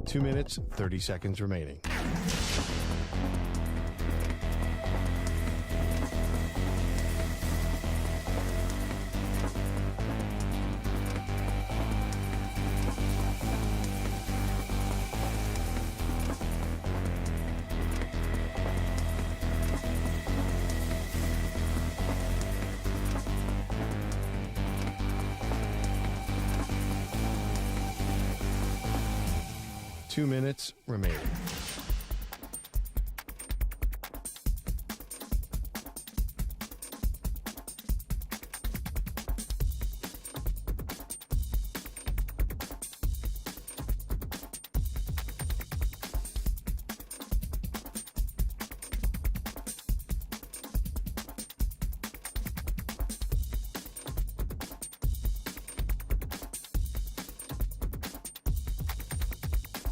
2 minutes, 30 seconds remaining. Two minutes remaining.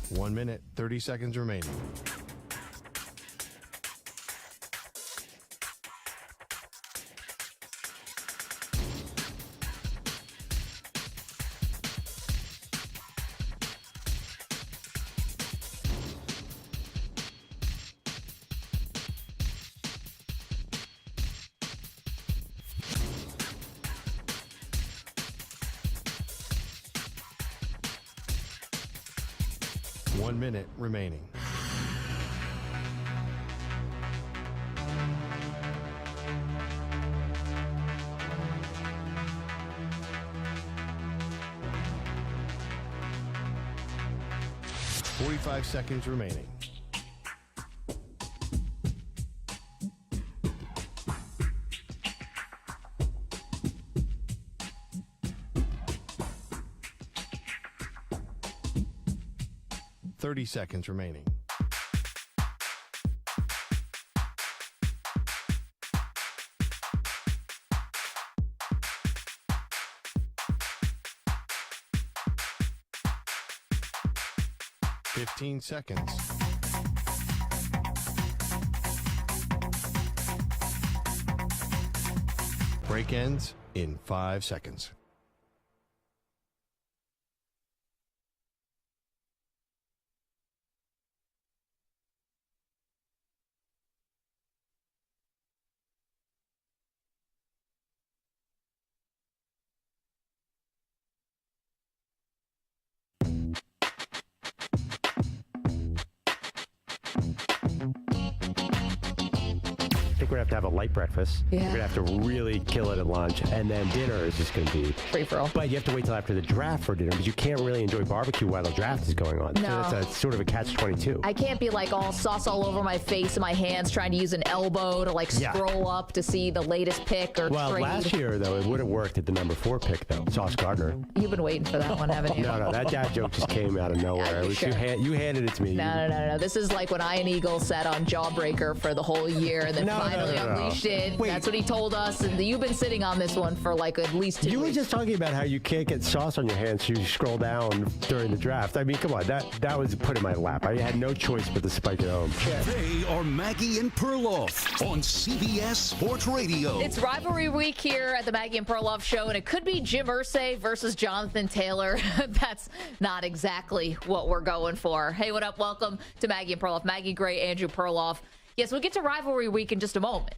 One minute, 30 seconds remaining. One minute remaining. Forty-five seconds remaining. Thirty seconds remaining. Fifteen seconds. Break ends in 5 seconds. I think we're going to have a light breakfast. Yeah. We're going to have to really kill it at lunch. And then dinner is just going to be free for all. But you have to wait till after the draft for dinner because you can't really enjoy barbecue while the draft is going on. No. So that's sort of a catch-22. I can't be like all sauce all over my face and my hands trying to use an elbow to like scroll up to see the latest pick or Well, trade. last year, though, it would have worked at the number 4 pick, though. Sauce Gardner. You've been waiting for that one, haven't you? No, that dad joke just came out of nowhere. It was Sure. you handed it to me. No. This is like when Ian Eagle sat on Jawbreaker for the whole year and then finally unleashed it. Wait. That's what he told us. And you've been sitting on this one for like at least 2 You were weeks. just talking about how you can't get sauce on your hands, so you scroll down during the draft. I mean, come on, that was put in my lap. I had no choice but to spike it home. They are Maggie and Perloff on CBS Sports Radio. It's Rivalry Week here at the Maggie and Perloff Show, and it could be Jim Irsay versus Jonathan Taylor. That's not exactly what we're going for. Hey, what up? Welcome to Maggie and Perloff. Maggie Gray, Andrew Perloff. Yes, we'll get to Rivalry Week in just a moment.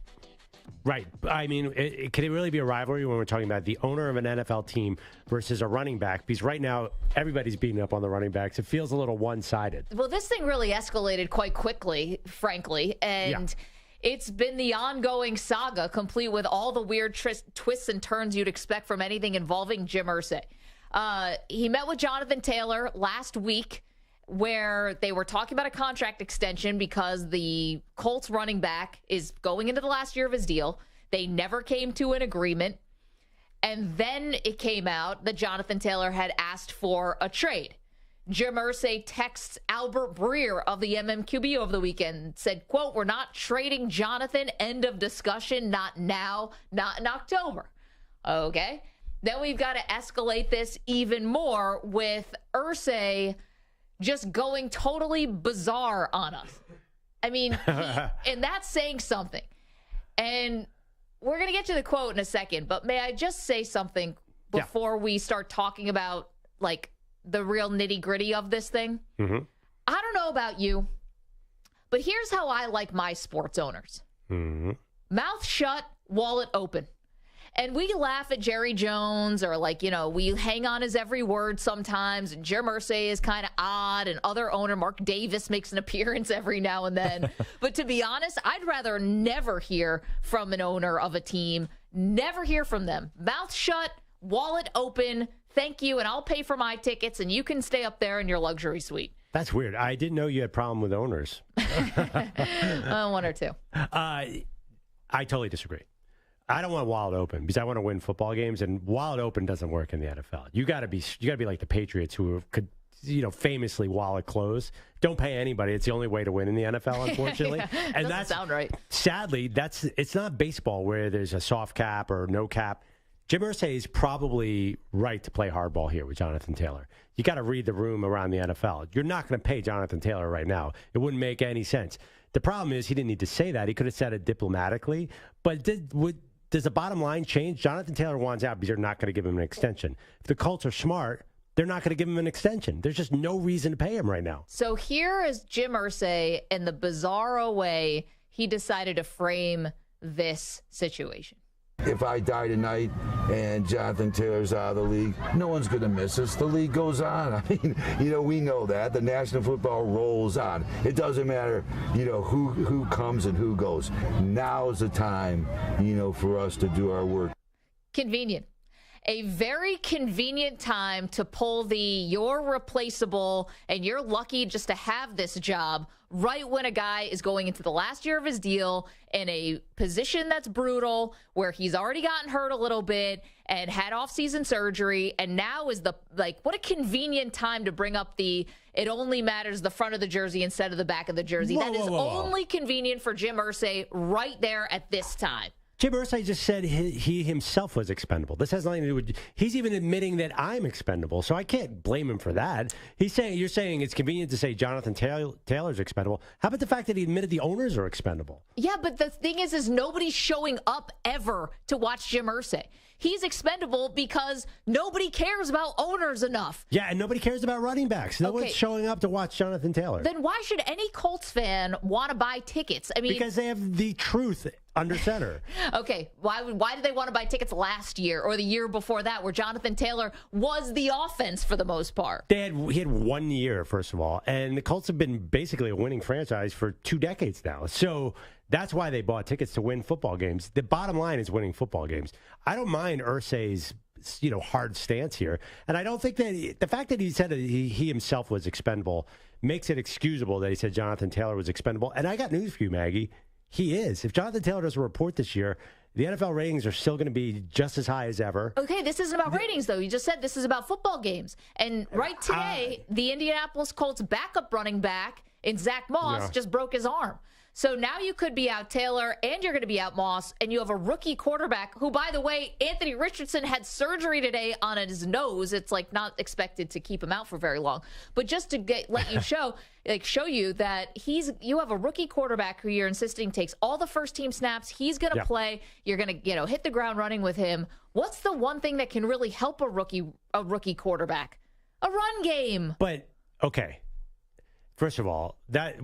Right. I mean, could it really be a rivalry when we're talking about the owner of an NFL team versus a running back? Because right now, everybody's beating up on the running backs. It feels a little one-sided. Well, this thing really escalated quite quickly, frankly, and it's been the ongoing saga, complete with all the weird twists and turns you'd expect from anything involving Jim Irsay. He met with Jonathan Taylor last week, where they were talking about a contract extension because the Colts running back is going into the last year of his deal. They never came to an agreement. And then it came out that Jonathan Taylor had asked for a trade. Jim Irsay texts Albert Breer of the MMQB over the weekend, said, quote, "We're not trading Jonathan, end of discussion, not now, not in October." Okay. Then we've got to escalate this even more with Irsay just going totally bizarre on us. I mean, and that's saying something. And we're going to get to the quote in a second, but may I just say something before we start talking about, like, the real nitty-gritty of this thing? Mm-hmm. about you, but here's how I like my sports owners. Mm-hmm. Mouth shut, wallet open. And we laugh at Jerry Jones, or we hang on his every word sometimes. And Jim Irsay is kind of odd, and other owner Mark Davis makes an appearance every now and then. But to be honest, I'd rather never hear from an owner of a team. Never hear from them. Mouth shut, wallet open. Thank you, and I'll pay for my tickets, and you can stay up there in your luxury suite. That's weird. I didn't know you had a problem with owners. One or two. I totally disagree. I don't want wallet open because I want to win football games, and wallet open doesn't work in the NFL. You got to be like the Patriots, who could, famously wallet close. Don't pay anybody. It's the only way to win in the NFL, unfortunately. Yeah, and doesn't sound right. Sadly, it's not baseball where there's a soft cap or no cap. Jim Irsay is probably right to play hardball here with Jonathan Taylor. You got to read the room around the NFL. You're not going to pay Jonathan Taylor right now. It wouldn't make any sense. The problem is he didn't need to say that. He could have said it diplomatically. But does the bottom line change? Jonathan Taylor wants out because they're not going to give him an extension. If the Colts are smart, they're not going to give him an extension. There's just no reason to pay him right now. So here is Jim Irsay in the bizarro way he decided to frame this situation. If I die tonight and Jonathan Taylor's out of the league, no one's going to miss us. The league goes on. I mean, we know that. The National Football rolls on. It doesn't matter, who comes and who goes. Now's the time, for us to do our work. Convenient. A very convenient time to pull the you're replaceable and you're lucky just to have this job right when a guy is going into the last year of his deal in a position that's brutal, where he's already gotten hurt a little bit and had off-season surgery, and now is what a convenient time to bring up it only matters the front of the jersey instead of the back of the jersey. That is only convenient for Jim Irsay right there at this time. Jim Irsay just said he himself was expendable. This has nothing to do with. He's even admitting that I'm expendable, so I can't blame him for that. You're saying it's convenient to say Jonathan Taylor's expendable. How about the fact that he admitted the owners are expendable? Yeah, but the thing is nobody's showing up ever to watch Jim Irsay. He's expendable because nobody cares about owners enough. Yeah, and nobody cares about running backs. No one's showing up to watch Jonathan Taylor. Then why should any Colts fan want to buy tickets? I mean, because they have the truth under center. Okay, why did they want to buy tickets last year or the year before that, where Jonathan Taylor was the offense for the most part? He had 1 year, first of all, and the Colts have been basically a winning franchise for 2 decades now. So that's why they bought tickets to win football games. The bottom line is winning football games. I don't mind Irsay's hard stance here, and I don't think that the fact that he said that he himself was expendable makes it excusable that he said Jonathan Taylor was expendable. And I got news for you, Maggie. He is. If Jonathan Taylor doesn't report this year, the NFL ratings are still going to be just as high as ever. Okay, this isn't about ratings, though. You just said this is about football games. And right today, the Indianapolis Colts backup running back in Zach Moss just broke his arm. So now you could be out Taylor and you're going to be out Moss, and you have a rookie quarterback who, by the way, Anthony Richardson had surgery today on his nose. It's not expected to keep him out for very long. But just to let you show you that you have a rookie quarterback who you're insisting takes all the first team snaps. He's going to play. You're going to hit the ground running with him. What's the one thing that can really help a rookie quarterback? A run game. But okay. First of all, that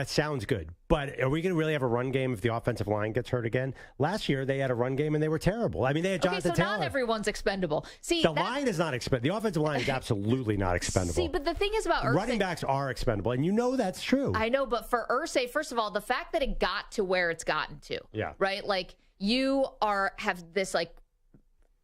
sounds good, but are we going to really have a run game if the offensive line gets hurt again? Last year, they had a run game, and they were terrible. I mean, they had Jonathan Taylor. Not everyone's expendable. See, the line is not expendable. The offensive line is absolutely not expendable. See, but the thing is about Irsay, running backs are expendable, and that's true. I know, but for Irsay, first of all, the fact that it got to where it's gotten to, right? Like, you have this,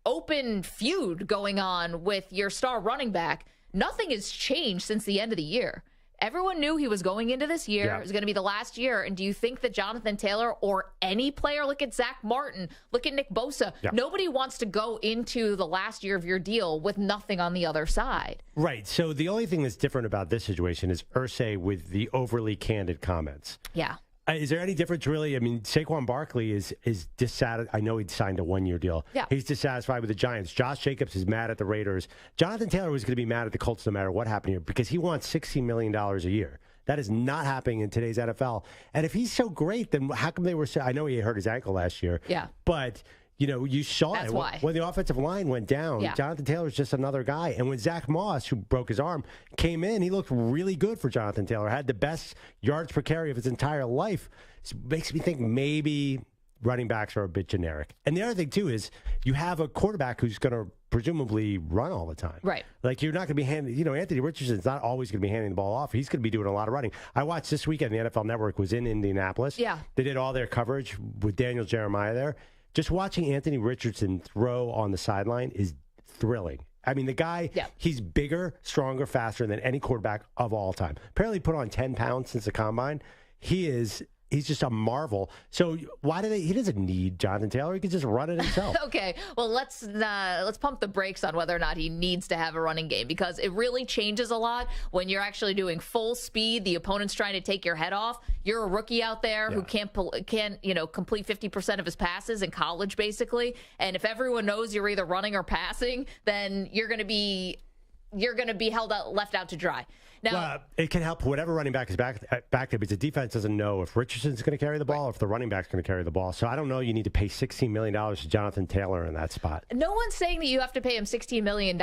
open feud going on with your star running back. Nothing has changed since the end of the year. Everyone knew he was going into this year. It was going to be the last year. And do you think that Jonathan Taylor or any player, look at Zach Martin, look at Nick Bosa, nobody wants to go into the last year of your deal with nothing on the other side? Right. So the only thing that's different about this situation is Irsay with the overly candid comments. Yeah. Is there any difference, really? I mean, Saquon Barkley is dissatisfied. I know he signed a 1-year deal. Yeah. He's dissatisfied with the Giants. Josh Jacobs is mad at the Raiders. Jonathan Taylor was going to be mad at the Colts no matter what happened here because he wants $16 million a year. That is not happening in today's NFL. And if he's so great, then how come they were I know he hurt his ankle last year. Yeah. But You saw That's it. why. When the offensive line went down, Yeah. Jonathan Taylor's just another guy. And when Zach Moss, who broke his arm, came in, he looked really good for Jonathan Taylor, had the best yards per carry of his entire life. So it makes me think maybe running backs are a bit generic. And the other thing, too, is you have a quarterback who's going to presumably run all the time. Right. Like, you're not going to be handing, Anthony Richardson's not always going to be handing the ball off. He's going to be doing a lot of running. I watched this weekend, the NFL Network was in Indianapolis. Yeah. They did all their coverage with Daniel Jeremiah there. Just watching Anthony Richardson throw on the sideline is thrilling. I mean, the guy, he's bigger, stronger, faster than any quarterback of all time. Apparently put on 10 pounds since the combine. He's just a marvel. So why he doesn't need Jonathan Taylor. He can just run it himself. Okay, well, let's pump the brakes on whether or not he needs to have a running game, because it really changes a lot when you're actually doing full speed. The opponent's trying to take your head off. You're a rookie out there who can't complete 50% of his passes in college, basically. And if everyone knows you're either running or passing, then you're going to be left out to dry. Now, it can help whatever running back is back there, because the defense doesn't know if Richardson's going to carry the ball or if the running back's going to carry the ball. So I don't know. You need to pay $16 million to Jonathan Taylor in that spot. No one's saying that you have to pay him $16 million,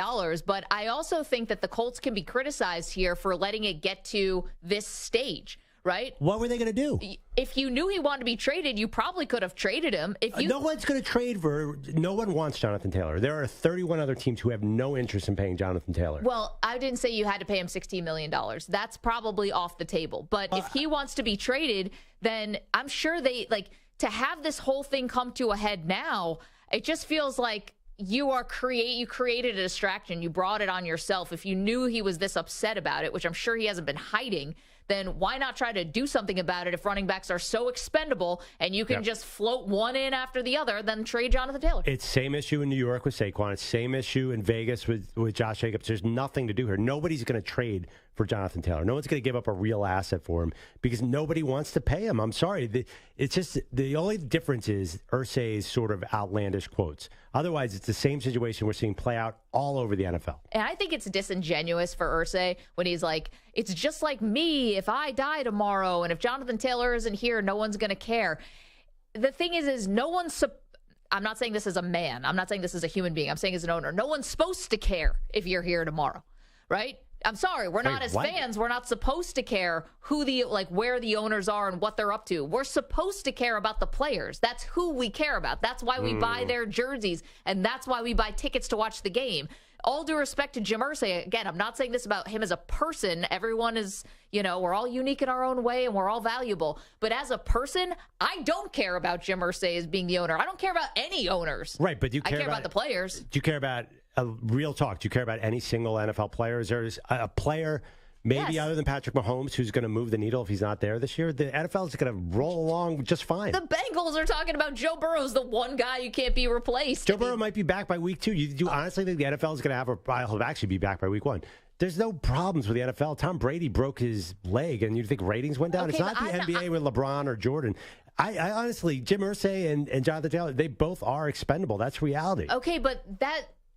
but I also think that the Colts can be criticized here for letting it get to this stage. Right? What were they going to do? If you knew he wanted to be traded, you probably could have traded him. No one's going to trade for. No one wants Jonathan Taylor. There are 31 other teams who have no interest in paying Jonathan Taylor. Well, I didn't say you had to pay him $16 million. That's probably off the table. But if he wants to be traded, then I'm sure to have this whole thing come to a head now, it just feels like you created a distraction. You brought it on yourself. If you knew he was this upset about it, which I'm sure he hasn't been hiding, then why not try to do something about it if running backs are so expendable and you can just float one in after the other, then trade Jonathan Taylor? It's same issue in New York with Saquon. It's same issue in Vegas with Josh Jacobs. There's nothing to do here. Nobody's going to trade for Jonathan Taylor. No one's going to give up a real asset for him because nobody wants to pay him. I'm sorry. It's just the only difference is Irsay's sort of outlandish quotes. Otherwise, it's the same situation we're seeing play out all over the NFL. And I think it's disingenuous for Irsay when he's like, it's just like me if I die tomorrow, and if Jonathan Taylor isn't here, no one's going to care. The thing is no one's I'm not saying this as a man. I'm not saying this as a human being. I'm saying as an owner. No one's supposed to care if you're here tomorrow, right? I'm sorry, we're not fans. We're not supposed to care where the owners are and what they're up to. We're supposed to care about the players. That's who we care about. That's why we buy their jerseys, and that's why we buy tickets to watch the game. All due respect to Jim Irsay, again, I'm not saying this about him as a person. Everyone is, we're all unique in our own way and we're all valuable. But as a person, I don't care about Jim Irsay as being the owner. I don't care about any owners. Right, but I care about the players. Do you care about real talk? Do you care about any single NFL player? Is there a player, maybe other than Patrick Mahomes, who's going to move the needle if he's not there this year? The NFL is going to roll along just fine. The Bengals are talking about Joe Burrow's the one guy who can't be replaced. Joe Burrow might be back by week 2. You honestly think the NFL is going to I'll actually be back by week 1. There's no problems with the NFL. Tom Brady broke his leg, and you think ratings went down? Okay, it's not the NBA with LeBron or Jordan. I honestly, Jim Irsay and Jonathan Taylor, they both are expendable. That's reality. Okay, but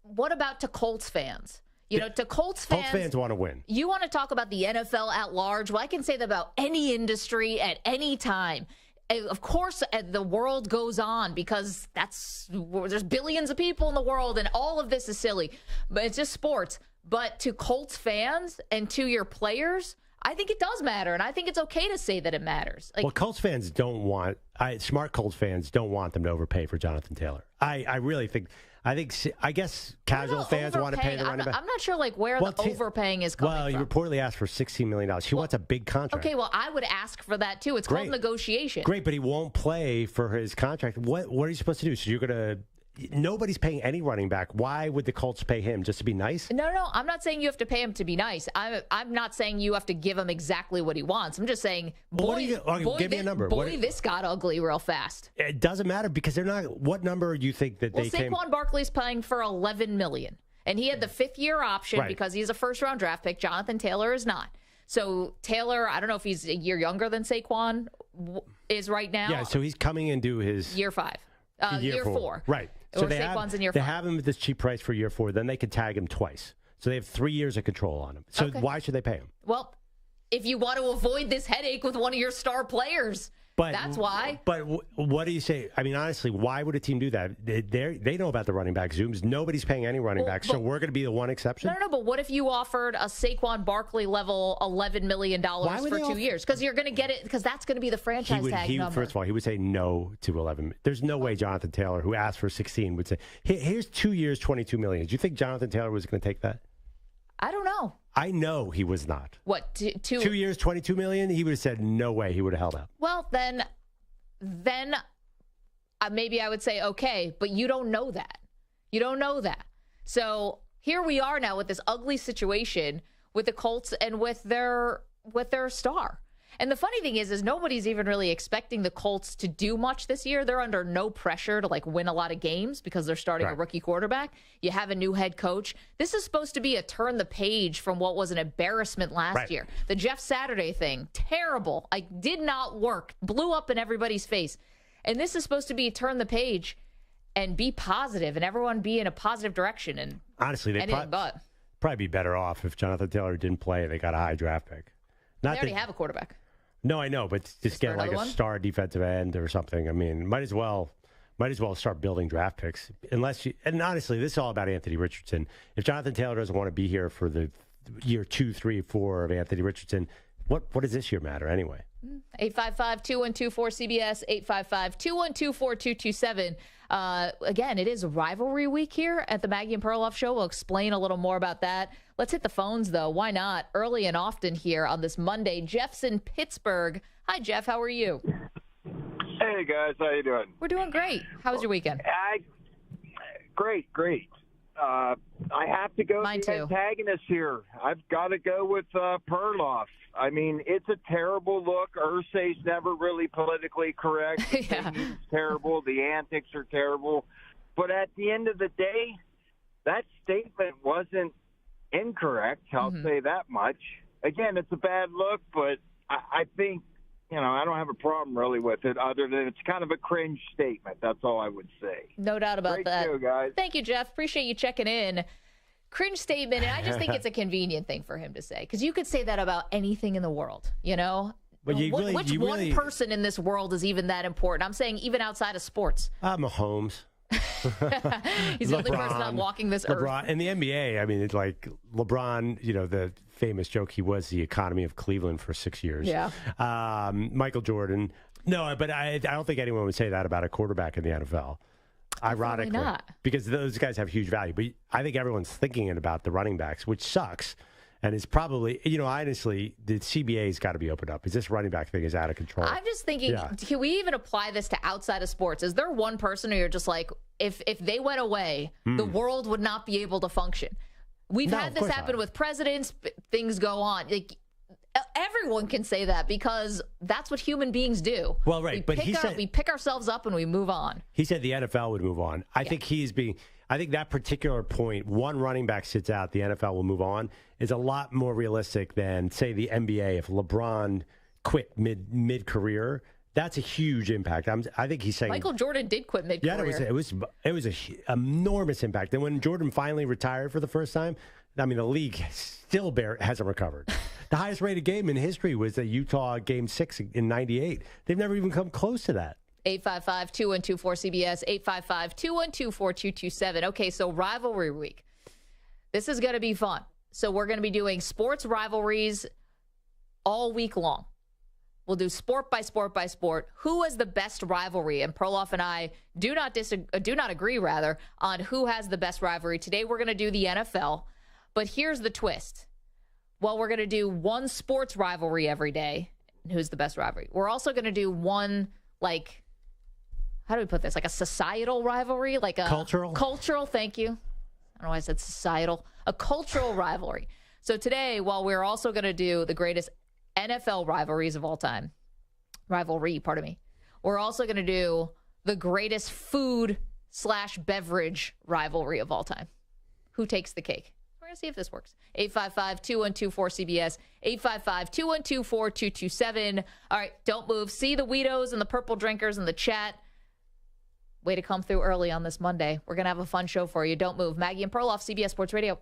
what about to Colts fans? To Colts fans want to win. You want to talk about the NFL at large? Well, I can say that about any industry at any time. Of course, the world goes on because there's billions of people in the world, and all of this is silly. But it's just sports. But to Colts fans and to your players, I think it does matter, and I think it's okay to say that it matters. Colts fans smart Colts fans don't want them to overpay for Jonathan Taylor. I really think. I guess casual fans want to pay the running back. I'm not sure where the overpaying is coming from. Well, you reportedly asked for $16 million. He wants a big contract. Okay, well, I would ask for that too. It's called negotiation. Great, but he won't play for his contract. What are you supposed to do? So you're going to... Nobody's paying any running back. Why would the Colts pay him? Just to be nice? No. I'm not saying you have to pay him to be nice. I'm not saying you have to give him exactly what he wants. I'm just saying, give me a number. This got ugly real fast. It doesn't matter because they're not. What number do you think that they came? Saquon Barkley's playing for $11 million, and he had the 5th-year option because he's a first-round draft pick. Jonathan Taylor is not. So Taylor, I don't know if he's a year younger than Saquon is right now. Yeah, so he's coming into his year 5. Year 4. Right. So Saquon's in year 5. They have him at this cheap price for year 4. Then they can tag him twice. So they have 3 years of control on him. So why should they pay him? Well, if you want to avoid this headache with one of your star players. But That's why. But what do you say? I mean, honestly, why would a team do that? They know about the running back Zooms. Nobody's paying any running backs, so we're going to be the one exception. No. But what if you offered a Saquon Barkley level $11 million for 2 years? Because you're going to get it. Because that's going to be the franchise tag number. First of all, he would say no to 11. There's no way Jonathan Taylor, who asked for 16, would say, "Here's 2 years, $22 million." Do you think Jonathan Taylor was going to take that? I don't know. I know he was not. What, 2 years, $22 million? He would have said no way. He would have held out. Well, then maybe I would say okay, but you don't know that. You don't know that. So here we are now with this ugly situation with the Colts and with their star. And the funny thing is nobody's even really expecting the Colts to do much this year. They're under no pressure to win a lot of games because they're starting a rookie quarterback. You have a new head coach. This is supposed to be a turn the page from what was an embarrassment last year. The Jeff Saturday thing, terrible. Did not work. Blew up in everybody's face. And this is supposed to be turn the page and be positive and everyone be in a positive direction. And honestly, they'd probably be better off if Jonathan Taylor didn't play and they got a high draft pick. They already have a quarterback. No, I know, but just get a star defensive end or something. I mean, might as well start building draft picks. And honestly, this is all about Anthony Richardson. If Jonathan Taylor doesn't want to be here for the year 2, 3, 4 of Anthony Richardson, what does this year matter anyway? 855-2124-CBS, 855-212-4227. Again, it is rivalry week here at the Maggie and Perloff Show. We'll explain a little more about that. Let's hit the phones, though. Why not? Early and often here on this Monday. Jeff's in Pittsburgh. Hi, Jeff. How are you? Hey, guys. How you doing? We're doing great. How was your weekend? Great. I have to go Mine with the too. antagonist here. I've got to go with Perloff. I mean, it's a terrible look. Irsay's never really politically correct. Yeah. It's terrible. The antics are terrible. But at the end of the day, that statement wasn't incorrect. I'll say that much. Again, it's a bad look, but I think, I don't have a problem really with it other than it's kind of a cringe statement. That's all I would say. No doubt about that. Great show, guys. Thank you, Jeff. Appreciate you checking in. Cringe statement, and I just think it's a convenient thing for him to say because you could say that about anything in the world, But which one person in this world is even that important? I'm saying even outside of sports. Mahomes. He's the only person on walking this earth. In the NBA, I mean, it's like LeBron, the famous joke, he was the economy of Cleveland for 6 years. Yeah. Michael Jordan. No, but I don't think anyone would say that about a quarterback in the NFL. Ironically, not. Because those guys have huge value. But I think everyone's thinking about the running backs, which sucks. And it's probably, honestly, the CBA's got to be opened up. Is this running back thing is out of control? I'm just thinking, can we even apply this to outside of sports? Is there one person who you're just like, if they went away, the world would not be able to function? We've had this happen with presidents. Things go on. Everyone can say that because that's what human beings do. Well, right, but we pick ourselves up and we move on. He said the NFL would move on. I think I think that particular point, one running back sits out, the NFL will move on, is a lot more realistic than, say, the NBA. If LeBron quit mid-career, that's a huge impact. I think he's saying Michael Jordan did quit mid-career. Yeah, it was an enormous impact. And when Jordan finally retired for the first time, I mean, the league still hasn't recovered. The highest rated game in history was the Utah Game 6 in '98. They've never even come close to that. 855-2124-CBS, 855-212-4227. Okay, so rivalry week. This is going to be fun. So we're going to be doing sports rivalries all week long. We'll do sport by sport by sport. Who has the best rivalry? And Perloff and I do not agree on who has the best rivalry. Today we're going to do the NFL. But here's the twist. Well, we're going to do one sports rivalry every day. Who's the best rivalry? We're also going to do one, how do we put this? Like a societal rivalry? Like a cultural? Cultural, thank you. I don't know why I said societal. A cultural rivalry. So today, while we're also going to do the greatest NFL rivalries of all time, we're also going to do the greatest food/beverage rivalry of all time. Who takes the cake? We're going to see if this works. 855-212-4CBS, 855-212-4227. All right, don't move. See the Weedos and the purple drinkers in the chat. Way to come through early on this Monday. We're going to have a fun show for you. Don't move. Maggie and Perloff, CBS Sports Radio.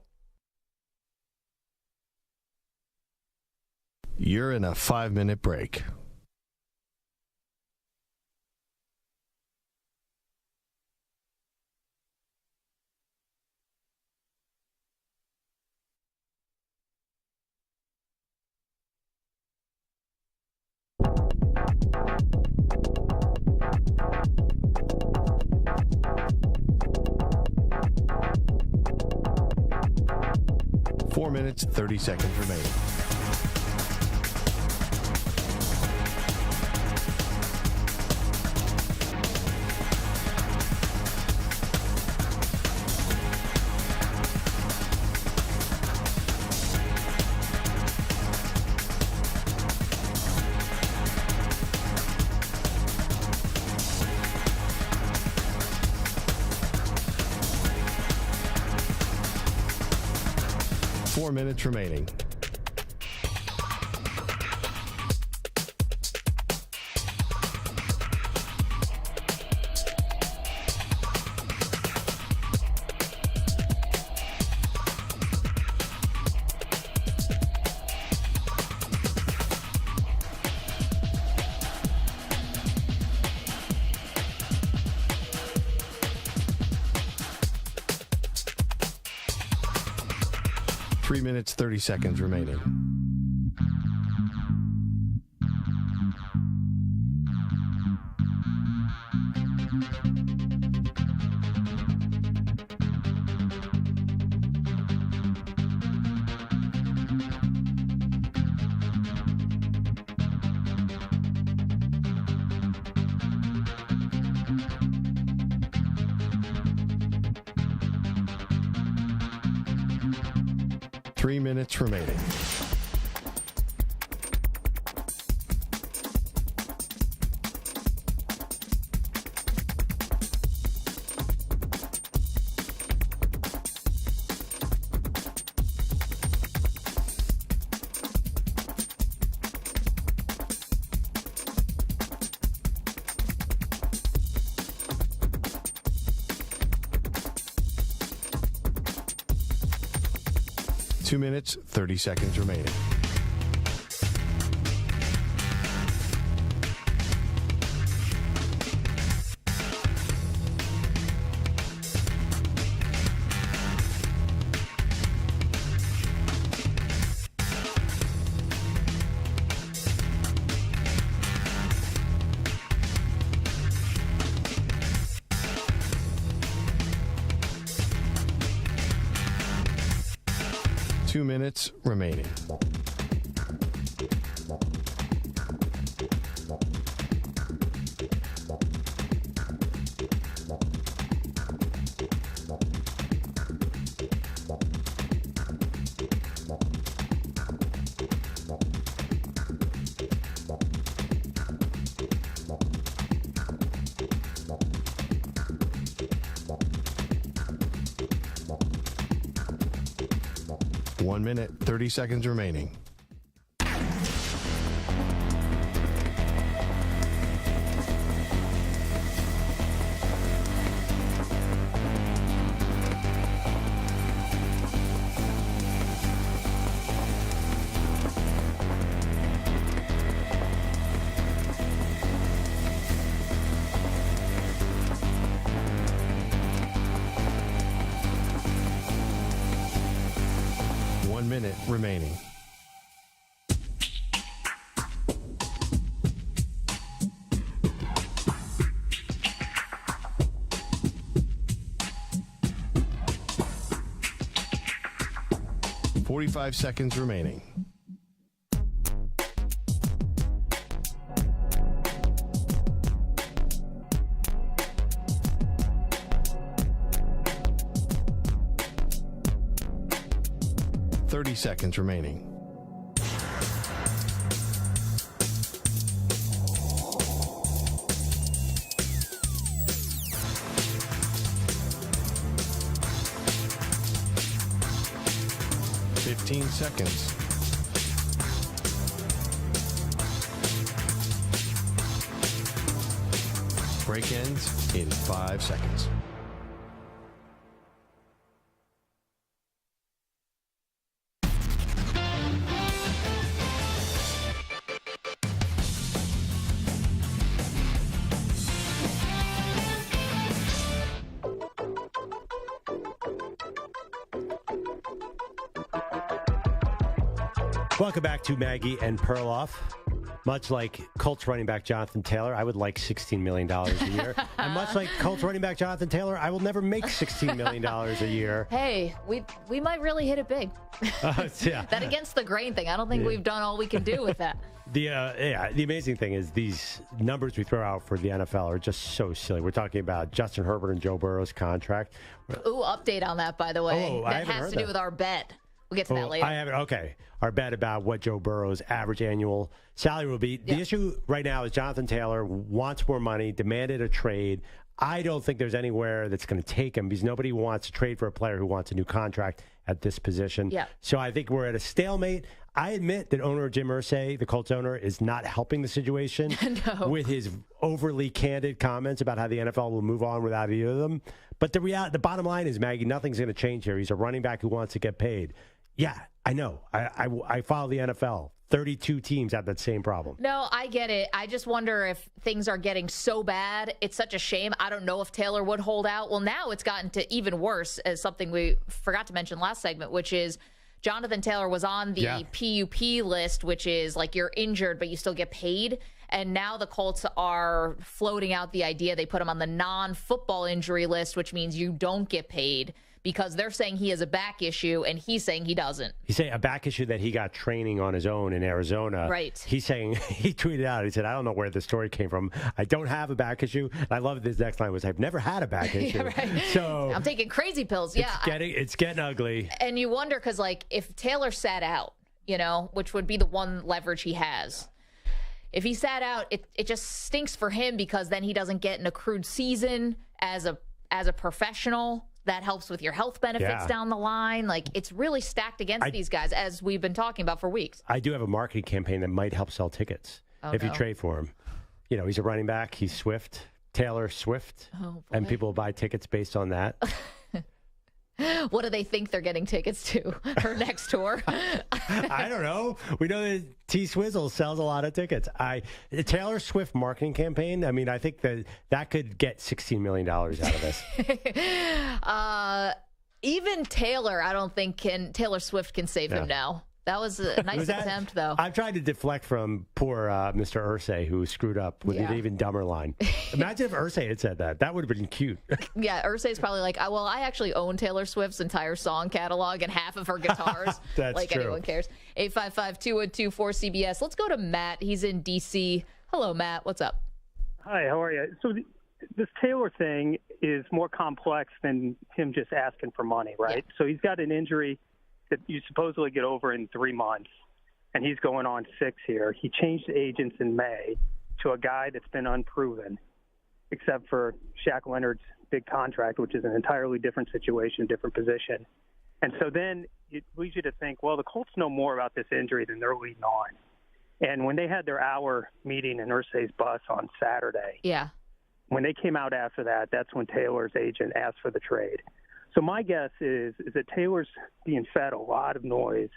You're in a 5-minute break. 4 minutes, 30 seconds remaining. Four minutes remaining. Three minutes, 30 seconds remaining. Three minutes remaining. Two minutes, 30 seconds remaining. Two minutes remaining. One minute, 30 seconds remaining. Minute remaining. Forty-five seconds remaining. Seconds remaining. Fifteen seconds. Break ends in 5 seconds. Welcome back to Maggie and Perloff. Much like Colts running back Jonathan Taylor, I would like $16 million a year. And much like Colts running back Jonathan Taylor, I will never make $16 million a year. Hey, we might really hit it big. Yeah. That against the grain thing, I don't think we've done all we can do with that. The amazing thing is these numbers we throw out for the NFL are just so silly. We're talking about Justin Herbert and Joe Burrow's contract. Ooh, update on that, by the way. I that haven't has heard to do that. with our bet. We'll get to that later. I haven't. Okay. Our bet about what Joe Burrow's average annual salary will be. The issue right now is Jonathan Taylor wants more money, demanded a trade. I don't think there's anywhere that's going to take him because nobody wants to trade for a player who wants a new contract at this position. Yeah. So I think we're at a stalemate. I admit that owner Jim Irsay, the Colts owner, is not helping the situation with his overly candid comments about how the NFL will move on without either of them. But the bottom line is, Maggie, nothing's going to change here. He's a running back who wants to get paid. Yeah, I know. I follow the NFL. 32 teams have that same problem. No, I get it. I just wonder if things are getting so bad. It's such a shame. I don't know if Taylor would hold out. Well, now it's gotten to even worse, as something we forgot to mention last segment, which is Jonathan Taylor was on the PUP list, which is like you're injured, but you still get paid. And now the Colts are floating out the idea they put him on the non-football injury list, which means you don't get paid because they're saying he has a back issue and he's saying he doesn't. He's saying a back issue that he got training on his own in Arizona. Right. He's saying, he tweeted out, he said, I don't know where the story came from. I don't have a back issue. And I love this next line was, I've never had a back issue. Right. So I'm taking crazy pills. It's getting ugly. And you wonder, because like if Taylor sat out, which would be the one leverage he has. If he sat out, it just stinks for him because then he doesn't get an accrued season as a professional. That helps with your health benefits down the line. Like, it's really stacked against these guys, as we've been talking about for weeks. I do have a marketing campaign that might help sell tickets if you trade for him. He's a running back. He's Swift, Taylor Swift, and people will buy tickets based on that. What do they think they're getting tickets to? Her next tour? I don't know. We know that T Swizzle sells a lot of tickets. The Taylor Swift marketing campaign, I mean, I think that could get $16 million out of this. Even Taylor, I don't think Taylor Swift can save him now. That was a nice attempt, though. I've tried to deflect from poor Mr. Irsay, who screwed up with an even dumber line. Imagine if Irsay had said that. That would have been cute. Yeah, Irsay's probably like, well, I actually own Taylor Swift's entire song catalog and half of her guitars. That's like true. Anyone cares. 855-212-4CBS. Let's go to Matt. He's in D.C. Hello, Matt. What's up? Hi, how are you? So this Taylor thing is more complex than him just asking for money, right? Yeah. So he's got an injury that you supposedly get over in 3 months, and he's going on 6 here. He changed agents in May to a guy that's been unproven, except for Shaq Leonard's big contract, which is an entirely different situation, different position. And so then it leads you to think, well, the Colts know more about this injury than they're leading on. And when they had their hour meeting in Irsay's bus on Saturday, when they came out after that, that's when Taylor's agent asked for the trade. So my guess is that Taylor's being fed a lot of noise,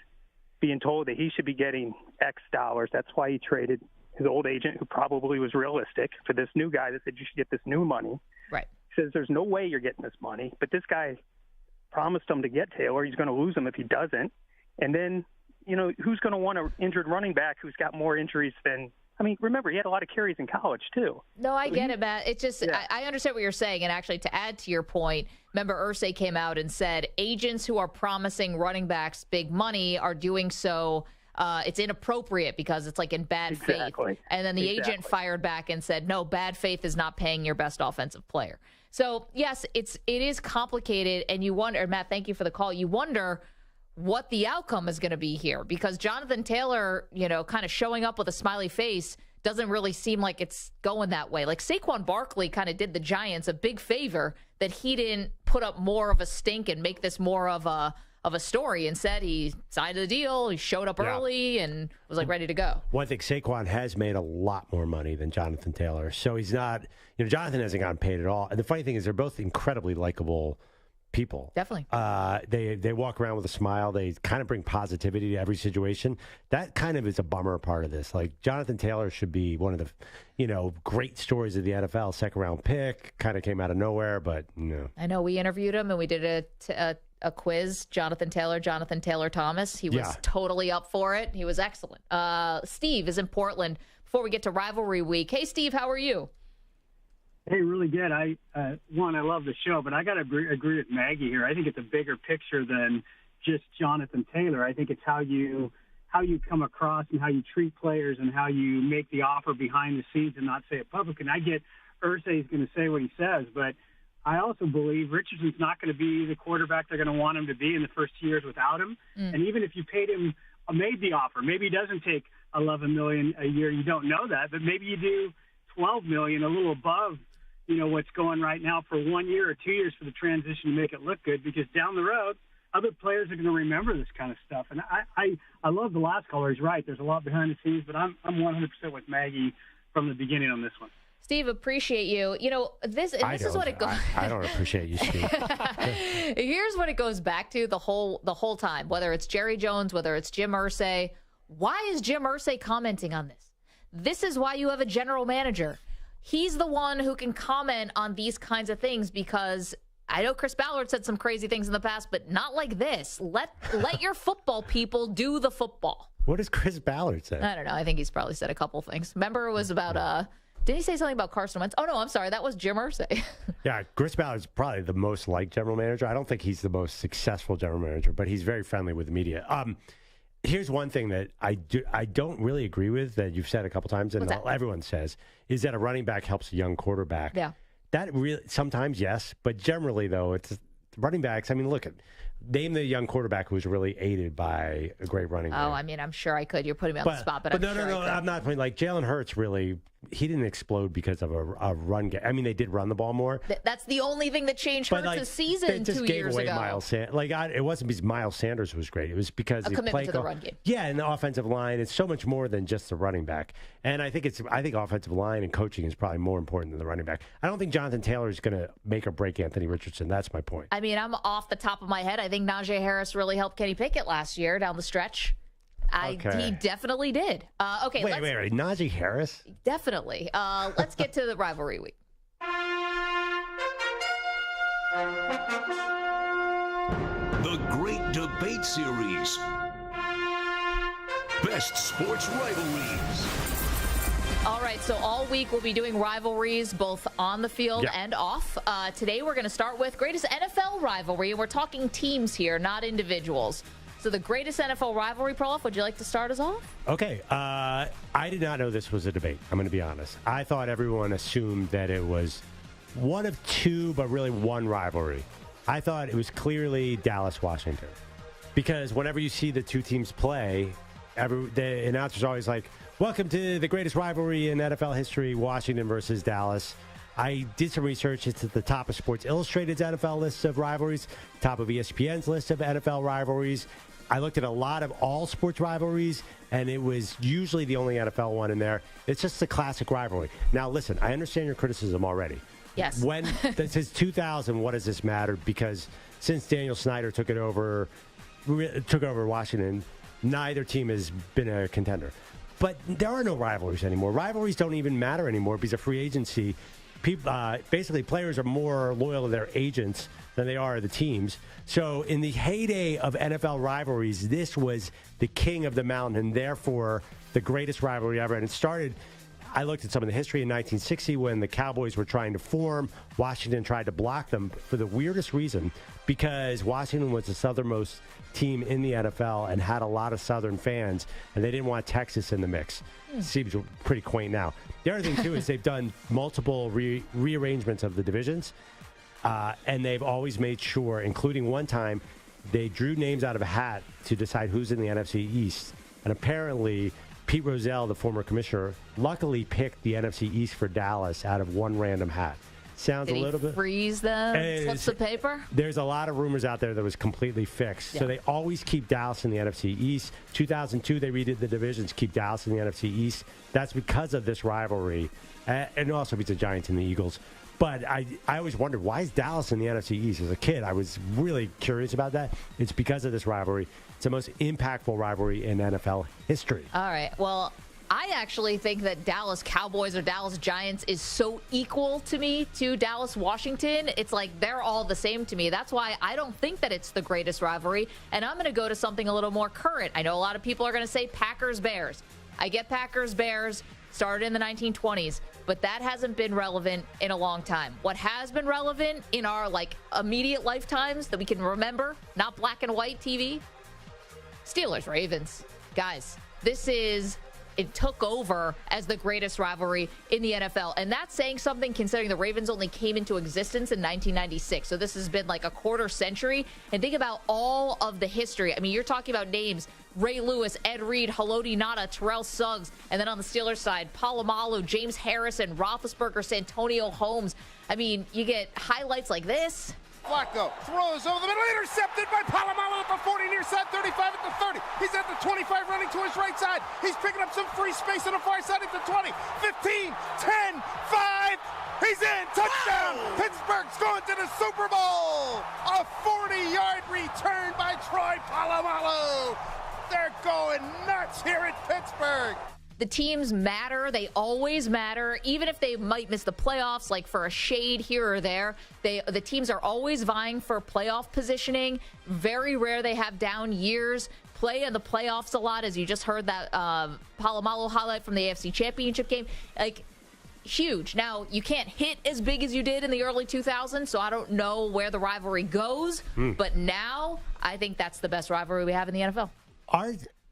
being told that he should be getting X dollars. That's why he traded his old agent, who probably was realistic, for this new guy that said you should get this new money. Right. He says there's no way you're getting this money, but this guy promised him to get Taylor. He's going to lose him if he doesn't. And then, who's going to want an injured running back who's got more injuries than – I mean, remember, he had a lot of carries in college, too. No, I get it, Matt. It's just, I understand what you're saying. And actually, to add to your point, remember Irsay came out and said agents who are promising running backs big money are doing so. It's inappropriate because it's like in bad faith. And then the agent fired back and said, no, bad faith is not paying your best offensive player. So, yes, it is complicated. And you wonder, Matt, thank you for the call. You wonder what the outcome is going to be here, because Jonathan Taylor, kind of showing up with a smiley face doesn't really seem like it's going that way. Like Saquon Barkley kind of did the Giants a big favor that he didn't put up more of a stink and make this more of a story. Instead, he signed the deal, he showed up early and was like ready to go. One thing, Saquon has made a lot more money than Jonathan Taylor. So he's not, Jonathan hasn't gotten paid at all. And the funny thing is they're both incredibly likable people. Definitely. They walk around with a smile. They kind of bring positivity to every situation. That kind of is a bummer part of this. Like Jonathan Taylor should be one of the, great stories of the NFL. Second round pick, kind of came out of nowhere, but no. I know we interviewed him and we did a quiz, Jonathan Taylor Thomas. He was totally up for it. He was excellent. Steve is in Portland before we get to Rivalry Week. Hey, Steve, how are you? Hey, really good. I love the show, but I got to agree with Maggie here. I think it's a bigger picture than just Jonathan Taylor. I think it's how you come across and how you treat players and how you make the offer behind the scenes and not say it publicly. And I get Irsay is going to say what he says, but I also believe Richardson's not going to be the quarterback they're going to want him to be in the first 2 years without him. And even if you made the offer, maybe he doesn't take $11 million a year. You don't know that, but maybe you do $12 million, a little above, what's going right now for 1 year or 2 years for the transition to make it look good, because down the road, other players are going to remember this kind of stuff. And I love the last caller. He's right. There's a lot behind the scenes, but I'm 100% with Maggie from the beginning on this one. Steve, appreciate you. This is what it goes. I don't appreciate you, Steve. Here's what it goes back to the whole time, whether it's Jerry Jones, whether it's Jim Irsay. Why is Jim Irsay commenting on this? This is why you have a general manager. He's the one who can comment on these kinds of things, because I know Chris Ballard said some crazy things in the past, but not like this. Let your football people do the football. What does Chris Ballard say? I don't know. I think he's probably said a couple things. Remember, it was about did he say something about Carson Wentz? Oh, no, I'm sorry. That was Jim Irsay. Yeah, Chris Ballard's probably the most liked general manager. I don't think he's the most successful general manager, but he's very friendly with the media. Here's one thing that I don't really agree with that you've said a couple times, and everyone says, is that a running back helps a young quarterback. Yeah. That really, sometimes, yes, but generally, though, it's running backs. I mean, name the young quarterback who was really aided by a great running back. Oh, I mean, I'm sure I could. You're putting me on the spot, but no, I'm not putting, Jalen Hurts really, he didn't explode because of a run game. I mean, they did run the ball more. That's the only thing that changed Hurts' season 2 years ago. It wasn't because Miles Sanders was great. It was because a commitment to the run game. Yeah, and the offensive line, it's so much more than just the running back. And I think offensive line and coaching is probably more important than the running back. I don't think Jonathan Taylor is going to make or break Anthony Richardson. That's my point. I mean, I'm off the top of my head. I think Najee Harris really helped Kenny Pickett last year down the stretch. He definitely did. Okay. Wait. Najee Harris? Definitely. Let's get to the Rivalry Week. The Great Debate Series. Best Sports Rivalries. All right, so all week we'll be doing rivalries both on the field and off. Today we're going to start with greatest NFL rivalry, and we're talking teams here, not individuals. So the greatest NFL rivalry, Perloff, would you like to start us off? Okay. I did not know this was a debate. I'm going to be honest. I thought everyone assumed that it was one of two, but really one rivalry. I thought it was clearly Dallas-Washington. Because whenever you see the two teams play, the announcer's always like, welcome to the greatest rivalry in NFL history, Washington versus Dallas. I did some research. It's at the top of Sports Illustrated's NFL list of rivalries, top of ESPN's list of NFL rivalries. I looked at a lot of all sports rivalries, and it was usually the only NFL one in there. It's just a classic rivalry. Now, listen, I understand your criticism already. Yes. When since 2000, what does this matter? Because since Daniel Snyder took over Washington, neither team has been a contender. But there are no rivalries anymore. Rivalries don't even matter anymore because of free agency. Basically, players are more loyal to their agents than they are the teams. So in the heyday of NFL rivalries, this was the king of the mountain and therefore the greatest rivalry ever. And it started, I looked at some of the history in 1960 when the Cowboys were trying to form. Washington tried to block them for the weirdest reason, because Washington was the southernmost team in the NFL and had a lot of Southern fans, and they didn't want Texas in the mix. Seems pretty quaint now. The other thing, too, is they've done multiple rearrangements of the divisions, and they've always made sure, including one time, they drew names out of a hat to decide who's in the NFC East. And apparently, Pete Rozelle, the former commissioner, luckily picked the NFC East for Dallas out of one random hat. Sounds Did a little he bit. Freeze them? Slips of paper? There's a lot of rumors out there that was completely fixed. Yeah. So they always keep Dallas in the NFC East. 2002, they redid the divisions, keep Dallas in the NFC East. That's because of this rivalry, and also because the Giants and the Eagles. But I always wondered, why is Dallas in the NFC East? As a kid, I was really curious about that. It's because of this rivalry. It's the most impactful rivalry in NFL history. All right. Well, I actually think that Dallas Cowboys or Dallas Giants is so equal to me to Dallas Washington. It's like they're all the same to me. That's why I don't think that it's the greatest rivalry. And I'm going to go to something a little more current. I know a lot of people are going to say Packers Bears. I get Packers Bears started in the 1920s, but that hasn't been relevant in a long time. What has been relevant in our immediate lifetimes that we can remember, not black and white TV, Steelers Ravens. Guys, it took over as the greatest rivalry in the NFL. And that's saying something considering the Ravens only came into existence in 1996. So this has been like a quarter century. And think about all of the history. I mean, you're talking about names: Ray Lewis, Ed Reed, Haloti Ngata, Terrell Suggs. And then on the Steelers side, Polamalu, James Harrison, Roethlisberger, Santonio Holmes. I mean, you get highlights like this. Flacco throws over the middle, intercepted by Polamalu at the 40, near side 35 at the 30. He's at the 25, running to his right side. He's picking up some free space on the far side at the 20, 15, 10, 5. He's in. Touchdown. Wow. Pittsburgh's going to the Super Bowl. A 40-yard return by Troy Polamalu. They're going nuts here at Pittsburgh. The teams matter. They always matter. Even if they might miss the playoffs, like for a shade here or there, the teams are always vying for playoff positioning. Very rare they have down years. Play in the playoffs a lot, as you just heard that Polamalu highlight from the AFC Championship game. Huge. Now, you can't hit as big as you did in the early 2000s, so I don't know where the rivalry goes. But now, I think that's the best rivalry we have in the NFL.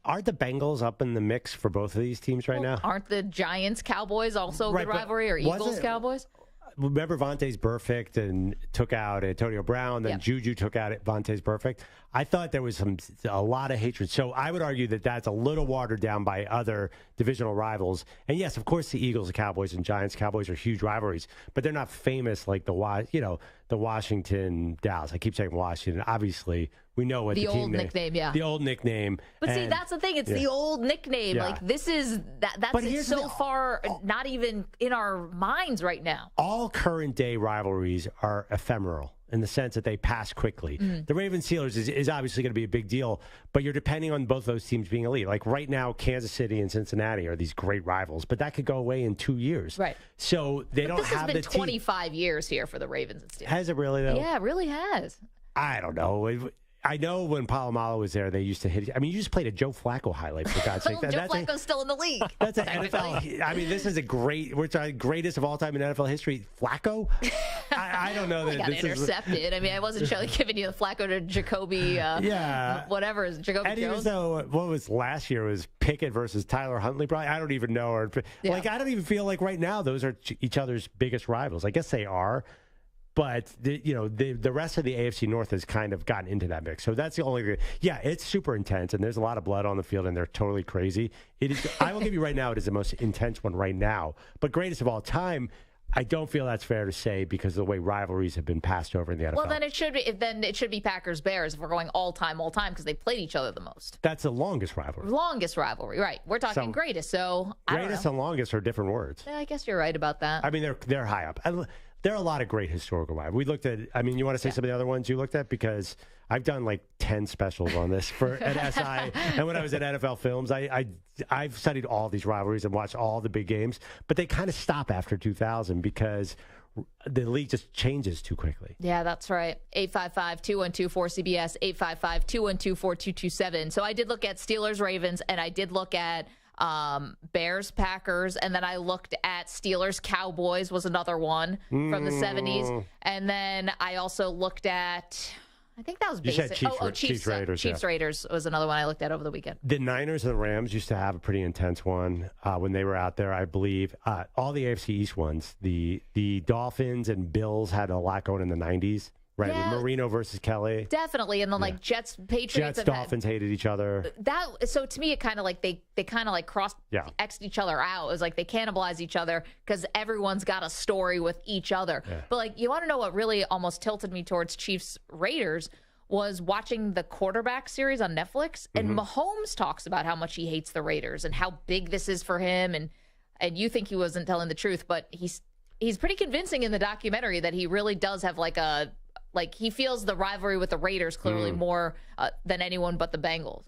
Aren't the Bengals up in the mix for both of these teams right now? Aren't the Giants Cowboys also a good rivalry, or Eagles Cowboys? Remember Vontaze Burfict and took out Antonio Brown, then Juju took out Vontaze Burfict. I thought there was a lot of hatred. So I would argue that that's a little watered down by other divisional rivals. And yes, of course, the Eagles, the Cowboys, and Giants, Cowboys are huge rivalries, but they're not famous like the Washington Dallas. I keep saying Washington. Obviously, we know what the old nickname, the old nickname. But see, that's the thing. It's the old nickname. Yeah. Like this is that's so far not even in our minds right now. All current day rivalries are ephemeral in the sense that they pass quickly. The Ravens Steelers is obviously going to be a big deal, but you're depending on both those teams being elite. Like right now, Kansas City and Cincinnati are these great rivals, but that could go away in 2 years. Right. So they don't have the team. This has been 25 years here for the Ravens and Steelers. Has it really, though? Yeah, it really has. I don't know. I know when Polamalu was there, they used to hit. I mean, you just played a Joe Flacco highlight, for God's sake. Joe Flacco's still in the league. That's an NFL. I mean, this is we're talking greatest of all time in NFL history. Flacco? I don't know that got intercepted. I mean, I wasn't giving you the Flacco to Jacoby, whatever is Jacoby and Jones. Even though what was last year was Pickett versus Tyler Huntley, probably. I don't even know. I don't even feel like right now those are each other's biggest rivals. I guess they are. But the rest of the AFC North has kind of gotten into that mix. So that's the only. Yeah, it's super intense, and there's a lot of blood on the field, and they're totally crazy. It is. I will give you right now, it is the most intense one right now. But greatest of all time, I don't feel that's fair to say because of the way rivalries have been passed over in the NFL. Well, then it should be Packers Bears if we're going all time because they played each other the most. That's the longest rivalry. Longest rivalry, right? We're talking greatest. So greatest and longest are different words. Yeah, I guess you're right about that. I mean, they're high up. There are a lot of great historical rivalries. We looked at, I mean, you want to say some of the other ones you looked at? Because I've done like 10 specials on this at SI. And when I was at NFL Films, I've studied all these rivalries and watched all the big games. But they kind of stop after 2000 because the league just changes too quickly. Yeah, that's right. 855-212-4CBS, 855-212-4227. So I did look at Steelers Ravens, and I did look at Bears, Packers, and then I looked at Steelers, Cowboys was another one from the 70s. And then I also looked at, I think that was basic. Chiefs Raiders. Chiefs Raiders was another one I looked at over the weekend. The Niners and the Rams used to have a pretty intense one when they were out there, I believe. All the AFC East ones, the Dolphins and Bills had a lot going in the 90s. Right, yeah, Marino versus Kelly. Definitely. And then Jets, Patriots. Jets, Dolphins hated each other. So to me, it kind of like they kind of like X'd each other out. It was like they cannibalized each other because everyone's got a story with each other. Yeah. But you want to know what really almost tilted me towards Chiefs Raiders was watching the quarterback series on Netflix. And Mahomes talks about how much he hates the Raiders and how big this is for him. And you think he wasn't telling the truth, but he's pretty convincing in the documentary that he really does have he feels the rivalry with the Raiders clearly more than anyone but the Bengals.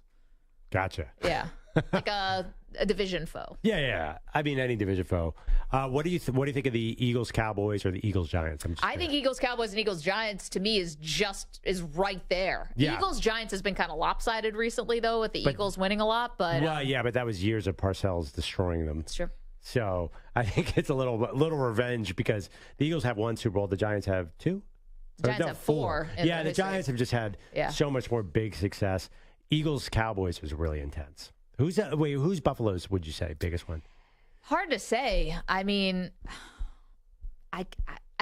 Gotcha. Yeah. a division foe. Yeah. I mean, any division foe. What do you think of the Eagles-Cowboys or the Eagles-Giants? I think Eagles-Cowboys and Eagles-Giants, to me, is right there. Yeah. Eagles-Giants has been kind of lopsided recently, though, with the Eagles winning a lot. But but that was years of Parcells destroying them. It's true. So I think it's a little revenge because the Eagles have one Super Bowl, the Giants have two. The Giants have four. Yeah, the Giants have just had so much more big success. Eagles-Cowboys was really intense. Who's Buffalo's, would you say, biggest one? Hard to say. I mean, I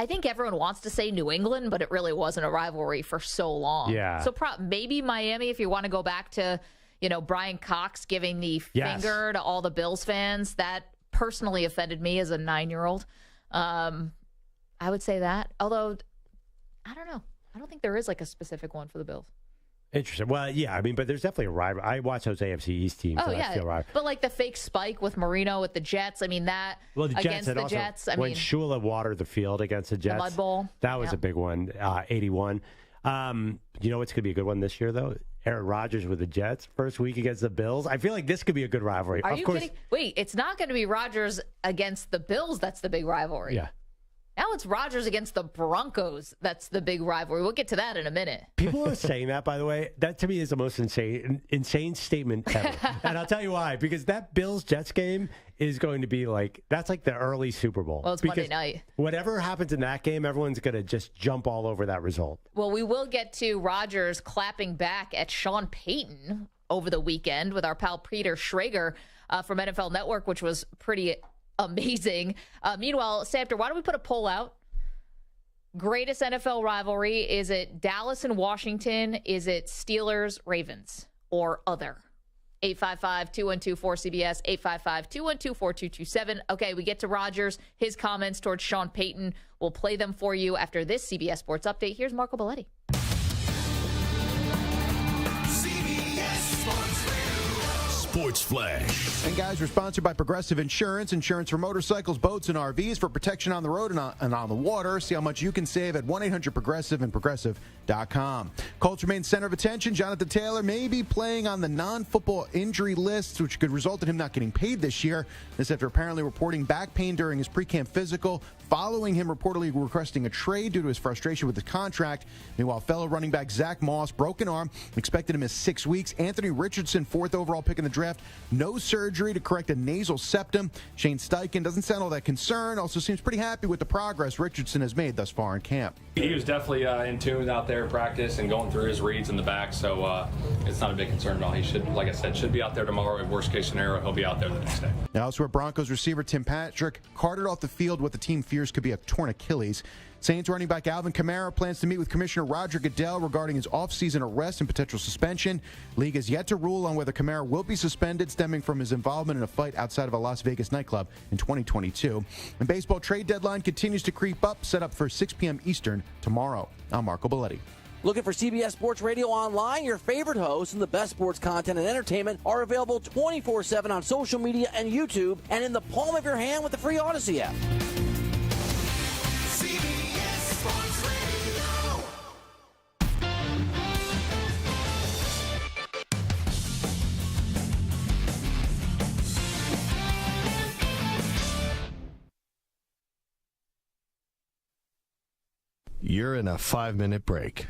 think everyone wants to say New England, but it really wasn't a rivalry for so long. Yeah. So maybe Miami, if you want to go back to, Brian Cox giving the finger to all the Bills fans. That personally offended me as a 9-year-old. I would say that. Although, I don't know. I don't think there is like a specific one for the Bills. Interesting. Well, yeah, I mean, but there's definitely a rival. I watch those AFC East teams. Oh, so I feel rival. But like the fake spike with Marino with the Jets, I mean, that against the Jets. When Shula watered the field against the Jets, the Mud Bowl. That was a big one, 81. You know what's going to be a good one this year, though? Aaron Rodgers with the Jets, first week against the Bills. I feel like this could be a good rivalry. Are you kidding? Wait, it's not going to be Rodgers against the Bills that's the big rivalry. Yeah. Now it's Rodgers against the Broncos. That's the big rivalry. We'll get to that in a minute. People are saying that, by the way. That, to me, is the most insane statement ever. And I'll tell you why. Because that Bills-Jets game is going to be that's like the early Super Bowl. Well, it's Monday night. Whatever happens in that game, everyone's going to just jump all over that result. Well, we will get to Rodgers clapping back at Sean Payton over the weekend with our pal Peter Schrager from NFL Network, which was pretty amazing. Meanwhile, Samter, why don't we put a poll out? Greatest NFL rivalry, is it Dallas and Washington? Is it Steelers-Ravens or other? 855-212-4CBS, 855-212-4227. Okay, we get to Rodgers, his comments towards Sean Payton. We'll play them for you after this CBS Sports Update. Here's Marco Belletti. Sports Flash. And guys, we're sponsored by Progressive Insurance. Insurance for motorcycles, boats, and RVs for protection on the road and on the water. See how much you can save at 1-800-PROGRESSIVE and Progressive.com. Colts remain center of attention. Jonathan Taylor may be playing on the non-football injury list, which could result in him not getting paid this year. This after apparently reporting back pain during his pre-camp physical, following him reportedly requesting a trade due to his frustration with his contract. Meanwhile, fellow running back Zach Moss, broken arm, expected to miss 6 weeks. Anthony Richardson, 4th overall pick in the draft, no surgery to correct a nasal septum. Shane Steichen doesn't sound all that concerned, also seems pretty happy with the progress Richardson has made thus far in camp. He was definitely in tune out there in practice and going through his reads in the back, so it's not a big concern at all. He should, like I said, should be out there tomorrow. In worst case scenario, he'll be out there the next day. Now, elsewhere, Broncos receiver Tim Patrick carted off the field what the team fears could be a torn Achilles. Saints running back Alvin Kamara plans to meet with Commissioner Roger Goodell regarding his offseason arrest and potential suspension. League has yet to rule on whether Kamara will be suspended, stemming from his involvement in a fight outside of a Las Vegas nightclub in 2022. And baseball trade deadline continues to creep up, set up for 6 p.m. Eastern tomorrow. I'm Marco Belletti. Looking for CBS Sports Radio online? Your favorite hosts and the best sports content and entertainment are available 24/7 on social media and YouTube, and in the palm of your hand with the free Odyssey app. CBS Sports Radio. You're in a 5-minute break.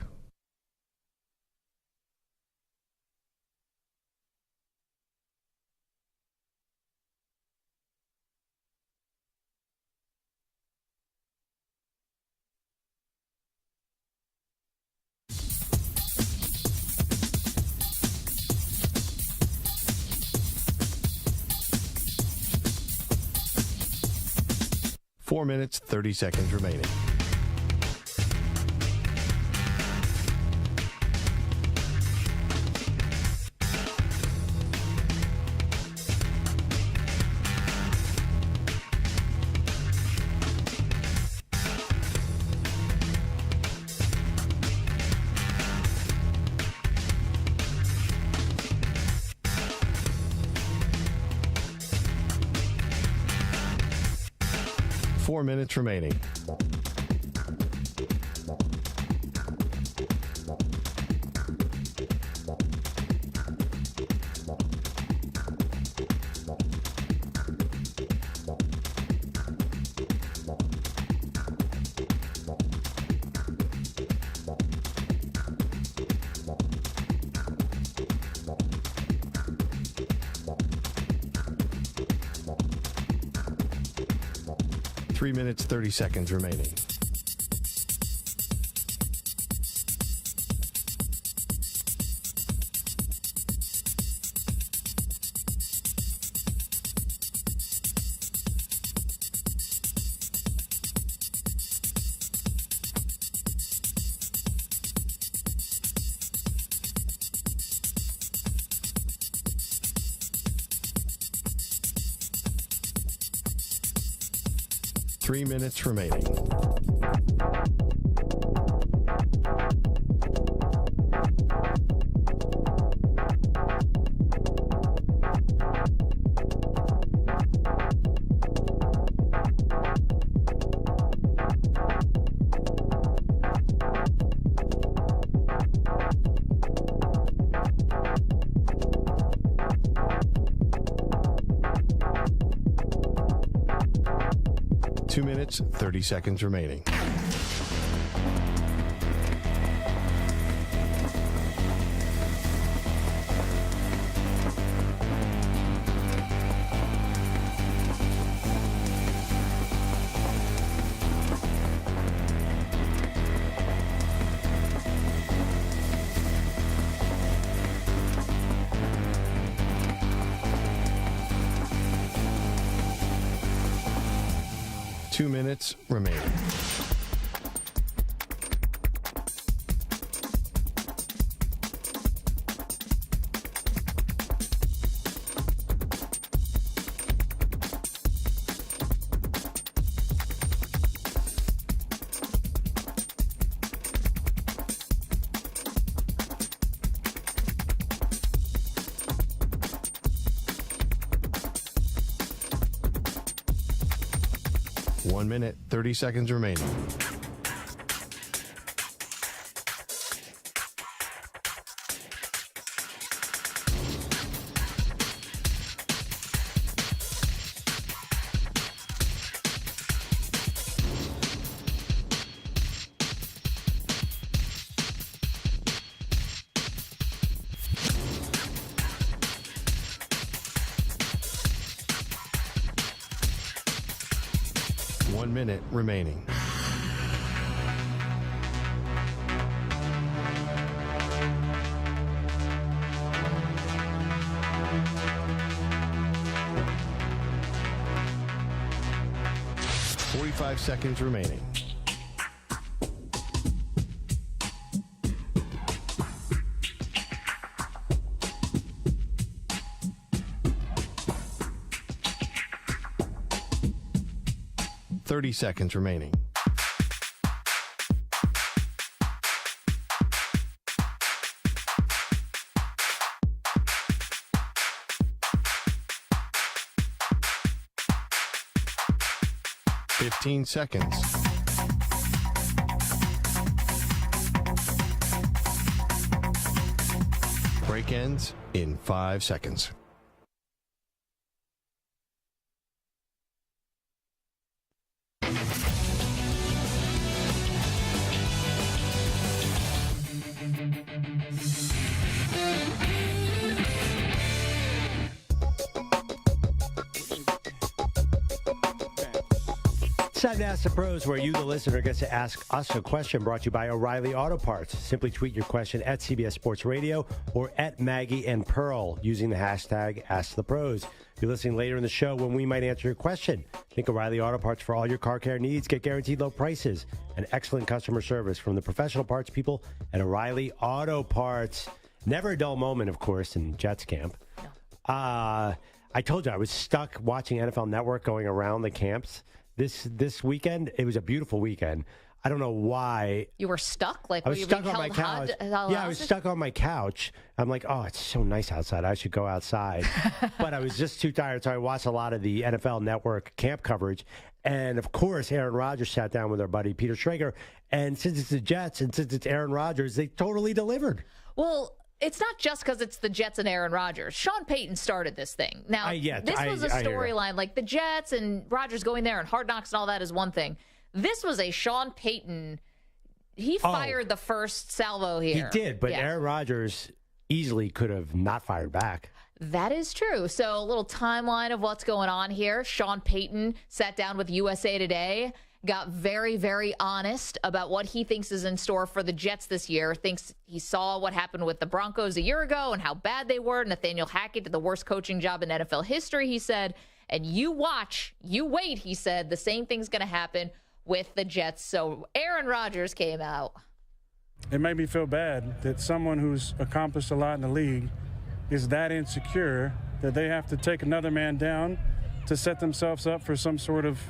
Four minutes, 30 seconds remaining. Four minutes remaining. 3 minutes, 30 seconds remaining. Three minutes remaining. Two minutes, 30 seconds remaining. Two minutes remaining. One minute, 30 seconds remaining. One minute remaining. Five seconds remaining. Thirty seconds remaining. Fifteen seconds. Break ends in 5 seconds. It's time to Ask the Pros, where you, the listener, gets to ask us a question, brought to you by O'Reilly Auto Parts. Simply tweet your question at CBS Sports Radio or at Maggie and Pearl using the hashtag #AskThePros. If you're listening later in the show when we might answer your question, think O'Reilly Auto Parts for all your car care needs. Get guaranteed low prices and excellent customer service from the professional parts people at O'Reilly Auto Parts. Never a dull moment, of course, in Jets camp. I told you I was stuck watching NFL Network going around the camps. This weekend, it was a beautiful weekend. I don't know why. You were stuck? Like, I was stuck on my couch. Yeah, I was stuck on my couch. I'm like, oh, it's so nice outside. I should go outside. But I was just too tired, so I watched a lot of the NFL Network camp coverage. And, of course, Aaron Rodgers sat down with our buddy Peter Schrager. And since it's the Jets and since it's Aaron Rodgers, they totally delivered. Well, it's not just because it's the Jets and Aaron Rodgers. Sean Payton started this thing. Now, this was a storyline. Like, the Jets and Rodgers going there and Hard Knocks and all that is one thing. This was a Sean Payton. He fired the first salvo here. He did, but Aaron Rodgers easily could have not fired back. That is true. So a little timeline of what's going on here. Sean Payton sat down with USA Today, got very, very honest about what he thinks is in store for the Jets this year. Thinks he saw what happened with the Broncos a year ago and how bad they were. Nathaniel Hackett did the worst coaching job in NFL history, he said. And you watch, you wait, he said. The same thing's going to happen with the Jets. So Aaron Rodgers came out. It made me feel bad that someone who's accomplished a lot in the league is that insecure that they have to take another man down to set themselves up for some sort of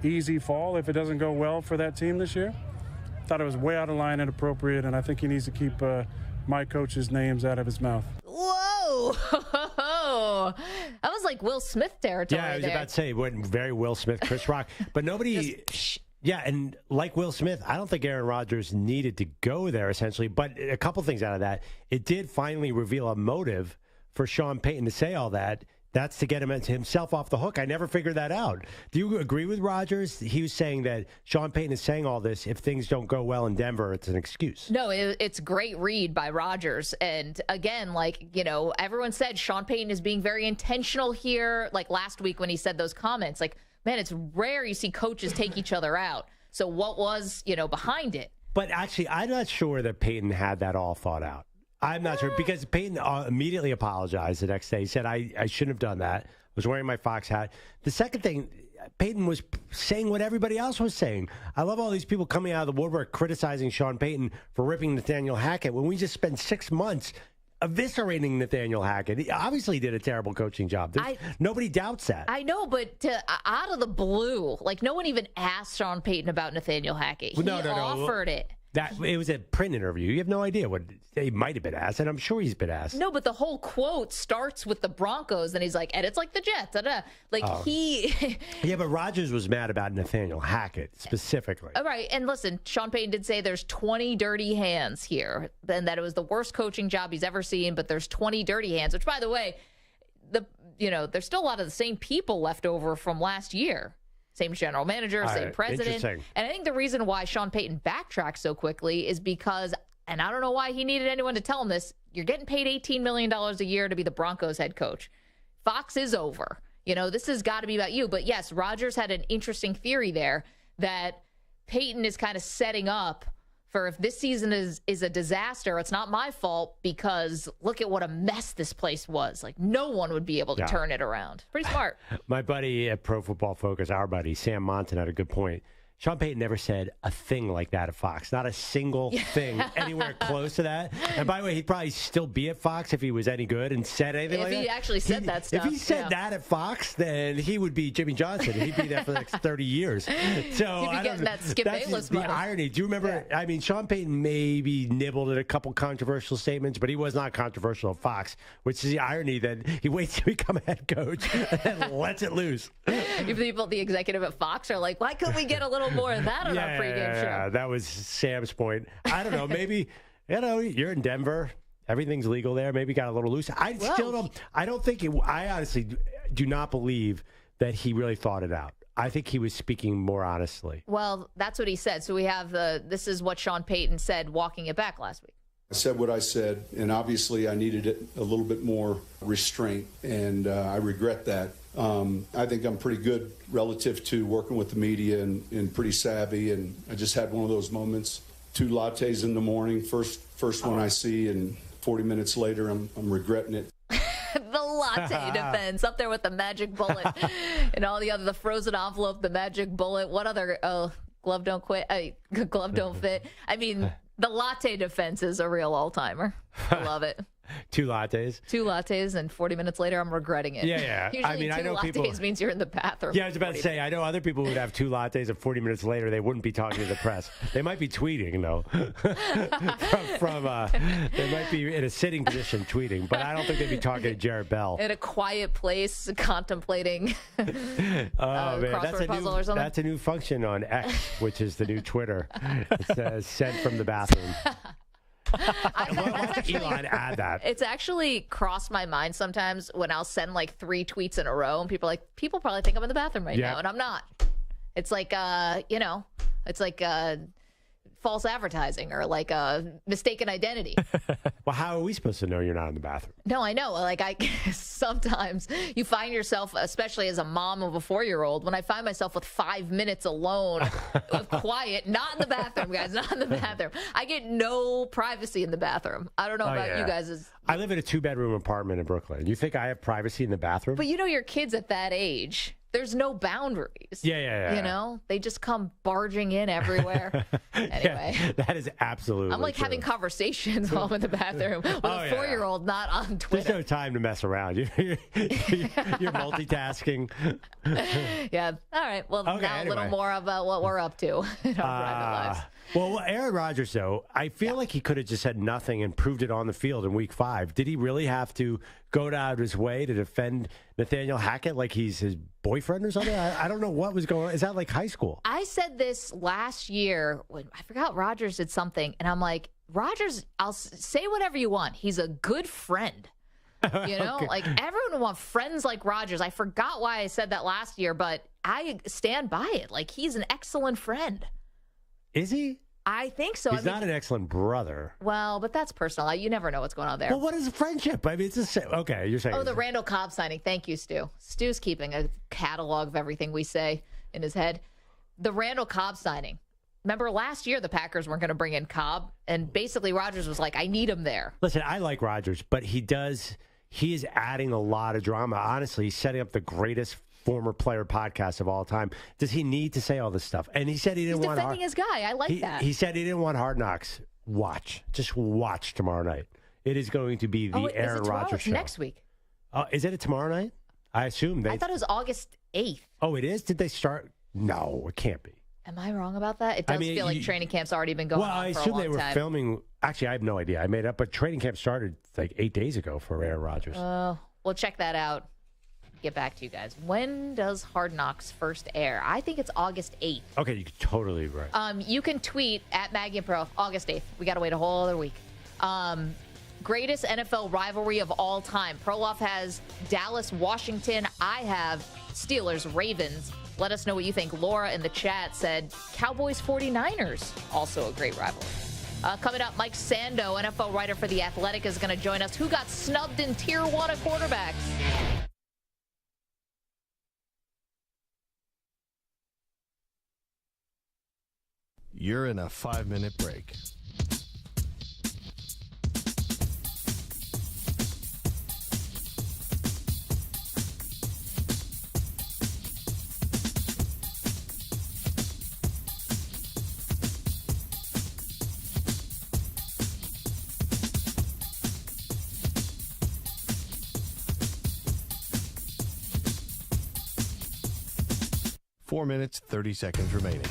easy fall if it doesn't go well for that team this year. Thought it was way out of line and inappropriate, and I think he needs to keep my coach's names out of his mouth. Whoa! That was like Will Smith territory. Yeah, I was there. about to say, it went very Will Smith, Chris Rock. But nobody... Yeah, and like Will Smith, I don't think Aaron Rodgers needed to go there, essentially. But a couple things out of that. It did finally reveal a motive for Sean Payton to say all that. That's to get himself off the hook. I never figured that out. Do you agree with Rodgers? He was saying that Sean Payton is saying all this. If things don't go well in Denver, it's an excuse. No, it's a great read by Rodgers. And again, everyone said Sean Payton is being very intentional here. Like last week when he said those comments, man, it's rare you see coaches take each other out. So what was, behind it? But actually, I'm not sure that Payton had that all thought out. I'm not sure because Payton immediately apologized the next day. He said, I shouldn't have done that. I was wearing my Fox hat. The second thing, Payton was saying what everybody else was saying. I love all these people coming out of the woodwork criticizing Sean Payton for ripping Nathaniel Hackett when we just spent 6 months eviscerating Nathaniel Hackett. He obviously did a terrible coaching job. Nobody doubts that. I know, but out of the blue, no one even asked Sean Payton about Nathaniel Hackett. He offered it. It was a print interview. You have no idea what he might have been asked, and I'm sure he's been asked. No, but the whole quote starts with the Broncos, and he's like, and it's like the Jets. Yeah, but Rodgers was mad about Nathaniel Hackett specifically. All right, and listen, Sean Payton did say there's 20 dirty hands here, and that it was the worst coaching job he's ever seen, but there's 20 dirty hands, which, by the way, there's still a lot of the same people left over from last year. Same general manager, same president. And I think the reason why Sean Payton backtracked so quickly is because, and I don't know why he needed anyone to tell him this, you're getting paid $18 million a year to be the Broncos head coach. Fox is over. This has got to be about you. But yes, Rodgers had an interesting theory there that Payton is kind of setting up for if this season is a disaster, it's not my fault because look at what a mess this place was. No one would be able to turn it around. Pretty smart. My buddy at Pro Football Focus, our buddy, Sam Monson, had a good point. Sean Payton never said a thing like that at Fox. Not a single thing anywhere close to that. And by the way, he'd probably still be at Fox if he was any good and said anything like that. If he actually said that stuff. If he said that at Fox, then he would be Jimmy Johnson. He'd be there for the next 30 years. So he'd be getting that Skip Bayless money. The irony. Do you remember? Yeah. I mean, Sean Payton maybe nibbled at a couple controversial statements, but he was not controversial at Fox, which is the irony that he waits to become a head coach and then lets it loose. People, the executive at Fox are like, why couldn't we get a little more of that on our pregame show? Yeah, that was Sam's point. I don't know. Maybe, you're in Denver. Everything's legal there. Maybe got a little loose. I honestly do not believe that he really thought it out. I think he was speaking more honestly. Well, that's what he said. So we have this is what Sean Payton said walking it back last week. I said what I said, and obviously I needed a little bit more restraint, and I regret that. I think I'm pretty good relative to working with the media and pretty savvy, and I just had one of those moments. 2 lattes in the morning, first one I see, and 40 minutes later I'm regretting it. The latte defense, up there with the magic bullet and all the frozen envelope, the magic bullet. What other, glove don't quit, glove don't fit. I mean, the latte defense is a real all-timer. I love it. 2 lattes. 2 lattes, and 40 minutes later, I'm regretting it. Yeah. Usually I mean, 2 I know lattes people means you're in the bathroom. Yeah, I was about to say, I know other people would have 2 lattes, and 40 minutes later, they wouldn't be talking to the press. They might be tweeting, though. They might be in a sitting position tweeting, but I don't think they'd be talking to Jared Bell. In a quiet place, contemplating crossword puzzle or something. That's a new function on X, which is the new Twitter. It says, sent from the bathroom. Elon add that. It's actually crossed my mind sometimes when I'll send 3 tweets in a row, and people probably think I'm in the bathroom right now, and I'm not. It's like false advertising or like a mistaken identity. Well, how are we supposed to know you're not in the bathroom? No, I know. Like, sometimes you find yourself, especially as a mom of a 4-year-old, when I find myself with 5 minutes alone, quiet, not in the bathroom, guys, not in the bathroom. I get no privacy in the bathroom. I don't know about you guys. I live in a 2-bedroom apartment in Brooklyn. You think I have privacy in the bathroom? But you know, your kids at that age, there's no boundaries. Yeah. You know, they just come barging in everywhere. Anyway. Yeah, that is absolutely I'm like true. having conversations while I'm in the bathroom with a 4-year-old not on Twitter. There's no time to mess around. You're multitasking. Yeah. All right. Well, now a little more about what we're up to in our private lives. Well, Aaron Rodgers, though, I feel like he could have just said nothing and proved it on the field in Week 5. Did he really have to go out of his way to defend Nathaniel Hackett like he's his boyfriend or something? I don't know what was going on. Is that like high school? I said this last year when I forgot Rodgers did something, and I'm like, Rodgers, I'll say whatever you want. He's a good friend. You know, Okay. like everyone would want friends like Rodgers. I forgot why I said that last year, but I stand by it. Like, he's an excellent friend. Is he? I think so. He's not an excellent brother. Well, but that's personal. You never know what's going on there. Well, what is a friendship? I mean, it's just okay. You're saying. Oh, the Randall Cobb signing. Thank you, Stu. Stu's keeping a catalog of everything we say in his head. The Randall Cobb signing. Remember last year the Packers weren't going to bring in Cobb, and basically Rodgers was like, I need him there. Listen, I like Rodgers, but he is adding a lot of drama. Honestly, he's setting up the greatest former player podcast of all time. Does he need to say all this stuff? And he said he didn't want defending his guy. I like that. He said he didn't want Hard Knocks. Just watch tomorrow night. It is going to be the Aaron Rodgers show. Next week. Is it tomorrow night? I assume I thought it was August 8th. Oh, it is? Did they start? No, it can't be. Am I wrong about that? It does feel like training camp's already been going on for a long time. Well, I assume they were filming. Actually, I have no idea. I made up, but training camp started like 8 days ago for Aaron Rodgers. We'll check that out. Get back to you guys. When does Hard Knocks first air? I think it's August 8th. Okay, you're totally right. You can tweet at Maggie and Perloff, August 8th. We got to wait a whole other week. Greatest NFL rivalry of all time. Perloff has Dallas, Washington. I have Steelers, Ravens. Let us know what you think. Laura in the chat said Cowboys, 49ers. Also a great rivalry. Coming up, Mike Sando, NFL writer for The Athletic, is going to join us. Who got snubbed in Tier 1 of quarterbacks? You're in a 5-minute break. Four minutes, 30 seconds remaining.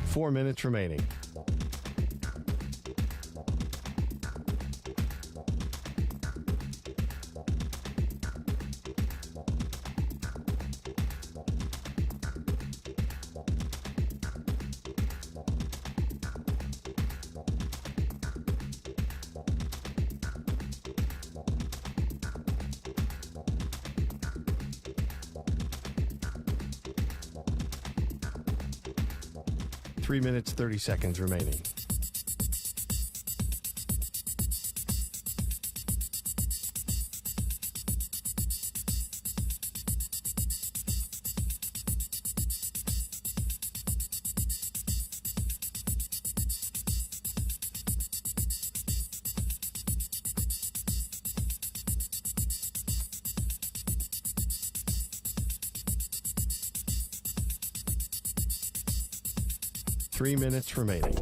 Four minutes remaining. Three minutes, 30 seconds remaining. Three minutes remaining.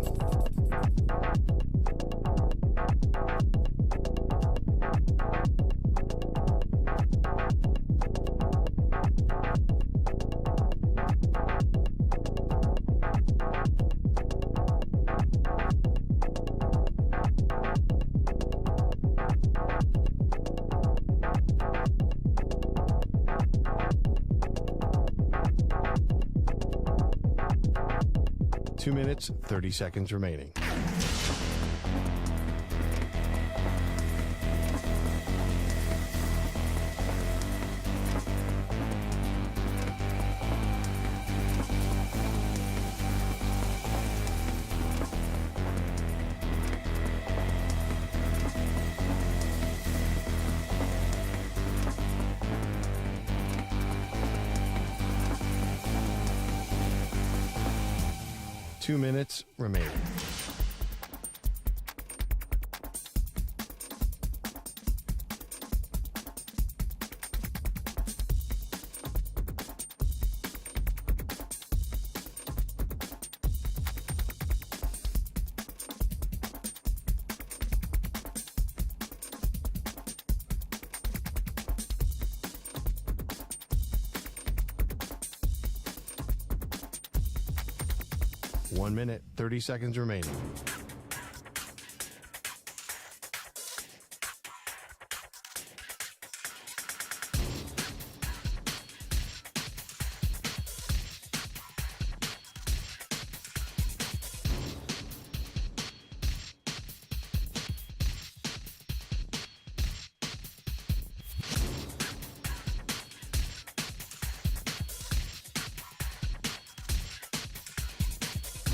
2 minutes, 30 seconds remaining. Two minutes remaining. One minute, 30 seconds remaining.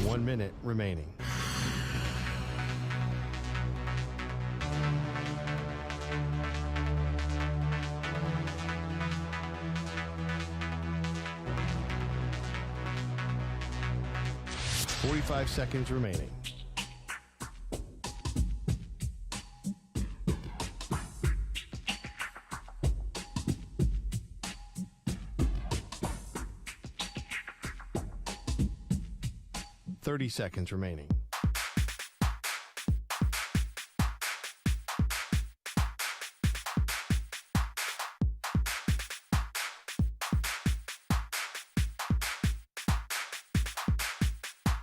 One minute remaining. Forty-five seconds remaining. Seconds remaining.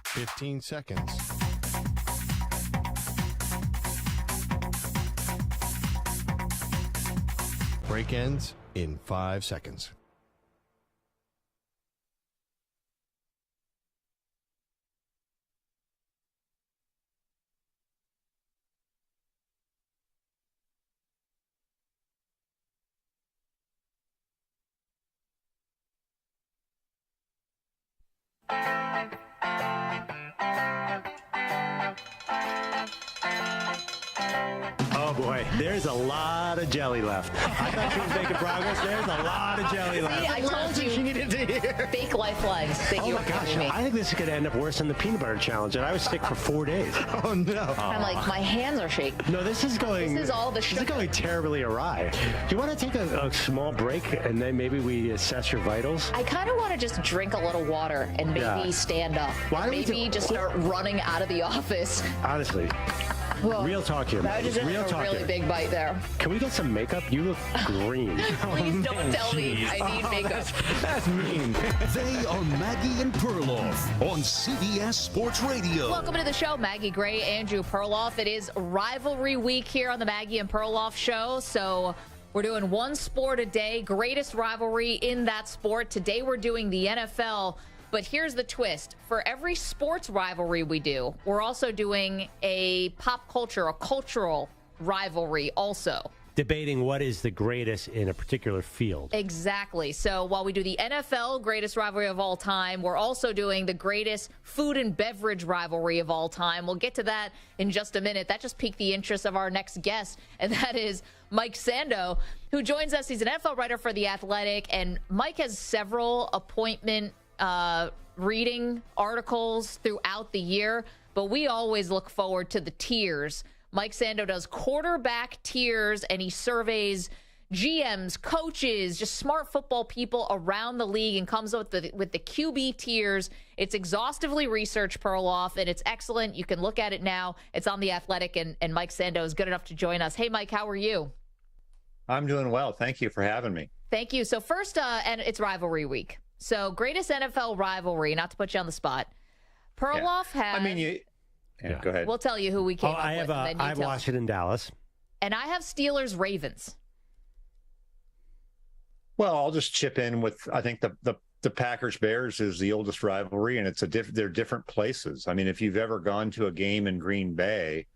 Fifteen seconds. Break ends in 5 seconds. Oh, boy. There's a lot of jelly left. I thought she was making progress. There's a lot of jelly left. See, I told you. She needed to hear. Fake lifelines that you were giving me. I think this is going to end up worse than the peanut butter challenge, and I was sick for 4 days. Oh, no. I'm like, my hands are shaking. No, this is going... This is all the This is going terribly awry. Do you want to take a small break, and then maybe we assess your vitals? I kind of want to just drink a little water and maybe stand up. Maybe just start running out of the office. Honestly. Well, real talk here. I just Real had a talk really here. big bite there. Can we get some makeup? You look green. Please don't tell me I need makeup. That's mean. They are Maggie and Perloff on CBS Sports Radio. Welcome to the show, Maggie Gray, Andrew Perloff. It is Rivalry Week here on the Maggie and Perloff show. So we're doing one sport a day, greatest rivalry in that sport. Today we're doing the NFL. But here's the twist. For every sports rivalry we do, we're also doing a pop culture, a cultural rivalry also. Debating what is the greatest in a particular field. Exactly. So while we do the NFL greatest rivalry of all time, we're also doing the greatest food and beverage rivalry of all time. We'll get to that in just a minute. That just piqued the interest of our next guest, and that is Mike Sando, who joins us. He's an NFL writer for The Athletic, and Mike has several appointment reading articles throughout the year, but we always look forward to the tiers. Mike Sando does quarterback tiers, and he surveys GMs, coaches, just smart football people around the league, and comes up with the QB tiers. It's exhaustively researched, Perloff, and it's excellent. You can look at it now. It's on The Athletic, and Mike Sando is good enough to join us. Hey, Mike, how are you? I'm doing well. Thank you for having me. Thank you. So first, and it's Rivalry Week. So greatest NFL rivalry, not to put you on the spot. Perloff has... I mean, go ahead. We'll tell you who we came up with. I have Washington, Dallas. And I have Steelers, Ravens. Well, I'll just chip in with, I think the the Packers-Bears is the oldest rivalry, and they're different places. I mean, if you've ever gone to a game in Green Bay,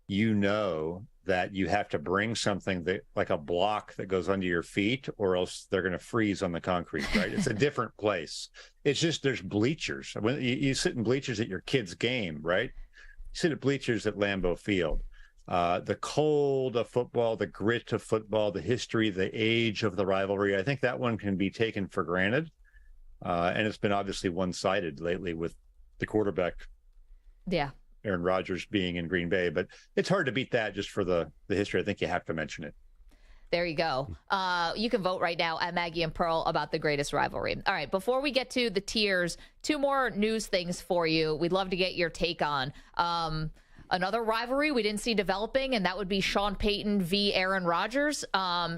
you know that you have to bring something that, like a block that goes under your feet, or else they're going to freeze on the concrete, right? It's a different place. It's just there's bleachers. When you sit in bleachers at your kid's game, right? You sit at bleachers at Lambeau Field. The cold of football, the grit of football, the history, the age of the rivalry, I think that one can be taken for granted. And it's been obviously one-sided lately with the quarterback, Aaron Rodgers, being in Green Bay. But it's hard to beat that just for the history. I think you have to mention it. There you go. You can vote right now at Maggie and Pearl about the greatest rivalry. All right, before we get to the tiers, 2 more news things for you we'd love to get your take on. Another rivalry we didn't see developing, and that would be Sean Payton v. Aaron Rodgers.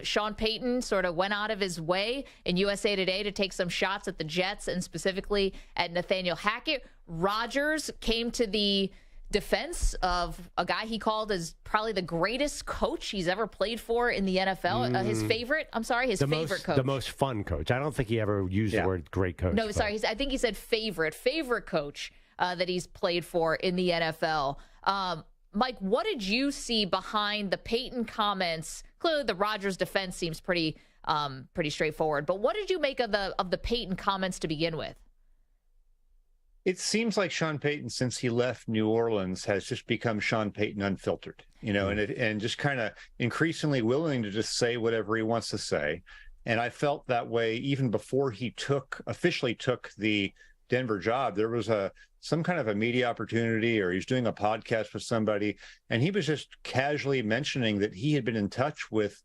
Sean Payton sort of went out of his way in USA Today to take some shots at the Jets and specifically at Nathaniel Hackett. Rodgers came to the defense of a guy he called as probably the greatest coach he's ever played for in the NFL. His favorite coach. The most fun coach. I don't think he ever used the word great coach. No, sorry. I think he said favorite coach that he's played for in the NFL. Mike, what did you see behind the Payton comments? Clearly, the Rodgers defense seems pretty straightforward. But what did you make of the Payton comments to begin with? It seems like Sean Payton, since he left New Orleans, has just become Sean Payton unfiltered, and just kind of increasingly willing to just say whatever he wants to say. And I felt that way even before he officially took the Denver job. There was some kind of a media opportunity, or he's doing a podcast with somebody, and he was just casually mentioning that he had been in touch with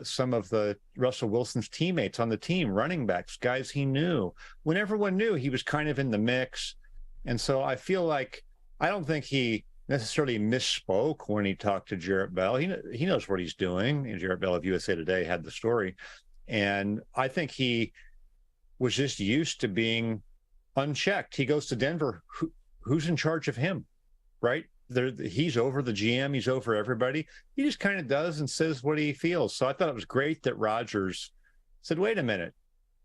some of the Russell Wilson's teammates on the team, running backs, guys he knew. When everyone knew, he was kind of in the mix. And so I feel like, I don't think he necessarily misspoke when he talked to Jarrett Bell. He knows what he's doing. And Jarrett Bell of USA Today had the story. And I think he was just used to being unchecked. He goes to Denver. Who's in charge of him, right? He's over the GM. He's over everybody. He just kind of does and says what he feels. So I thought it was great that Rodgers said, wait a minute,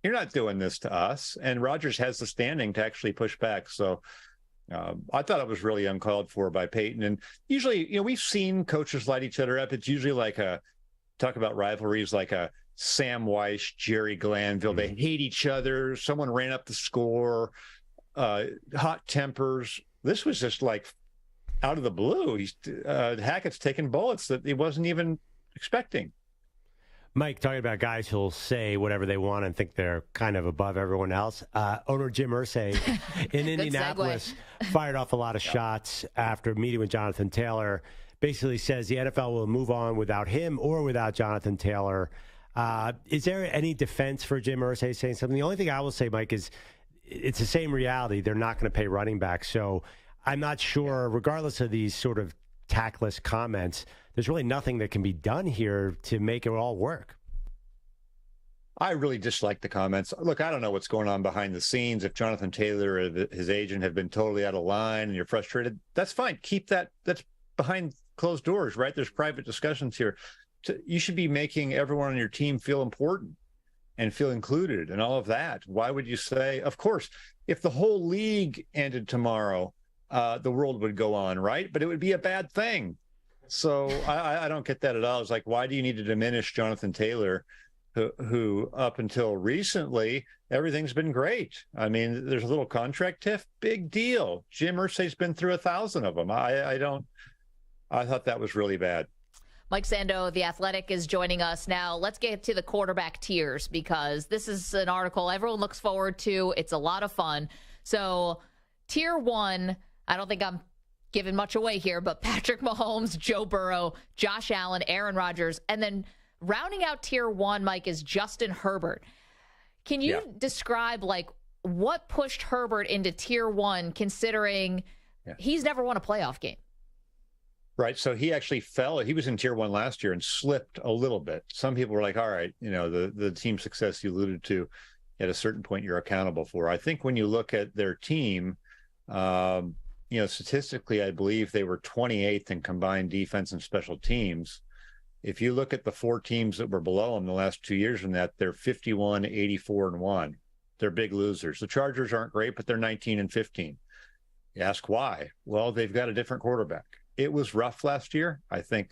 you're not doing this to us. And Rodgers has the standing to actually push back. So I thought it was really uncalled for by Payton. And usually, we've seen coaches light each other up. It's usually like talk about rivalries like a Sam Weiss, Jerry Glanville. They hate each other. Someone ran up the score, hot tempers. This was just like out of the blue. Hackett's taking bullets that he wasn't even expecting. Mike, talking about guys who'll say whatever they want and think they're kind of above everyone else. Owner Jim Irsay in Indianapolis fired off a lot of shots after meeting with Jonathan Taylor. Basically says the NFL will move on without him or without Jonathan Taylor. Is there any defense for Jim Irsay saying something? The only thing I will say, Mike, is it's the same reality. They're not going to pay running backs. So I'm not sure, regardless of these sort of tactless comments, there's really nothing that can be done here to make it all work. I really dislike the comments. Look, I don't know what's going on behind the scenes. If Jonathan Taylor or his agent have been totally out of line and you're frustrated, that's fine. Keep that. That's behind closed doors, right? There's private discussions here. You should be making everyone on your team feel important and feel included and all of that. Why would you say, of course, if the whole league ended tomorrow, the world would go on, right? But it would be a bad thing. So I don't get that at all. It's like, why do you need to diminish Jonathan Taylor, who up until recently, everything's been great? I mean, there's a little contract tiff, big deal. Jim Irsay's been through 1,000 of them. I thought that was really bad. Mike Sando, The Athletic, is joining us now. Let's get to the quarterback tiers, because this is an article everyone looks forward to. It's a lot of fun. So tier 1, I don't think I'm giving much away here, but Patrick Mahomes, Joe Burrow, Josh Allen, Aaron Rodgers, and then rounding out tier 1, Mike, is Justin Herbert. Can you describe what pushed Herbert into tier 1, considering he's never won a playoff game? Right. So he actually fell. He was in tier 1 last year and slipped a little bit. Some people were like, all right, the team success you alluded to at a certain point you're accountable for. I think when you look at their team, statistically, I believe they were 28th in combined defense and special teams. If you look at the 4 teams that were below them the last 2 years from that, they're 51, 84, and 1. they're big losers. The Chargers aren't great, but they're 19-15. You ask why? Well, they've got a different quarterback. It was rough last year. I think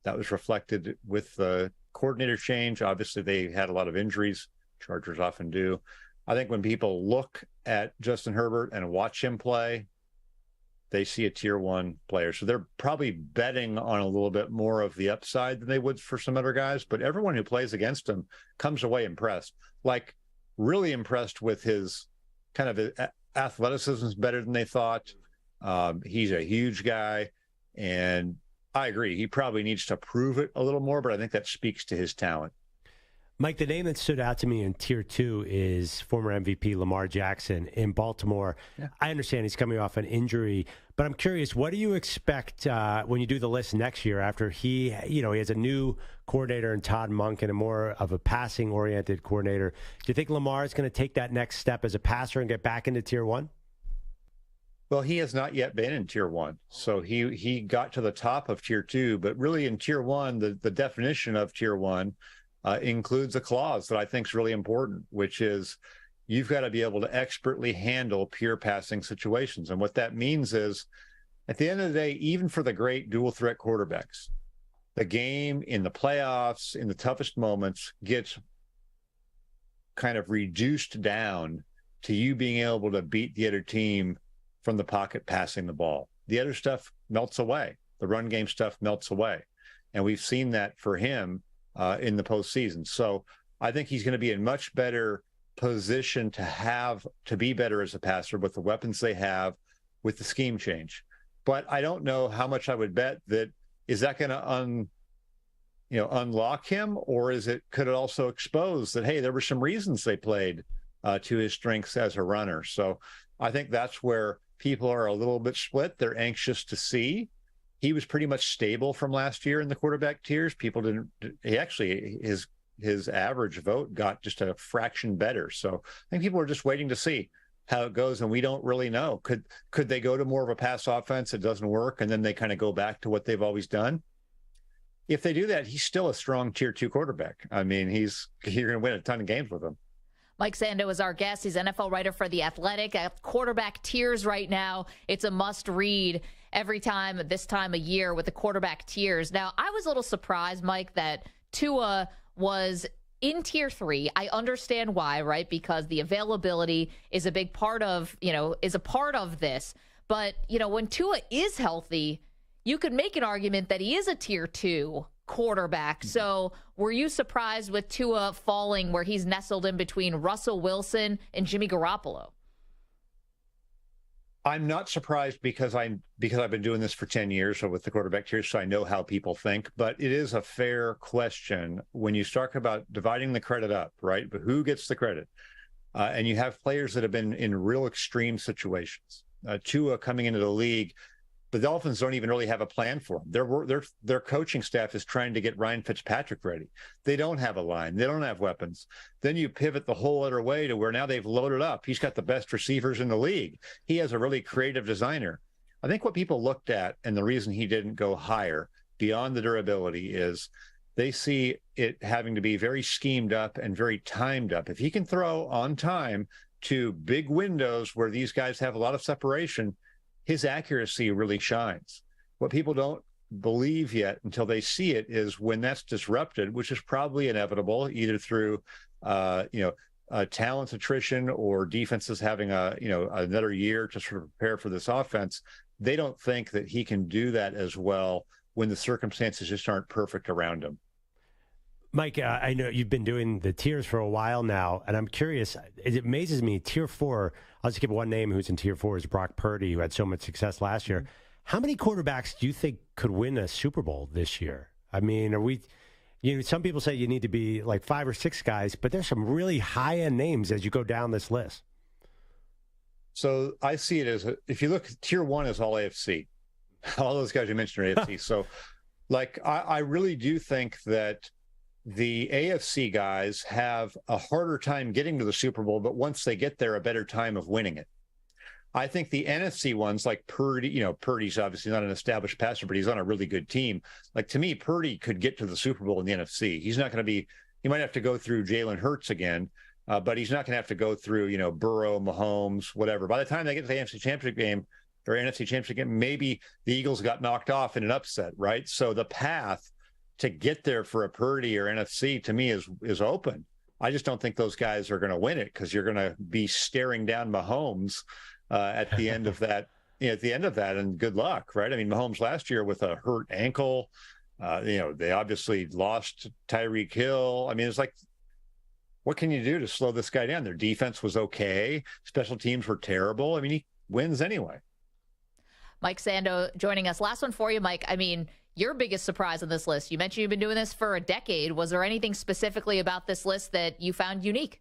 that was reflected with the coordinator change. Obviously, they had a lot of injuries. Chargers often do. I think when people look at Justin Herbert and watch him play, they see a tier 1 player. So they're probably betting on a little bit more of the upside than they would for some other guys. But everyone who plays against him comes away impressed, like really impressed with his kind of athleticism is better than they thought. He's a huge guy. And I agree. He probably needs to prove it a little more, but I think that speaks to his talent. Mike, the name that stood out to me in Tier 2 is former MVP Lamar Jackson in Baltimore. Yeah. I understand he's coming off an injury, but I'm curious, what do you expect when you do the list next year after he has a new coordinator in Todd Monk and a more of a passing-oriented coordinator? Do you think Lamar is going to take that next step as a passer and get back into Tier 1? Well, he has not yet been in Tier 1. So he got to the top of Tier 2, but really in Tier 1, the definition of Tier 1 includes a clause that I think is really important, which is you've got to be able to expertly handle pure passing situations. And what that means is, at the end of the day, even for the great dual threat quarterbacks, the game in the playoffs, in the toughest moments, gets kind of reduced down to you being able to beat the other team from the pocket passing the ball. The other stuff melts away. The run game stuff melts away. And we've seen that for him in the postseason. So I think he's going to be in much better position to be better as a passer with the weapons they have, with the scheme change. But I don't know how much I would bet that is that going to unlock him, or could it also expose that, hey, there were some reasons they played to his strengths as a runner. So I think that's where people are a little bit split. They're anxious to see. He was pretty much stable from last year in the quarterback tiers. People his average vote got just a fraction better. So I think people are just waiting to see how it goes, and we don't really know. Could they go to more of a pass offense? It doesn't work, and then they kind of go back to what they've always done. If they do that, he's still a strong Tier 2 quarterback. I mean, you're going to win a ton of games with him. Mike Sando is our guest. He's NFL writer for The Athletic. At quarterback tiers right now, it's a must-read every time this time of year with the quarterback tiers. Now, I was a little surprised, Mike, that Tua was in Tier 3. I understand why, right? Because the availability is a big part of, is a part of this. But, when Tua is healthy, you could make an argument that he is a Tier 2 quarterback. So were you surprised with Tua falling where he's nestled in between Russell Wilson and Jimmy Garoppolo? I'm not surprised because I've been doing this for 10 years with the quarterback tiers, so I know how people think. But it is a fair question when you start about dividing the credit up, right? But who gets the credit? And you have players that have been in real extreme situations. Tua coming into the league, the Dolphins don't even really have a plan for him. Their coaching staff is trying to get Ryan Fitzpatrick ready. They don't have a line. They don't have weapons. Then you pivot the whole other way to where now they've loaded up. He's got the best receivers in the league. He has a really creative designer. I think what people looked at, and the reason he didn't go higher beyond the durability, is they see it having to be very schemed up and very timed up. If he can throw on time to big windows where these guys have a lot of separation, his accuracy really shines. What people don't believe yet until they see it is when that's disrupted, which is probably inevitable, either through talent attrition or defenses having another year to sort of prepare for this offense. They don't think that he can do that as well when the circumstances just aren't perfect around him. Mike, I know you've been doing the tiers for a while now, and I'm curious. It amazes me. Tier 4, I'll just give one name who's in Tier 4 is Brock Purdy, who had so much success last year. How many quarterbacks do you think could win a Super Bowl this year? I mean, some people say you need to be like 5 or 6 guys, but there's some really high-end names as you go down this list. So I see it as, if you look, Tier 1 is all AFC. All those guys you mentioned are AFC. So, I really do think that the AFC guys have a harder time getting to the Super Bowl, but once they get there, a better time of winning it. I think the NFC ones, like Purdy, Purdy's obviously not an established passer, but he's on a really good team. Like, to me, Purdy could get to the Super Bowl in the NFC. He's not going to be, he might have to go through Jalen Hurts again, but he's not going to have to go through, Burrow, Mahomes, whatever. By the time they get to the NFC Championship game or NFC Championship game, maybe the Eagles got knocked off in an upset, right? So the path to get there for a Purdy or NFC to me is open. I just don't think those guys are going to win it because you're going to be staring down Mahomes at the end of that. At the end of that, and good luck, right? I mean, Mahomes last year with a hurt ankle. They obviously lost Tyreek Hill. I mean, it's like, what can you do to slow this guy down? Their defense was okay. Special teams were terrible. I mean, he wins anyway. Mike Sando joining us. Last one for you, Mike. I mean, your biggest surprise on this list. You mentioned you've been doing this for a decade. Was there anything specifically about this list that you found unique?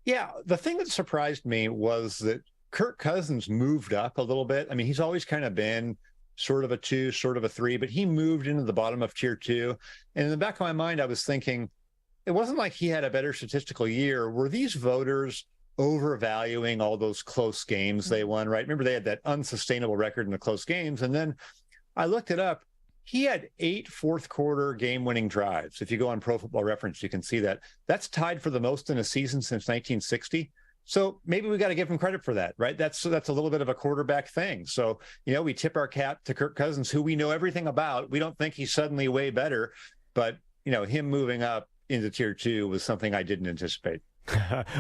Yeah, the thing that surprised me was that Kirk Cousins moved up a little bit. I mean, he's always kind of been sort of a 2, sort of a 3, but he moved into the bottom of tier 2. And in the back of my mind, I was thinking, it wasn't like he had a better statistical year. Were these voters overvaluing all those close games they won, right? Remember, they had that unsustainable record in the close games. And then I looked it up. He had 8 fourth-quarter game-winning drives. If you go on Pro Football Reference, you can see that. That's tied for the most in a season since 1960. So maybe we got to give him credit for that, right? That's a little bit of a quarterback thing. So, we tip our cap to Kirk Cousins, who we know everything about. We don't think he's suddenly way better, but, him moving up into tier 2 was something I didn't anticipate.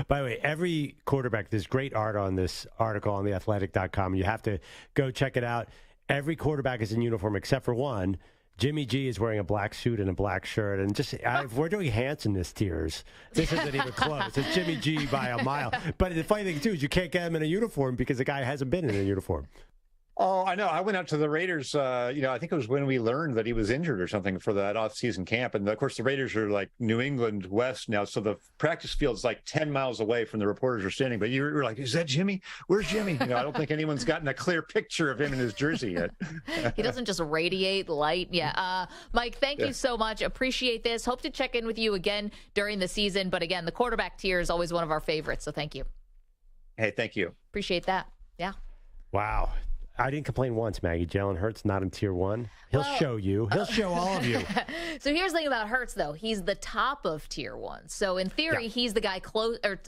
By the way, every quarterback, there's great art on this article on theathletic.com. You have to go check it out. Every quarterback is in uniform except for one. Jimmy G is wearing a black suit and a black shirt. And if we're doing handsomeness tiers, this isn't even close. It's Jimmy G by a mile. But the funny thing, too, is you can't get him in a uniform because the guy hasn't been in a uniform. Oh, I know. I went out to the Raiders, I think it was when we learned that he was injured or something for that off-season camp. And, of course, the Raiders are like New England West now, so the practice field's like 10 miles away from the reporters are standing. But you were like, is that Jimmy? Where's Jimmy? I don't think anyone's gotten a clear picture of him in his jersey yet. He doesn't just radiate light. Yeah. Mike, thank you so much. Appreciate this. Hope to check in with you again during the season. But, again, the quarterback tier is always one of our favorites, so thank you. Hey, thank you. Appreciate that. Yeah. Wow. I didn't complain once, Maggie. Jalen Hurts not in tier 1. He'll show you. He'll show all of you. So here's the thing about Hurts, though. He's the top of tier 1. So in theory, he's the guy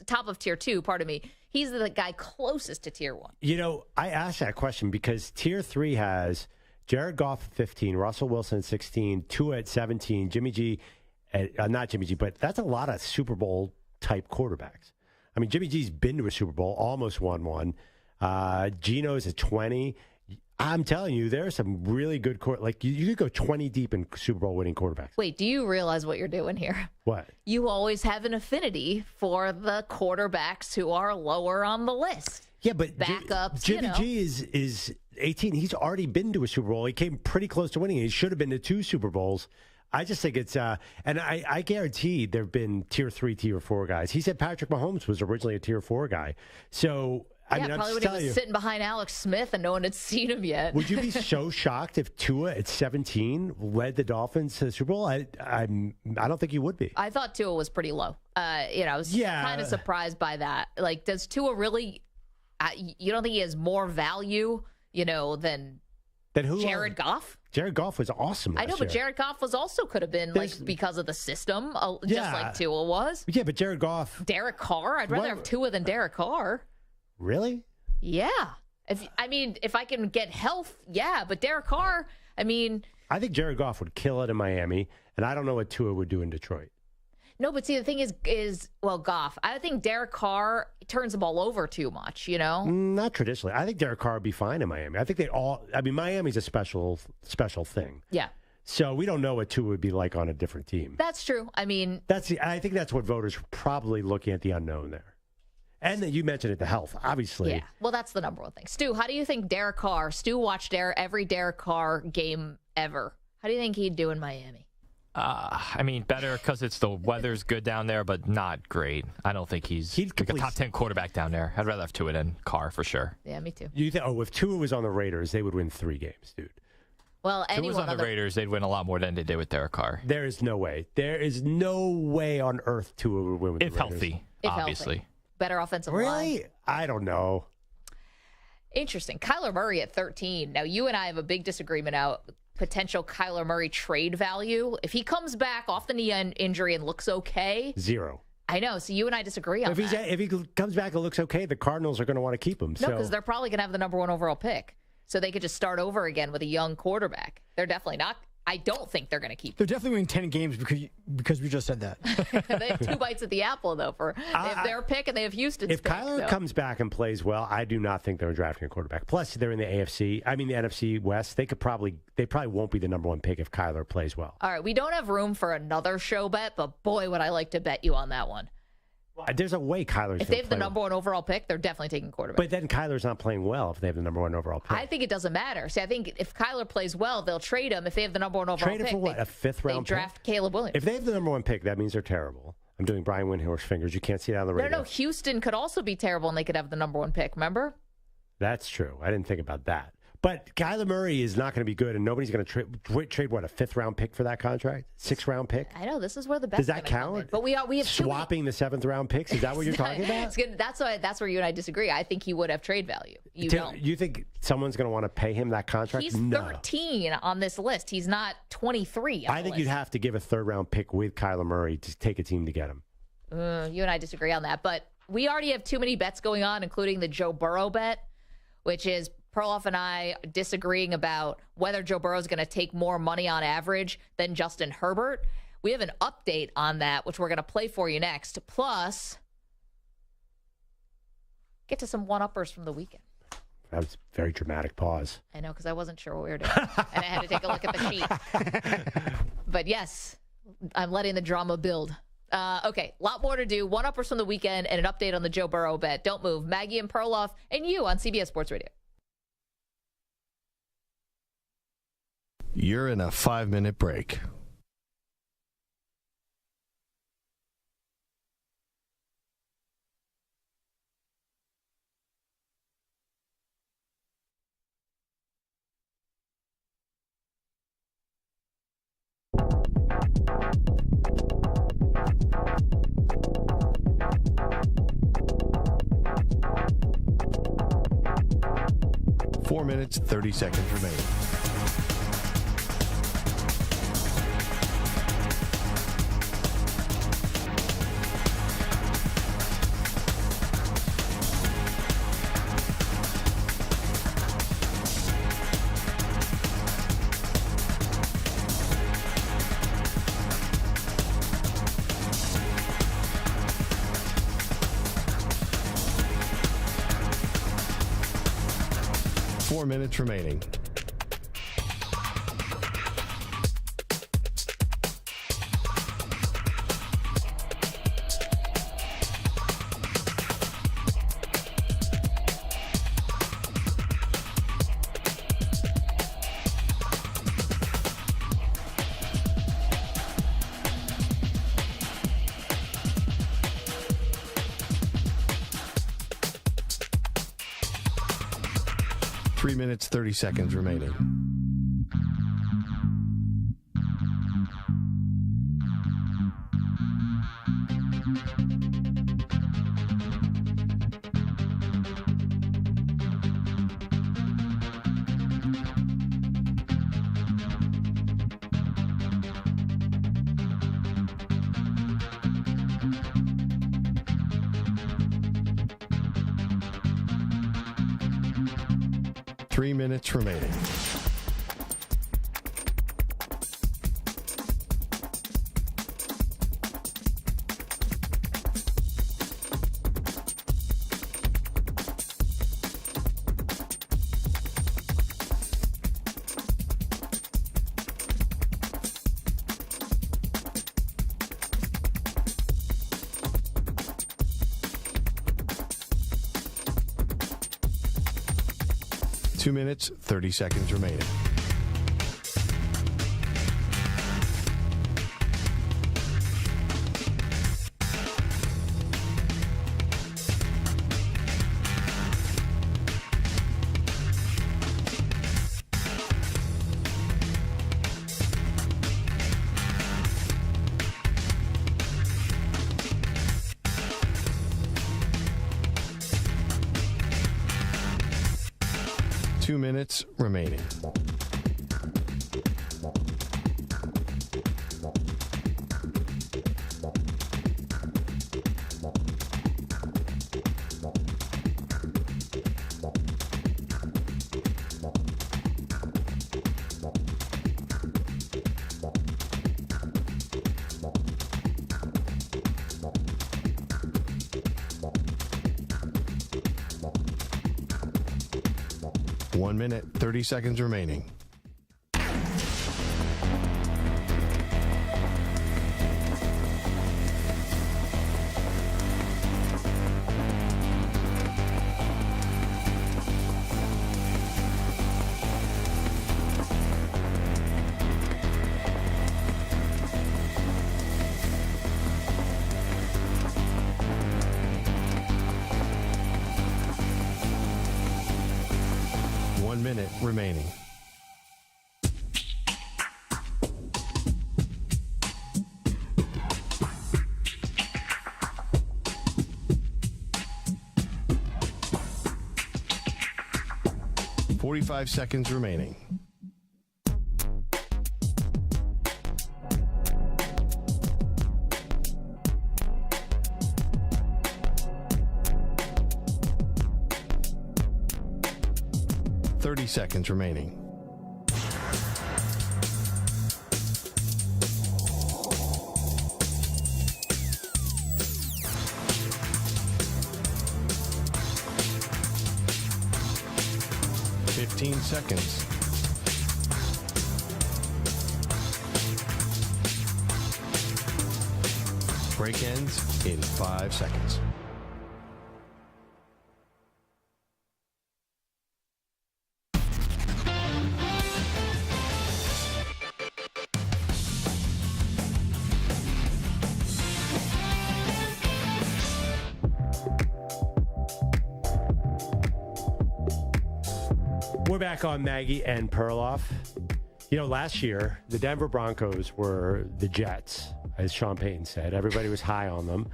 top of tier 2, pardon me. He's the guy closest to tier 1. I asked that question because tier 3 has Jared Goff at 15, Russell Wilson at 16, Tua at 17, Jimmy G, not Jimmy G, but that's a lot of Super Bowl type quarterbacks. I mean, Jimmy G's been to a Super Bowl, almost won one. Geno's at 20. I'm telling you, there are some really good you could go 20 deep in Super Bowl winning quarterbacks. Wait, do you realize what you're doing here? What? You always have an affinity for the quarterbacks who are lower on the list. Yeah, but backups. Jimmy G is 18. He's already been to a Super Bowl. He came pretty close to winning. He should have been to 2 Super Bowls. I just think it's, and I guarantee there have been tier 3, tier 4 guys. He said Patrick Mahomes was originally a tier 4 guy. So, probably when he was sitting behind Alex Smith and no one had seen him yet. Would you be so shocked if Tua at 17 led the Dolphins to the Super Bowl? I don't think you would be. I thought Tua was pretty low. I was kind of surprised by that. Like, does Tua really? You don't think he has more value, than who? Jared Goff? Jared Goff was awesome. I know, but Jared Goff could have been because of the system, just like Tua was. Yeah, but Jared Goff. Derek Carr. I'd rather have Tua than Derek Carr. Really? Yeah. If I can get health, yeah. But Derek Carr, I think Jared Goff would kill it in Miami, and I don't know what Tua would do in Detroit. No, but see, the thing is Goff. I think Derek Carr turns the ball over too much, Not traditionally. I think Derek Carr would be fine in Miami. I think Miami's a special thing. Yeah. So we don't know what Tua would be like on a different team. That's true. I think that's what voters are probably looking at the unknown there. And you mentioned it, the health, obviously. Yeah, well, that's the number one thing. Stu, how do you think Derek Carr, watched every Derek Carr game ever. How do you think he'd do in Miami? Better because the weather's good down there, but not great. I don't think he's like a top 10 quarterback down there. I'd rather have Tua than Carr for sure. Yeah, me too. You think? If Tua was on the Raiders, they would win 3 games, dude. Well, if Tua was on the Raiders, they'd win a lot more than they did with Derek Carr. There is no way. There is no way on earth Tua would win with the Raiders. Healthy, obviously. Better offensive line. Really? I don't know. Interesting. Kyler Murray at 13. Now, you and I have a big disagreement out potential Kyler Murray trade value. If he comes back off the knee injury and looks okay. 0. I know. So you and I disagree on that. If he comes back and looks okay, the Cardinals are going to want to keep him. No, because they're probably going to have the number 1 overall pick. So they could just start over again with a young quarterback. They're definitely not. I don't think they're going to keep him. They're definitely winning 10 games because we just said that. They have 2 bites at the apple, though. They have their pick and they have Houston's If pick. Kyler comes back and plays well, I do not think they're drafting a quarterback. Plus, they're in the NFC West. They probably won't be the number 1 pick if Kyler plays well. All right, we don't have room for another show bet, but boy, would I like to bet you on that one. There's a way Kyler's If they have the number 1 overall pick, they're definitely taking quarterback. But then Kyler's not playing well if they have the number 1 overall pick. I think it doesn't matter. See, I think if Kyler plays well, they'll trade him. If they have the number 1 overall Trade pick, him for what? A 5th round they draft Caleb Williams. If they have the number 1 pick, that means they're terrible. I'm doing Brian Windhorst fingers. You can't see that on the radio. No, Houston could also be terrible, and they could have the number 1 pick. Remember? That's true. I didn't think about that. But Kyler Murray is not going to be good, and nobody's going to trade what, a 5th round pick for that contract? 6th round pick? I know this is where the best. Does that count? But we have swapping the 7th round picks. Is that what you're talking about? It's good. That's where you and I disagree. I think he would have trade value. You don't. You think someone's going to want to pay him that contract? He's 13 on this list. He's not 23. I think you'd have to give a 3rd round pick with Kyler Murray to take a team to get him. You and I disagree on that, but we already have too many bets going on, including the Joe Burrow bet, which is Perloff and I disagreeing about whether Joe Burrow is going to take more money on average than Justin Herbert. We have an update on that, which we're going to play for you next. Plus, get to some one-uppers from the weekend. That was a very dramatic pause. I know, because I wasn't sure what we were doing, and I had to take a look at the sheet. But yes, I'm letting the drama build. Okay, a lot more to do. One-uppers from the weekend and an update on the Joe Burrow bet. Don't move. Maggie and Perloff and you on CBS Sports Radio. You're in a 5-minute break. Four minutes, 30 seconds remaining. Minutes remaining. Three minutes, 30 seconds remaining. Three minutes remaining. Two minutes, 30 seconds remaining. Two minutes remaining. 1 minute, 30 seconds remaining. Remaining. "45 seconds remaining. Seconds remaining. Seconds. Break ends in 5 seconds. We're back on Maggie and Perloff. You know, last year, the Denver Broncos were the Jets, as Sean Payton said. Everybody was high on them.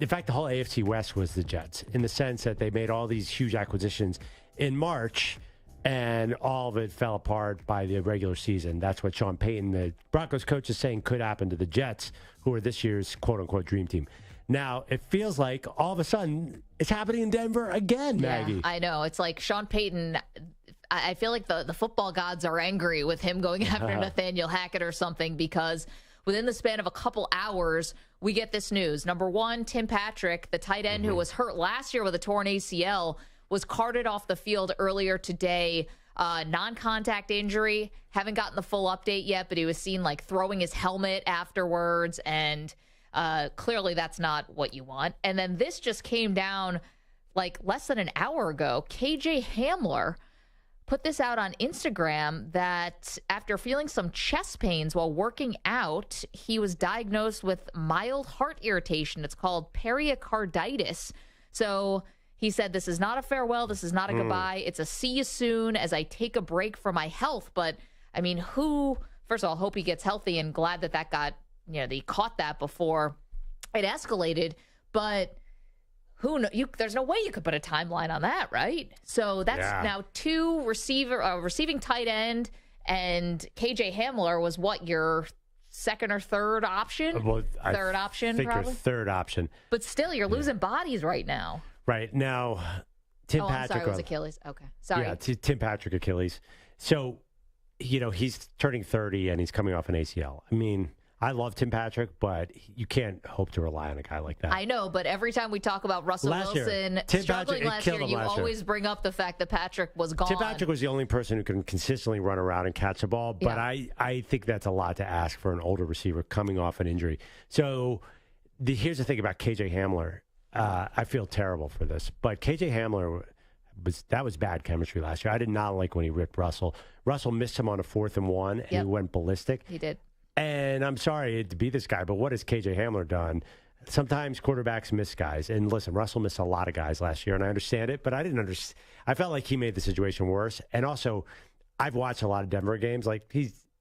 In fact, the whole AFC West was the Jets, in the sense that they made all these huge acquisitions in March, and all of it fell apart by the regular season. That's what Sean Payton, the Broncos coach, is saying could happen to the Jets, who are this year's quote-unquote dream team. Now, it feels like all of a sudden it's happening in Denver again, Maggie. Yeah, I know. It's like Sean Payton, I feel like the football gods are angry with him going after Nathaniel Hackett or something, because within the span of a couple hours, we get this news. Number one, Tim Patrick, the tight end who was hurt last year with a torn ACL, was carted off the field earlier today. Non-contact injury. Haven't gotten the full update yet, but he was seen like throwing his helmet afterwards, and clearly that's not what you want. And then this just came down like less than an hour ago. KJ Hamler put this out on Instagram that after feeling some chest pains while working out, he was diagnosed with mild heart irritation. It's called pericarditis. So he said, this is not a farewell. This is not a goodbye. It's a see you soon as I take a break for my health. But, I mean, first of all, hope he gets healthy, and glad that got, that he caught that before it escalated. But there's no way you could put a timeline on that, right? So that's now two receiving tight end, and KJ Hamler was what, your second or third option? Well, third option, I think probably? your third option. But still, you're losing bodies right now. Right. Now, Tim Patrick. I'm sorry, it was Achilles. Okay. Sorry. Yeah, Tim Patrick, Achilles. So, he's turning 30 and he's coming off an ACL. I mean, I love Tim Patrick, but you can't hope to rely on a guy like that. I know, but every time we talk about Russell Wilson struggling last year, you always bring up the fact that Patrick was gone. Tim Patrick was the only person who can consistently run around and catch the ball, but I think that's a lot to ask for an older receiver coming off an injury. So here's the thing about KJ Hamler. I feel terrible for this, but KJ Hamler was bad chemistry last year. I did not like when he ripped Russell. Russell missed him on a 4th and 1, and he went ballistic. He did. And I'm sorry to be this guy, but what has KJ Hamler done? Sometimes quarterbacks miss guys. And listen, Russell missed a lot of guys last year, and I understand it, but I didn't understand. I felt like he made the situation worse. And also, I've watched a lot of Denver games. Like,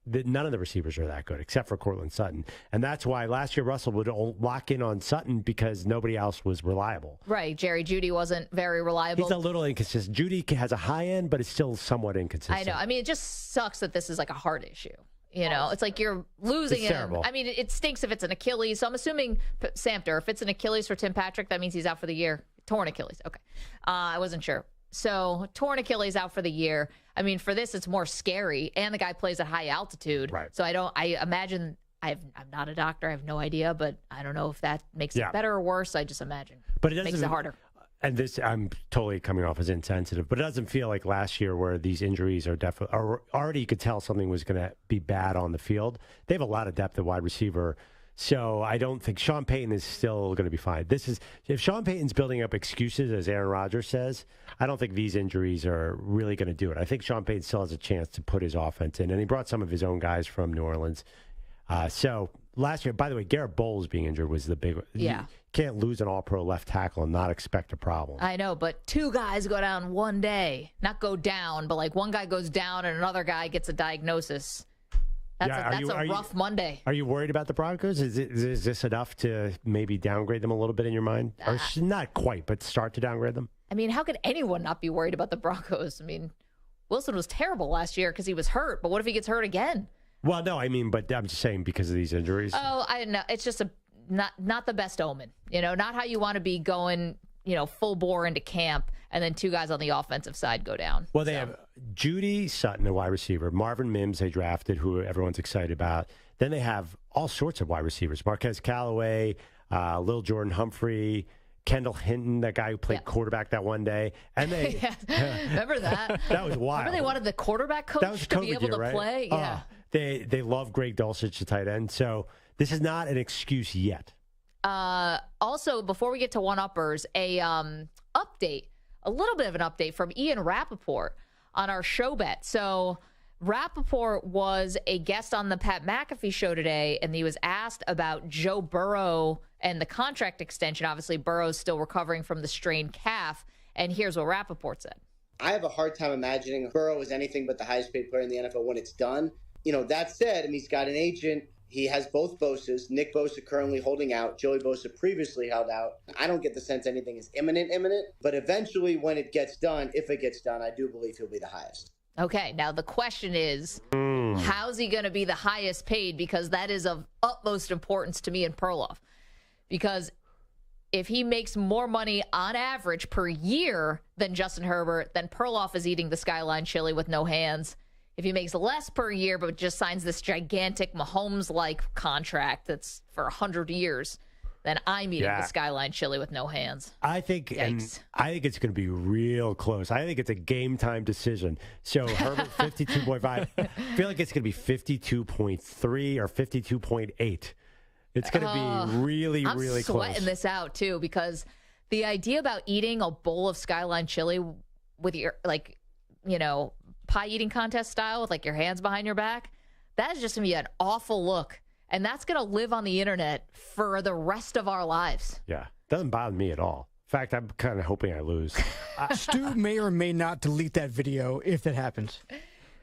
none of the receivers are that good, except for Cortland Sutton. And that's why last year Russell would lock in on Sutton, because nobody else was reliable. Right. Jerry Jeudy wasn't very reliable. He's a little inconsistent. Jeudy has a high end, but it's still somewhat inconsistent. I know. I mean, it just sucks that this is like a heart issue. It's like you're losing him. Terrible. I mean, it stinks if it's an Achilles. So I'm assuming, Samter, if it's an Achilles for Tim Patrick, that means he's out for the year. Torn Achilles. Okay. I wasn't sure. So torn Achilles out for the year. I mean, for this, it's more scary. And the guy plays at high altitude. Right. So I imagine, I'm not a doctor. I have no idea, but I don't know if that makes it better or worse. I just imagine. But it makes it harder. and this, I'm totally coming off as insensitive, but it doesn't feel like last year where these injuries are definitely, already you could tell something was going to be bad on the field. They have a lot of depth at wide receiver. So I don't think Sean Payton is still going to be fine. If Sean Payton's building up excuses, as Aaron Rodgers says, I don't think these injuries are really going to do it. I think Sean Payton still has a chance to put his offense in, and he brought some of his own guys from New Orleans. So last year, by the way, Garrett Bowles being injured was the big. Yeah. You can't lose an All-Pro left tackle and not expect a problem. I know, but two guys go down one day. Not go down, but like one guy goes down and another guy gets a diagnosis. That's a rough Monday. Are you worried about the Broncos? Is this enough to maybe downgrade them a little bit in your mind? Or not quite, but start to downgrade them? I mean, how could anyone not be worried about the Broncos? I mean, Wilson was terrible last year because he was hurt, but what if he gets hurt again? Well, no, I mean, but I'm just saying because of these injuries. Oh, I know. It's just not the best omen. Not how you want to be going, full bore into camp, and then two guys on the offensive side go down. Well, they have Judy Sutton, a wide receiver, Marvin Mims they drafted, who everyone's excited about. Then they have all sorts of wide receivers: Marquez Callaway, Lil Jordan Humphrey, Kendall Hinton, that guy who played quarterback that one day. And they remember that? That was wild. Remember they wanted the quarterback coach to be able to play? Yeah. They love Greg Dulcich, the tight end. So this is not an excuse yet. Also, before we get to one-uppers, a little bit of an update from Ian Rappaport on our show bet. So Rappaport was a guest on the Pat McAfee show today, and he was asked about Joe Burrow and the contract extension. Obviously, Burrow's still recovering from the strained calf, and here's what Rappaport said. I have a hard time imagining Burrow is anything but the highest paid player in the NFL when it's done. That said, he's got an agent. He has both Bosas. Nick Bosa currently holding out. Joey Bosa previously held out. I don't get the sense anything is imminent, but eventually when it gets done, if it gets done, I do believe he'll be the highest. Okay, now the question is, how's he going to be the highest paid? Because that is of utmost importance to me and Perloff. Because if he makes more money on average per year than Justin Herbert, then Perloff is eating the Skyline chili with no hands. If he makes less per year but just signs this gigantic Mahomes-like contract that's for 100 years, then I'm eating the Skyline chili with no hands. I think it's going to be real close. I think it's a game-time decision. So Herbert, 52.5. I feel like it's going to be 52.3 or 52.8. It's going to be really, really close. I'm sweating this out, too, because the idea about eating a bowl of Skyline chili with your, pie eating contest style with your hands behind your back, that is just going to be an awful look. And that's going to live on the internet for the rest of our lives. Yeah. Doesn't bother me at all. In fact, I'm kind of hoping I lose. Stu may or may not delete that video if that happens.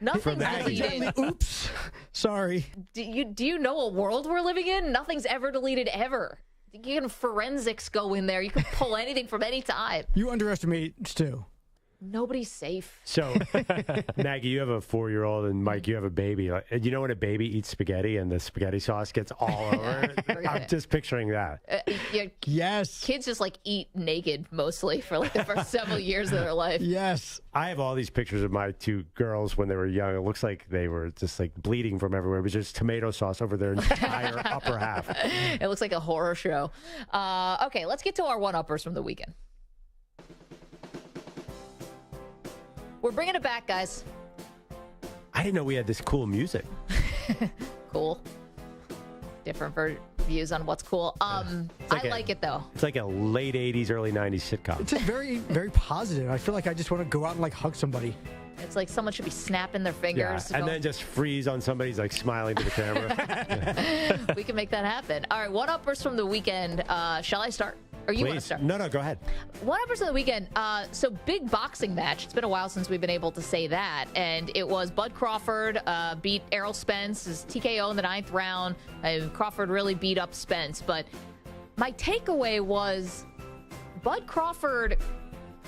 Nothing's deleted. Oops. Sorry. Do you know a world we're living in? Nothing's ever deleted ever. You can forensics go in there. You can pull anything from any time. You underestimate Stu. Nobody's safe. So, Maggie, you have a 4-year-old, and Mike, you have a baby. You know when a baby eats spaghetti and the spaghetti sauce gets all over? I'm just picturing that. Yes. Kids just eat naked mostly for the first several years of their life. Yes. I have all these pictures of my two girls when they were young. It looks like they were just bleeding from everywhere. It was just tomato sauce over their entire upper half. It looks like a horror show. Okay, let's get to our one-uppers from the weekend. We're bringing it back, guys. I didn't know we had this cool music. Cool. Different views on what's cool. I like it, though. It's like a late 80s, early 90s sitcom. It's very, very positive. I feel like I just want to go out and hug somebody. It's like someone should be snapping their fingers. Yeah, and then just freeze on somebody's smiling to the camera. We can make that happen. All right, one-uppers from the weekend. Shall I start? Or you want to start? No, go ahead. One-uppers from the weekend. So big boxing match. It's been a while since we've been able to say that. And it was Bud Crawford beat Errol Spence. His TKO in the 9th round. Crawford really beat up Spence. But my takeaway was Bud Crawford,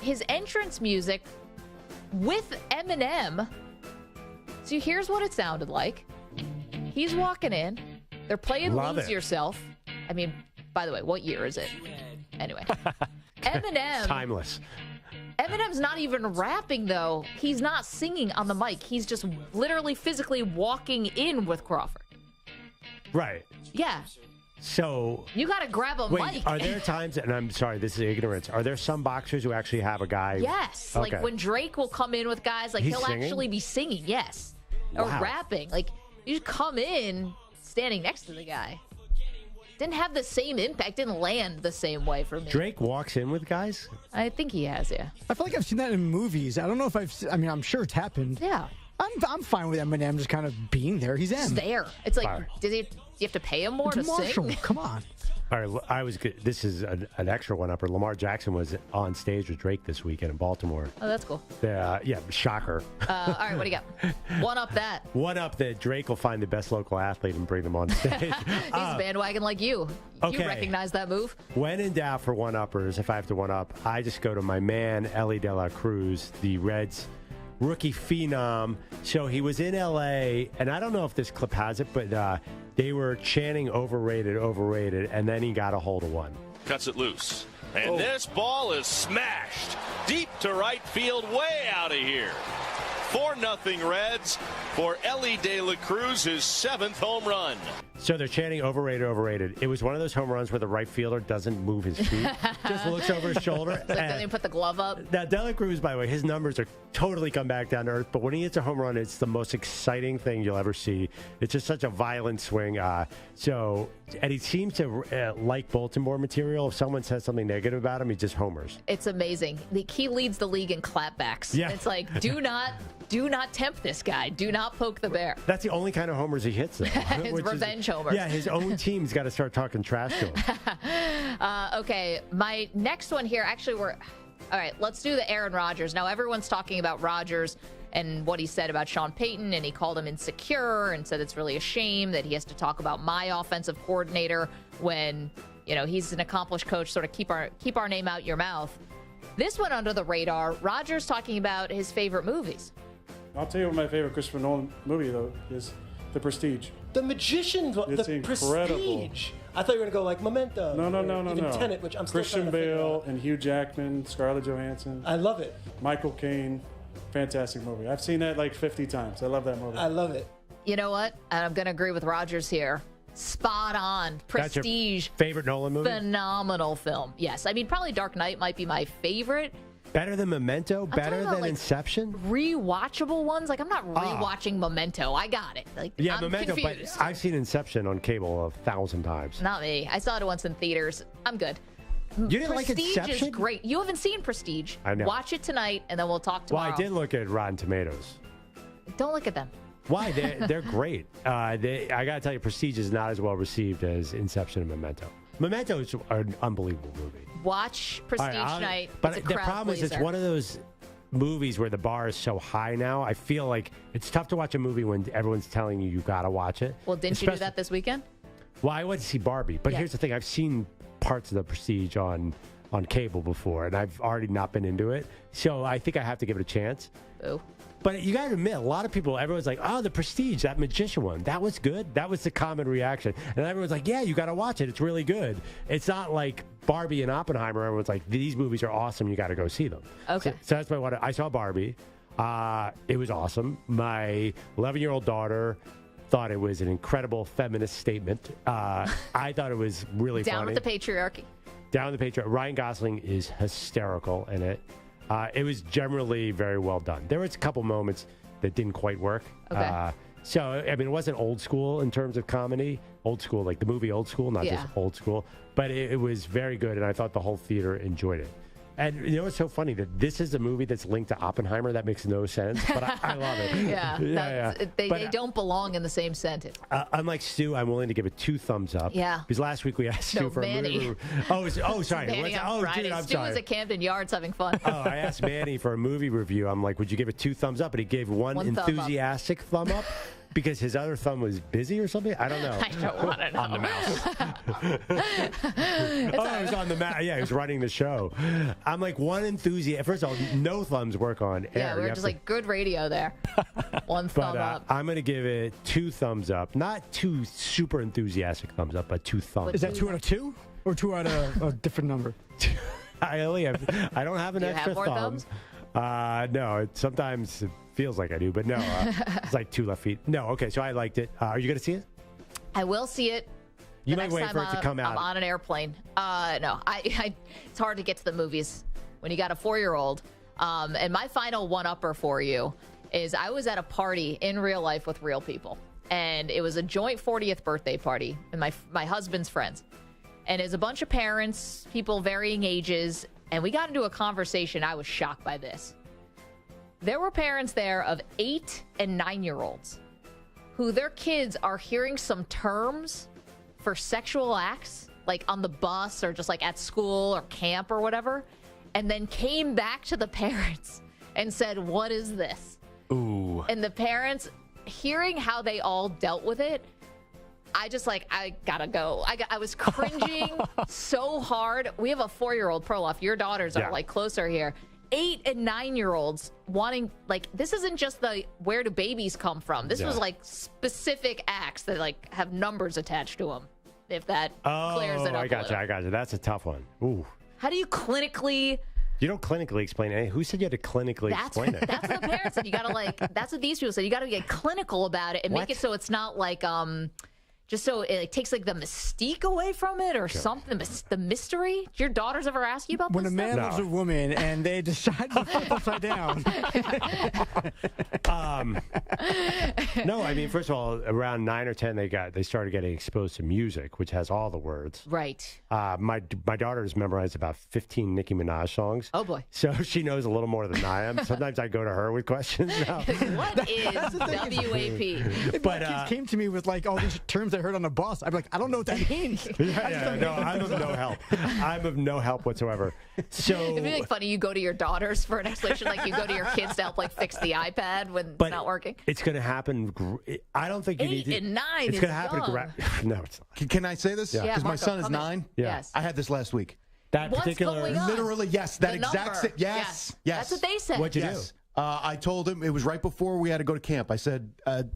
his entrance music with Eminem. So here's what it sounded like. He's walking in. They're playing Lose Yourself. I mean, by the way, what year is it? Anyway. Eminem. Timeless. Eminem's not even rapping, though. He's not singing on the mic. He's just literally physically walking in with Crawford. Right. Yeah. So You got to grab a wait, mic. are there times, and I'm sorry, this is ignorance, are there some boxers who actually have a guy? Yes. Okay. Like when Drake will come in with guys, like He's he'll singing? actually be singing, yes. Or Wow. rapping. Like you just come in standing next to the guy. Didn't have the same impact, didn't land the same way for me. Drake walks in with guys? I think he has, yeah. I feel like I've seen that in movies. I don't know if I'm sure it's happened. Yeah. I'm fine with Eminem just kind of being there. He's Just in. there. It's like, Fire. do you have to pay him more It's to Marshall. sing? Come on. All right, I was good. This is an extra one-upper. Lamar Jackson was on stage with Drake this weekend in Baltimore. Oh, that's cool. Yeah, shocker. All right, what do you got? One up that. One up that Drake will find the best local athlete and bring them on stage. He's bandwagon like you. okay. You recognize that move? When in doubt for one-uppers, if I have to one-up, I just go to my man, Ellie De La Cruz, the Reds rookie phenom. So he was in L.A., and I don't know if this clip has it, but they were chanting overrated, and then he got a hold of one. Cuts it loose. And this ball is smashed deep to right field, way out of here. 4-0 Reds for Ellie De La Cruz, his 7th home run. So they're chanting overrated. It was one of those home runs where the right fielder doesn't move his feet, just looks over his shoulder. It's like, then he put the glove up. Now, De La Cruz, by the way, his numbers are totally come back down to earth, but when he hits a home run, it's the most exciting thing you'll ever see. It's just such a violent swing. And he seems to like Baltimore material. If someone says something negative about him, he just homers. It's amazing. He leads the league in clapbacks. Yeah. It's like, do not tempt this guy. Do not poke the bear. That's the only kind of homers he hits, though. His revenge homers. Yeah, his own team's got to start talking trash to him. Okay, my next one here, actually, all right, let's do the Aaron Rodgers. Now, everyone's talking about Rodgers and what he said about Sean Payton, and he called him insecure and said it's really a shame that he has to talk about my offensive coordinator when, he's an accomplished coach, sort of keep our name out your mouth. This went under the radar. Rodgers talking about his favorite movies. I'll tell you what my favorite Christopher Nolan movie, though, is The Prestige. The Magician, It's the incredible. Prestige. I thought you were going to go like Memento. No. Even Tenet, which I'm still Christian trying to figure Bale out. and Hugh Jackman, Scarlett Johansson. I love it. Michael Caine. Fantastic movie. I've seen that like 50 times. I love that movie. I love it. You know what? And I'm going to agree with Rodgers here. Spot on. Prestige. That's your favorite Nolan movie? Phenomenal film. Yes. I mean, probably Dark Knight might be my favorite. Better than Memento? Better than Inception? Rewatchable ones? Like, I'm not rewatching Memento. I got it. Like, Yeah, I'm Memento, confused. but I've seen Inception on cable 1,000 times. Not me. I saw it once in theaters. I'm good. You didn't like Prestige Inception? is great. You haven't seen Prestige. I know. Watch it tonight, and then we'll talk Well, tomorrow. I did look at Rotten Tomatoes. Don't look at them. Why? They're great. I got to tell you, Prestige is not as well received as Inception and Memento. Memento is an unbelievable movie. Watch Prestige All right, tonight. But It's a the crowd problem is it's pleaser. one of those movies where the bar is so high now. I feel like it's tough to watch a movie when everyone's telling you got to watch it. Well, didn't you do that this weekend? Well, I went to see Barbie. But Yeah. here's the thing. I've seen parts of the Prestige on cable before, and I've already not been into it. So I think I have to give it a chance. Boo. But you got to admit, a lot of people, everyone's like, oh, The Prestige, that magician one, that was good. That was the common reaction. And everyone's like, yeah, you got to watch it. It's really good. It's not like Barbie and Oppenheimer. Everyone's like, these movies are awesome. You got to go see them. Okay. So that's what I saw Barbie. It was awesome. My 11-year-old daughter thought it was an incredible feminist statement. I thought it was really Down funny. with the patriarchy. Down with the patriarchy. Ryan Gosling is hysterical in it. It was generally very well done. There was a couple moments that didn't quite work. Okay. So, I mean, it wasn't old school in terms of comedy. Old school, like the movie Old School, not just old school. But it was very good, and I thought the whole theater enjoyed it. And you know what's so funny? That this is a movie that's linked to Oppenheimer. That makes no sense, but I love it. Yeah. They But, don't belong in the same sentence. unlike Stu, I'm willing to give it 2 thumbs up. Yeah. Because last week we asked Stu No, for Manny. a movie. Sorry. Manny on Friday. Dude, I'm Stu sorry. was at Camden Yards having fun. I asked Manny for a movie review. I'm like, would you give it 2 thumbs up? And he gave one Thumb up. enthusiastic thumb up because his other thumb was busy or something. I don't know. I don't want to know. On the mouse. It was on the mouse. Yeah, he was running the show. I'm like, one enthusiast. First of all, no thumbs work on air. Yeah, we You were have just to- like, good radio there. One But thumb up. I'm going to give it 2 thumbs up. Not 2 super enthusiastic thumbs up, but 2 thumbs. Is that 2 out of 2 or 2 out of a different number? I don't have an Do you extra have more thumb. thumbs? No, sometimes it feels like I do, but no, it's like 2 left feet. No, okay, so I liked it. Are you going to see it? I will see it. You might wait for it to come out. I'm on an airplane. No, it's hard to get to the movies when you got a 4-year-old. And my final one-upper for you is I was at a party in real life with real people. And it was a joint 40th birthday party with my husband's friends. And it's a bunch of parents, people varying ages. And we got into a conversation. I was shocked by this. There were parents there of 8 and 9-year-olds who their kids are hearing some terms for sexual acts, like on the bus or just like at school or camp or whatever, and then came back to the parents and said, "What is this?" Ooh. And the parents, hearing how they all dealt with it, I gotta go. I was cringing so hard. We have a 4-year-old, Perloff. Your daughters are like closer here. 8 and 9-year-olds wanting, like, this isn't just the where do babies come from. This was like specific acts that like have numbers attached to them. If that clears it up. I got you. That's a tough one. Ooh. How do you clinically? You don't clinically explain it. Who said you had to clinically explain it? That's what the parents said. You got to that's what these people said. You got to get clinical about it and make it so it's not like just so it takes like the mystique away from it or something. The mystery. Did your daughters ever ask you about when this a man stuff? loves a woman and they decide to flip upside down? No, I mean, first of all, around 9 or 10, they started getting exposed to music, which has all the words. Right. My daughter has memorized about 15 Nicki Minaj songs. Oh boy. So she knows a little more than I am. Sometimes I go to her with questions now. What is WAP? If my kids came to me with like all these terms I heard on the bus, I'd be like, I don't know what that means. No, I'm of no help. I'm of no help whatsoever. So It'd be like funny. You go to your daughters for an explanation, like you go to your kids to help like fix the iPad when it's not working. It's going to happen. I don't think you need to. 8 and 9. It's going to happen. No, it's not. Can I say this? Yeah, Because my Marco, son is come in. 9. Yeah. Yes. I had this last week. That What's particular. going on? Literally, yes. That The exact number. Yes. That's what they said. What'd you do? I told him it was right before we had to go to camp. I said,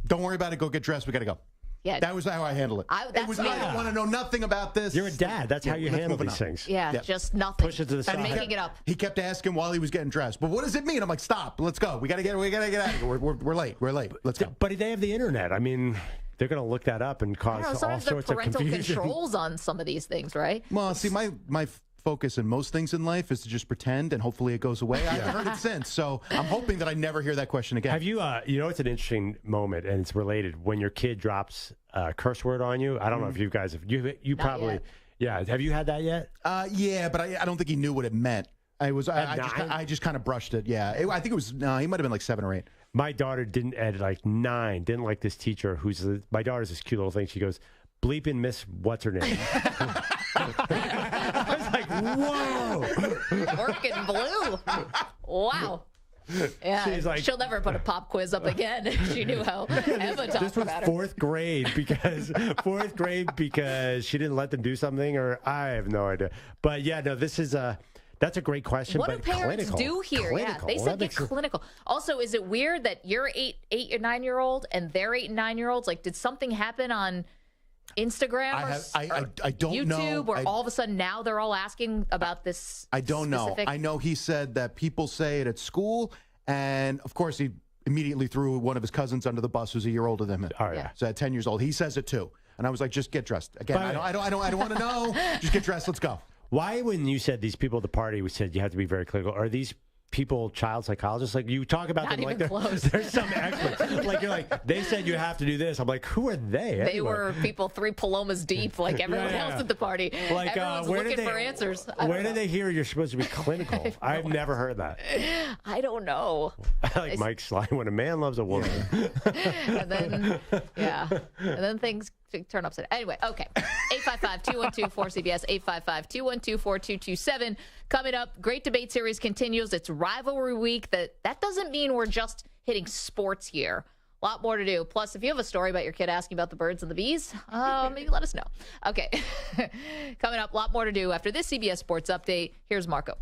"Don't worry about it. Go get dressed. We got to go." Yeah. That was how I handle it. I don't want to know nothing about this. You're a dad. That's how you let's handle move it these on. things. Yeah, just nothing. Push it to the side. And making it up. He kept asking while he was getting dressed. But what does it mean? I'm like, stop. Let's go. We gotta get out of here. We're late. Let's go. But they have the internet. I mean, they're going to look that up and cause all Sometimes sorts the of parental confusion. controls on some of these things, right? Well, see, my focus in most things in life is to just pretend, and hopefully it goes away. I haven't heard it since, so I'm hoping that I never hear that question again. Have you, it's an interesting moment, and it's related. When your kid drops a curse word on you, I don't know if you guys have, you probably, yeah. Have you had that yet? Yeah, but I don't think he knew what it meant. I just kind of brushed it. Yeah, I think it was, he might have been like 7 or 8. My daughter didn't, at like 9, didn't like this teacher my daughter's this cute little thing. She goes, bleeping Miss what's her name? I was like, whoa. Working blue. Wow. Yeah, She's like, she'll never put a pop quiz up again. She knew how Emma talked this was about her. fourth grade because she didn't let them do something, or I have no idea. But yeah, no, that's a great question. What but do parents clinical. do here? Clinical. Yeah, they said get clinical. Also, is it weird that you're 8 or 9-year-old and they're 8 and 9-year-olds? Like, did something happen on Instagram I don't YouTube, know. or all of a sudden now they're all asking about this? I don't specific... know. I know he said that people say it at school, and of course he immediately threw one of his cousins under the bus who's a year older than him. Oh, yeah. So at 10 years old, he says it too. And I was like, just get dressed. Again, I don't want to know. Just get dressed. Let's go. Why, when you said these people at the party, we said you have to be very clinical, are these people child psychologists? Like, you talk about Not them like even close. there's some experts. Like, you're like, they said you have to do this. I'm like, who are they? They anyway? were people 3 Palomas deep, like everyone else at the party. Like, everyone's looking for answers. Where did they hear you're supposed to be clinical? I've never heard that. I don't know. Like Mike Sly, when a man loves a woman. And then things turn upside down. Anyway, okay. 855-212-4CBS, 855-212-4227. Coming up, great debate series continues. It's Rivalry Week. That doesn't mean we're just hitting sports here. A lot more to do. Plus, if you have a story about your kid asking about the birds and the bees, maybe let us know. Okay. Coming up, a lot more to do after this CBS Sports Update. Here's Marco.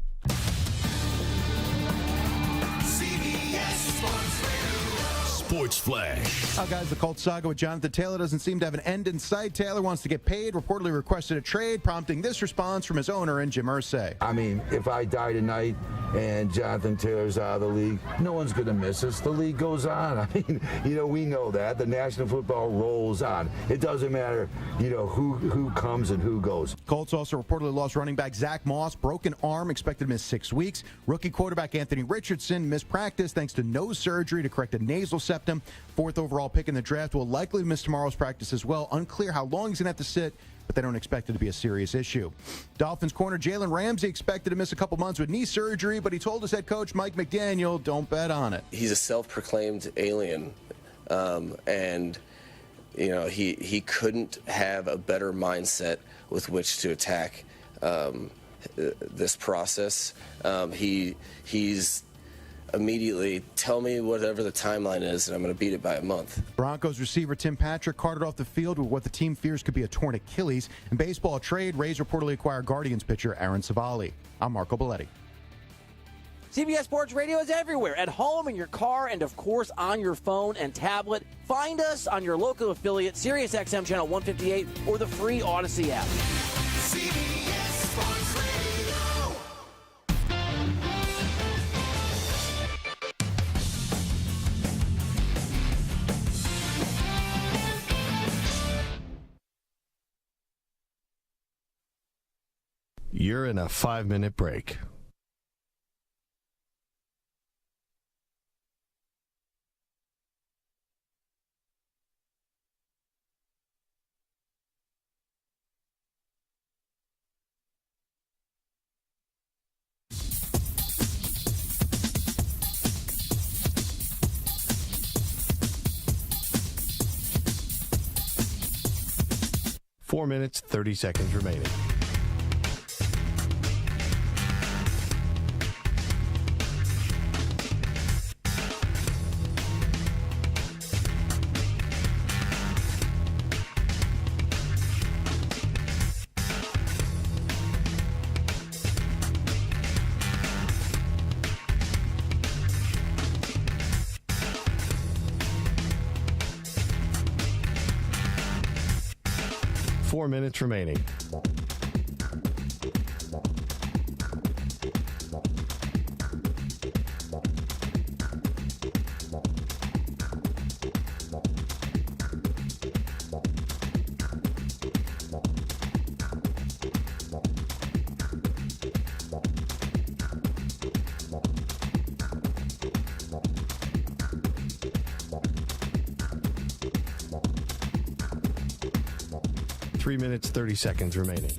Sports Flash. Oh, guys, the Colts saga with Jonathan Taylor doesn't seem to have an end in sight. Taylor wants to get paid, reportedly requested a trade, prompting this response from his owner and Jim Irsay. I mean, if I die tonight and Jonathan Taylor's out of the league, no one's going to miss us. The league goes on. I mean, we know that. The National Football rolls on. It doesn't matter, who comes and who goes. Colts also reportedly lost running back Zach Moss, broken arm, expected to miss 6 weeks. Rookie quarterback Anthony Richardson missed practice thanks to nose surgery to correct a nasal septum. 4th overall pick in the draft will likely miss tomorrow's practice as well. Unclear how long he's going to have to sit, but they don't expect it to be a serious issue. Dolphins corner Jalen Ramsey expected to miss a couple months with knee surgery, but he told his head coach Mike McDaniel, don't bet on it. He's a self-proclaimed alien, and he couldn't have a better mindset with which to attack this process. He's immediately, tell me whatever the timeline is, and I'm going to beat it by a month. Broncos receiver Tim Patrick carted off the field with what the team fears could be a torn Achilles. In baseball trade, Rays reportedly acquire Guardians pitcher Aaron Savali. I'm Marco Belletti. CBS Sports Radio is everywhere, at home, in your car, and of course on your phone and tablet. Find us on your local affiliate, SiriusXM Channel 158, or the free Odyssey app. CBS Sports Radio. You're in a 5-minute break. Four minutes, 30 seconds remaining. Four minutes remaining. Three minutes, 30 seconds remaining.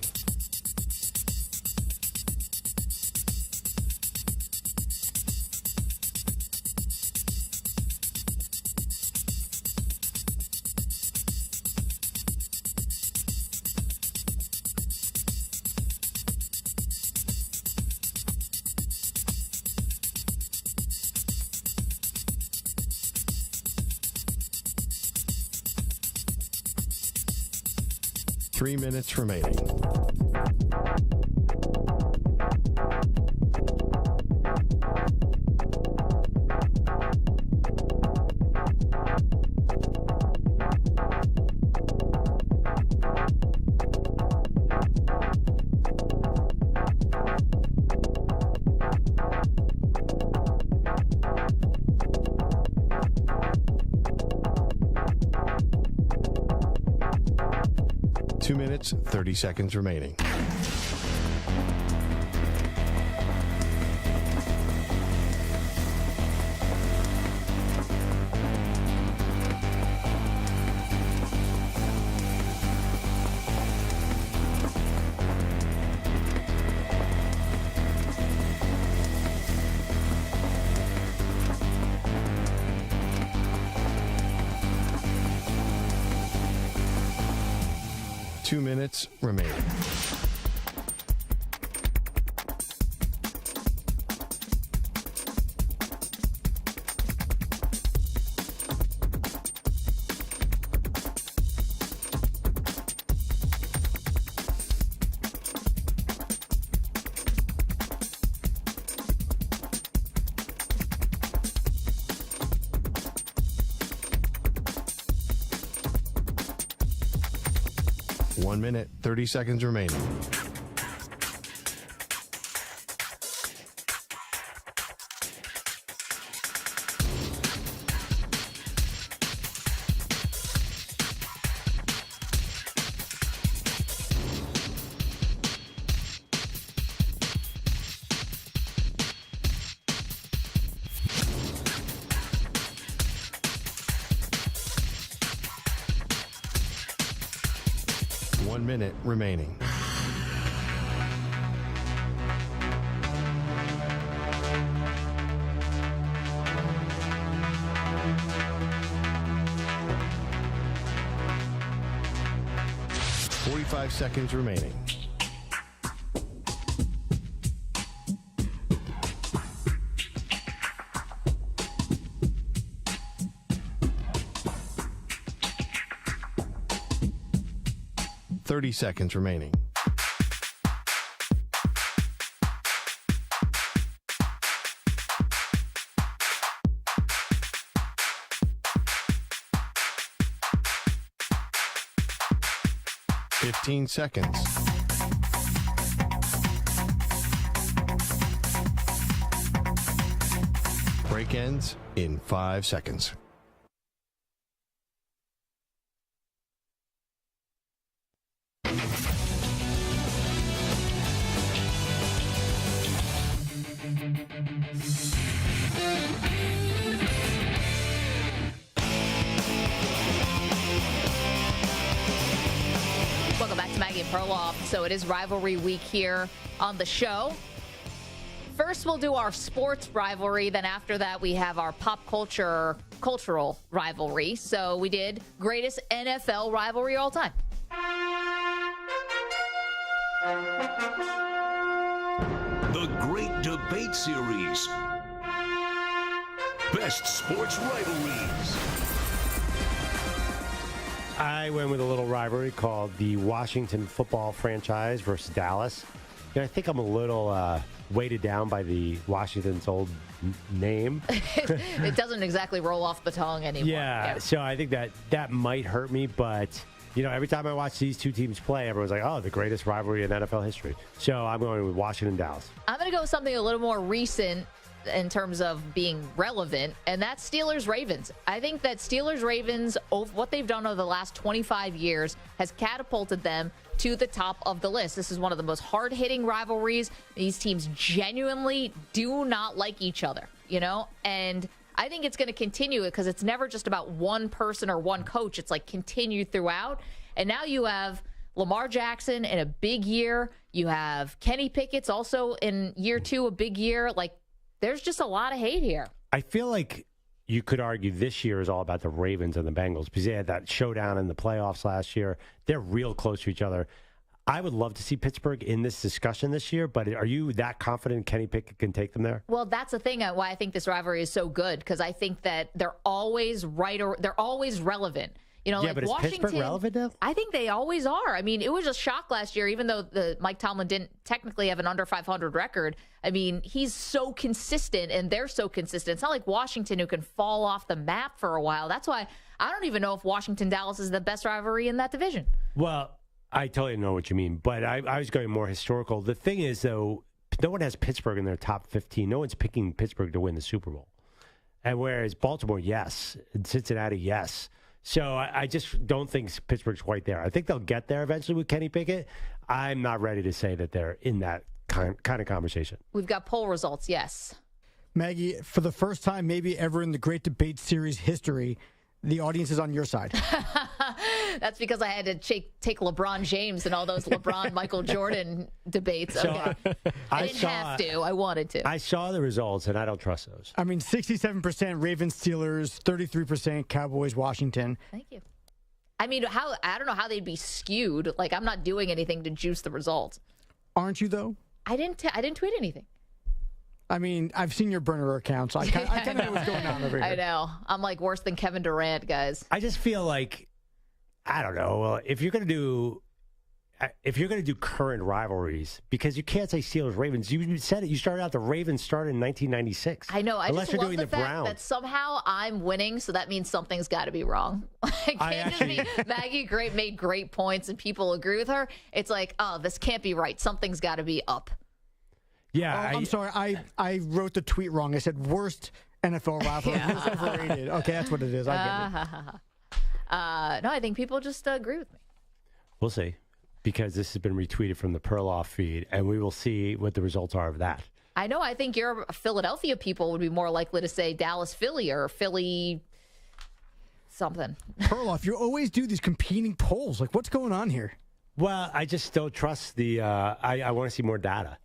Three minutes remaining. Two minutes, 30 seconds remaining. Two minutes remaining. One minute, 30 seconds remaining. minute remaining. Five seconds remaining. Seconds remaining. Seconds. Break ends in 5 seconds. Welcome back to Maggie and Perloff. So it is rivalry week here on the show. First, we'll do our sports rivalry. Then after that, we have our pop cultural rivalry. So we did greatest NFL rivalry all time. The Great Debate Series. Best sports rivalries. I went with a little rivalry called the Washington football franchise versus Dallas. I think I'm a little weighted down by the Washington's old name. It doesn't exactly roll off the tongue anymore. Yeah, so I think that might hurt me, but every time I watch these two teams play, everyone's like, oh, the greatest rivalry in NFL history. So I'm going with Washington, Dallas. I'm going to go with something a little more recent in terms of being relevant, and that's Steelers-Ravens. I think that Steelers-Ravens, what they've done over the last 25 years, has catapulted them to the top of the list. This is one of the most hard-hitting rivalries. These teams genuinely do not like each other, and I think it's going to continue because it's never just about one person or one coach. It's like continued throughout, and now you have Lamar Jackson in a big year. You have Kenny Pickett's also in year 2, a big year. Like, there's just a lot of hate here. I feel like you could argue this year is all about the Ravens and the Bengals because they had that showdown in the playoffs last year. They're real close to each other. I would love to see Pittsburgh in this discussion this year, but are you that confident Kenny Pickett can take them there? Well, that's the thing why I think this rivalry is so good, because I think that they're always right or they're always relevant. But is Washington, Pittsburgh relevant now? I think they always are. I mean, it was a shock last year, even though Mike Tomlin didn't technically have an under 500 record. I mean, he's so consistent, and they're so consistent. It's not like Washington, who can fall off the map for a while. That's why I don't even know if Washington-Dallas is the best rivalry in that division. Well, I totally know what you mean, but I was going more historical. The thing is, though, no one has Pittsburgh in their top 15. No one's picking Pittsburgh to win the Super Bowl. And whereas Baltimore, yes. And Cincinnati, yes. So I just don't think Pittsburgh's quite there. I think they'll get there eventually with Kenny Pickett. I'm not ready to say that they're in that kind of conversation. We've got poll results, yes. Maggie, for the first time maybe ever in the Great Debate Series history, the audience is on your side. That's because I had to take LeBron James and all those LeBron Michael Jordan debates. Okay. I didn't have to. I wanted to. I saw the results, and I don't trust those. I mean, 67% Ravens Steelers, 33% Cowboys Washington. Thank you. I mean, I don't know how they'd be skewed. Like, I'm not doing anything to juice the results. Aren't you, though? I didn't tweet anything. I mean, I've seen your burner account, so I kind of know what's going on over here. I know. I'm like worse than Kevin Durant, guys. I just feel like, I don't know, if you're going to do current rivalries, because you can't say Steelers Ravens. You said it. You started out the Ravens started in 1996. I know. Unless just you're love doing the fact Browns. that somehow I'm winning, so that means something's got to be wrong. It can't just be Maggie made great points and people agree with her. It's like, oh, this can't be right. Something's got to be up. Yeah, I'm sorry. I wrote the tweet wrong. I said worst NFL rivalry. Most overrated. Okay, that's what it is. I get it. No, I think people just agree with me. We'll see, because this has been retweeted from the Perloff feed, and we will see what the results are of that. I know. I think your Philadelphia people would be more likely to say Dallas Philly or Philly something. Perloff, you always do these competing polls. Like, what's going on here? Well, I just don't trust the. I want to see more data.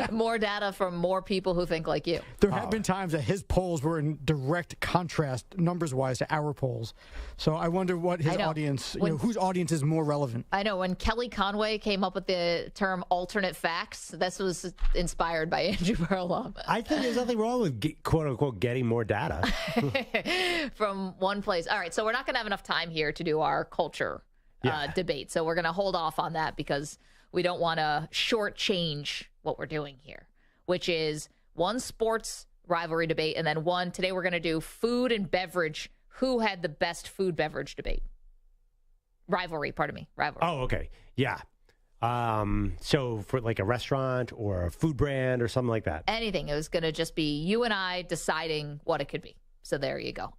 More data from more people who think like you. There have been times that his polls were in direct contrast, numbers-wise, to our polls. So I wonder what his audience, whose audience is more relevant. I know. When Kelly Conway came up with the term alternate facts, this was inspired by Andrew Perloff. I think there's nothing wrong with, quote-unquote, getting more data. From one place. All right, so we're not going to have enough time here to do our culture debate. So we're going to hold off on that because we don't want to shortchange what we're doing here, which is one sports rivalry debate, and then one, today we're going to do food and beverage. Who had the best food beverage debate? Rivalry. Oh, okay. Yeah. So for like a restaurant or a food brand or something like that. Anything. It was going to just be you and I deciding what it could be. So there you go.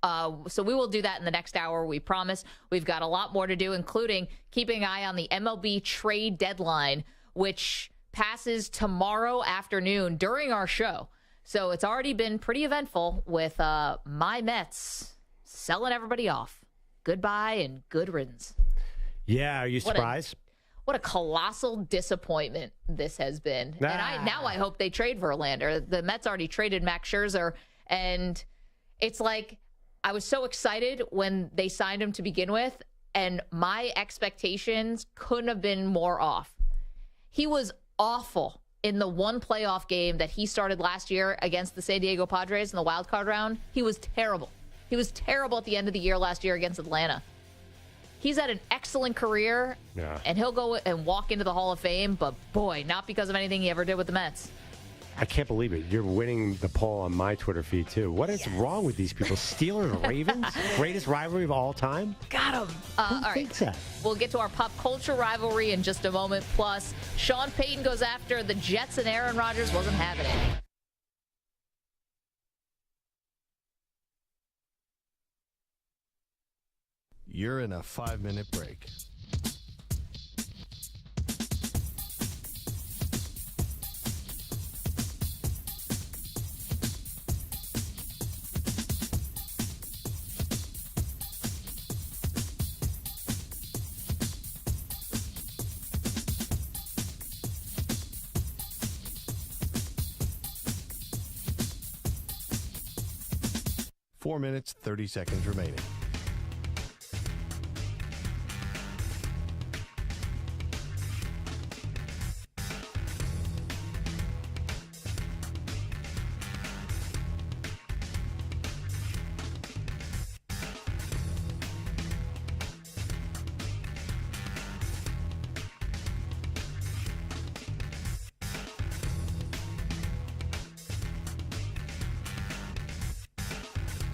So we will do that in the next hour, we promise. We've got a lot more to do, including keeping an eye on the MLB trade deadline, which passes tomorrow afternoon during our show. So it's already been pretty eventful with my Mets selling everybody off. Goodbye and good riddance. Yeah, are you surprised? What a colossal disappointment this has been. And I hope they trade Verlander. The Mets already traded Max Scherzer, and it's like I was so excited when they signed him to begin with, and my expectations couldn't have been more off. He was awful in the one playoff game that he started last year against the San Diego Padres in the wild card round. He was terrible. He was terrible at the end of the year last year against Atlanta. He's had an excellent career, and he'll go and walk into the Hall of Fame, but boy, not because of anything he ever did with the Mets. I can't believe it. You're winning the poll on my Twitter feed, too. What is wrong with these people? Steelers and Ravens? Greatest rivalry of all time? Got him. Who thinks that? We'll get to our pop culture rivalry in just a moment. Plus, Sean Payton goes after the Jets, and Aaron Rodgers wasn't having it. You're in a 5-minute break. Four minutes, 30 seconds remaining.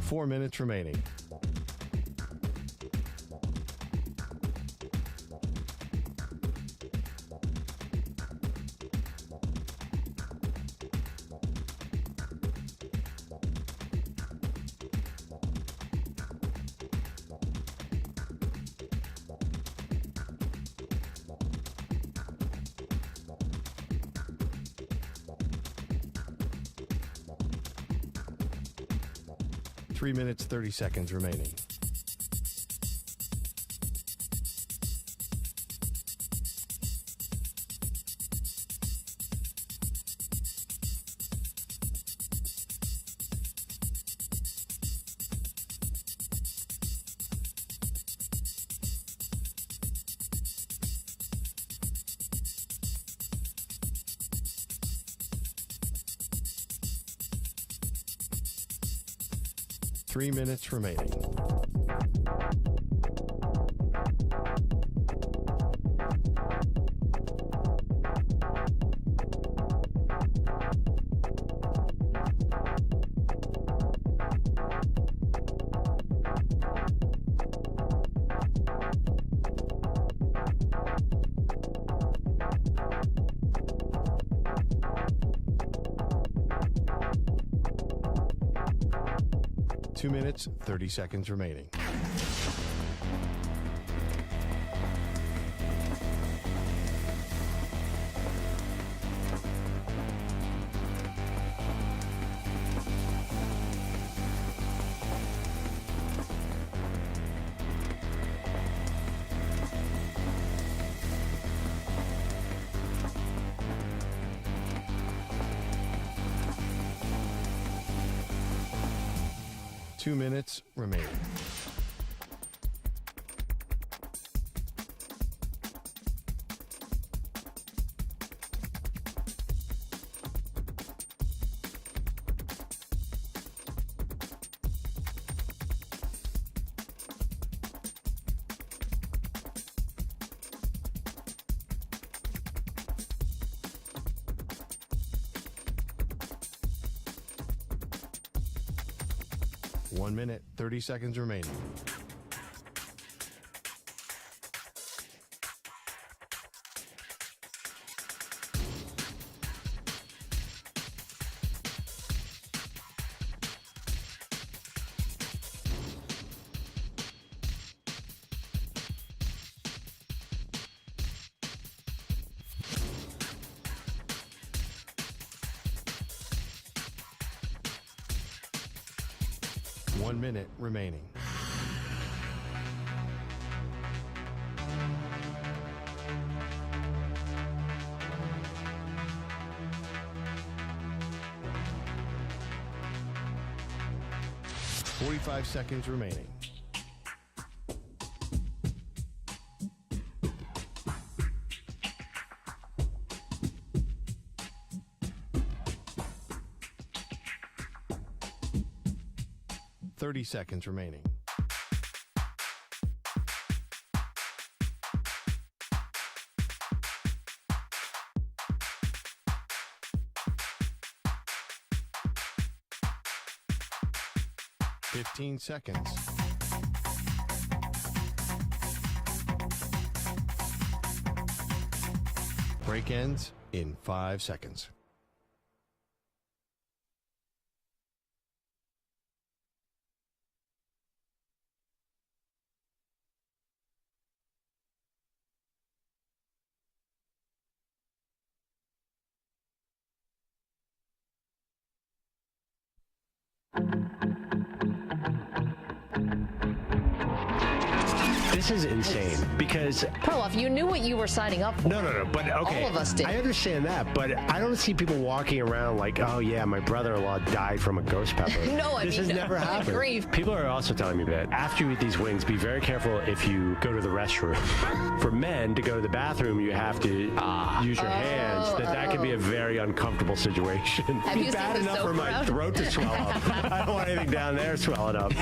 Four minutes remaining. Three minutes, 30 seconds remaining. Three minutes remaining. Two minutes, 30 seconds remaining. 2 minutes remaining. One minute, 30 seconds remaining. One minute remaining. Forty-five seconds remaining. Seconds remaining. Fifteen seconds. Break ends in 5 seconds. This is insane because Perloff, you knew what you were signing up for. No, but okay. All of us did. I understand that, but I don't see people walking around like, oh yeah, my brother-in-law died from a ghost pepper. This has never happened. Grief. People are also telling me that after you eat these wings, be very careful if you go to the restroom. For men, to go to the bathroom, you have to use your hands. That can be a very uncomfortable situation. Have you bad seen the enough for my throat to swell up. I don't want anything down there swelling up.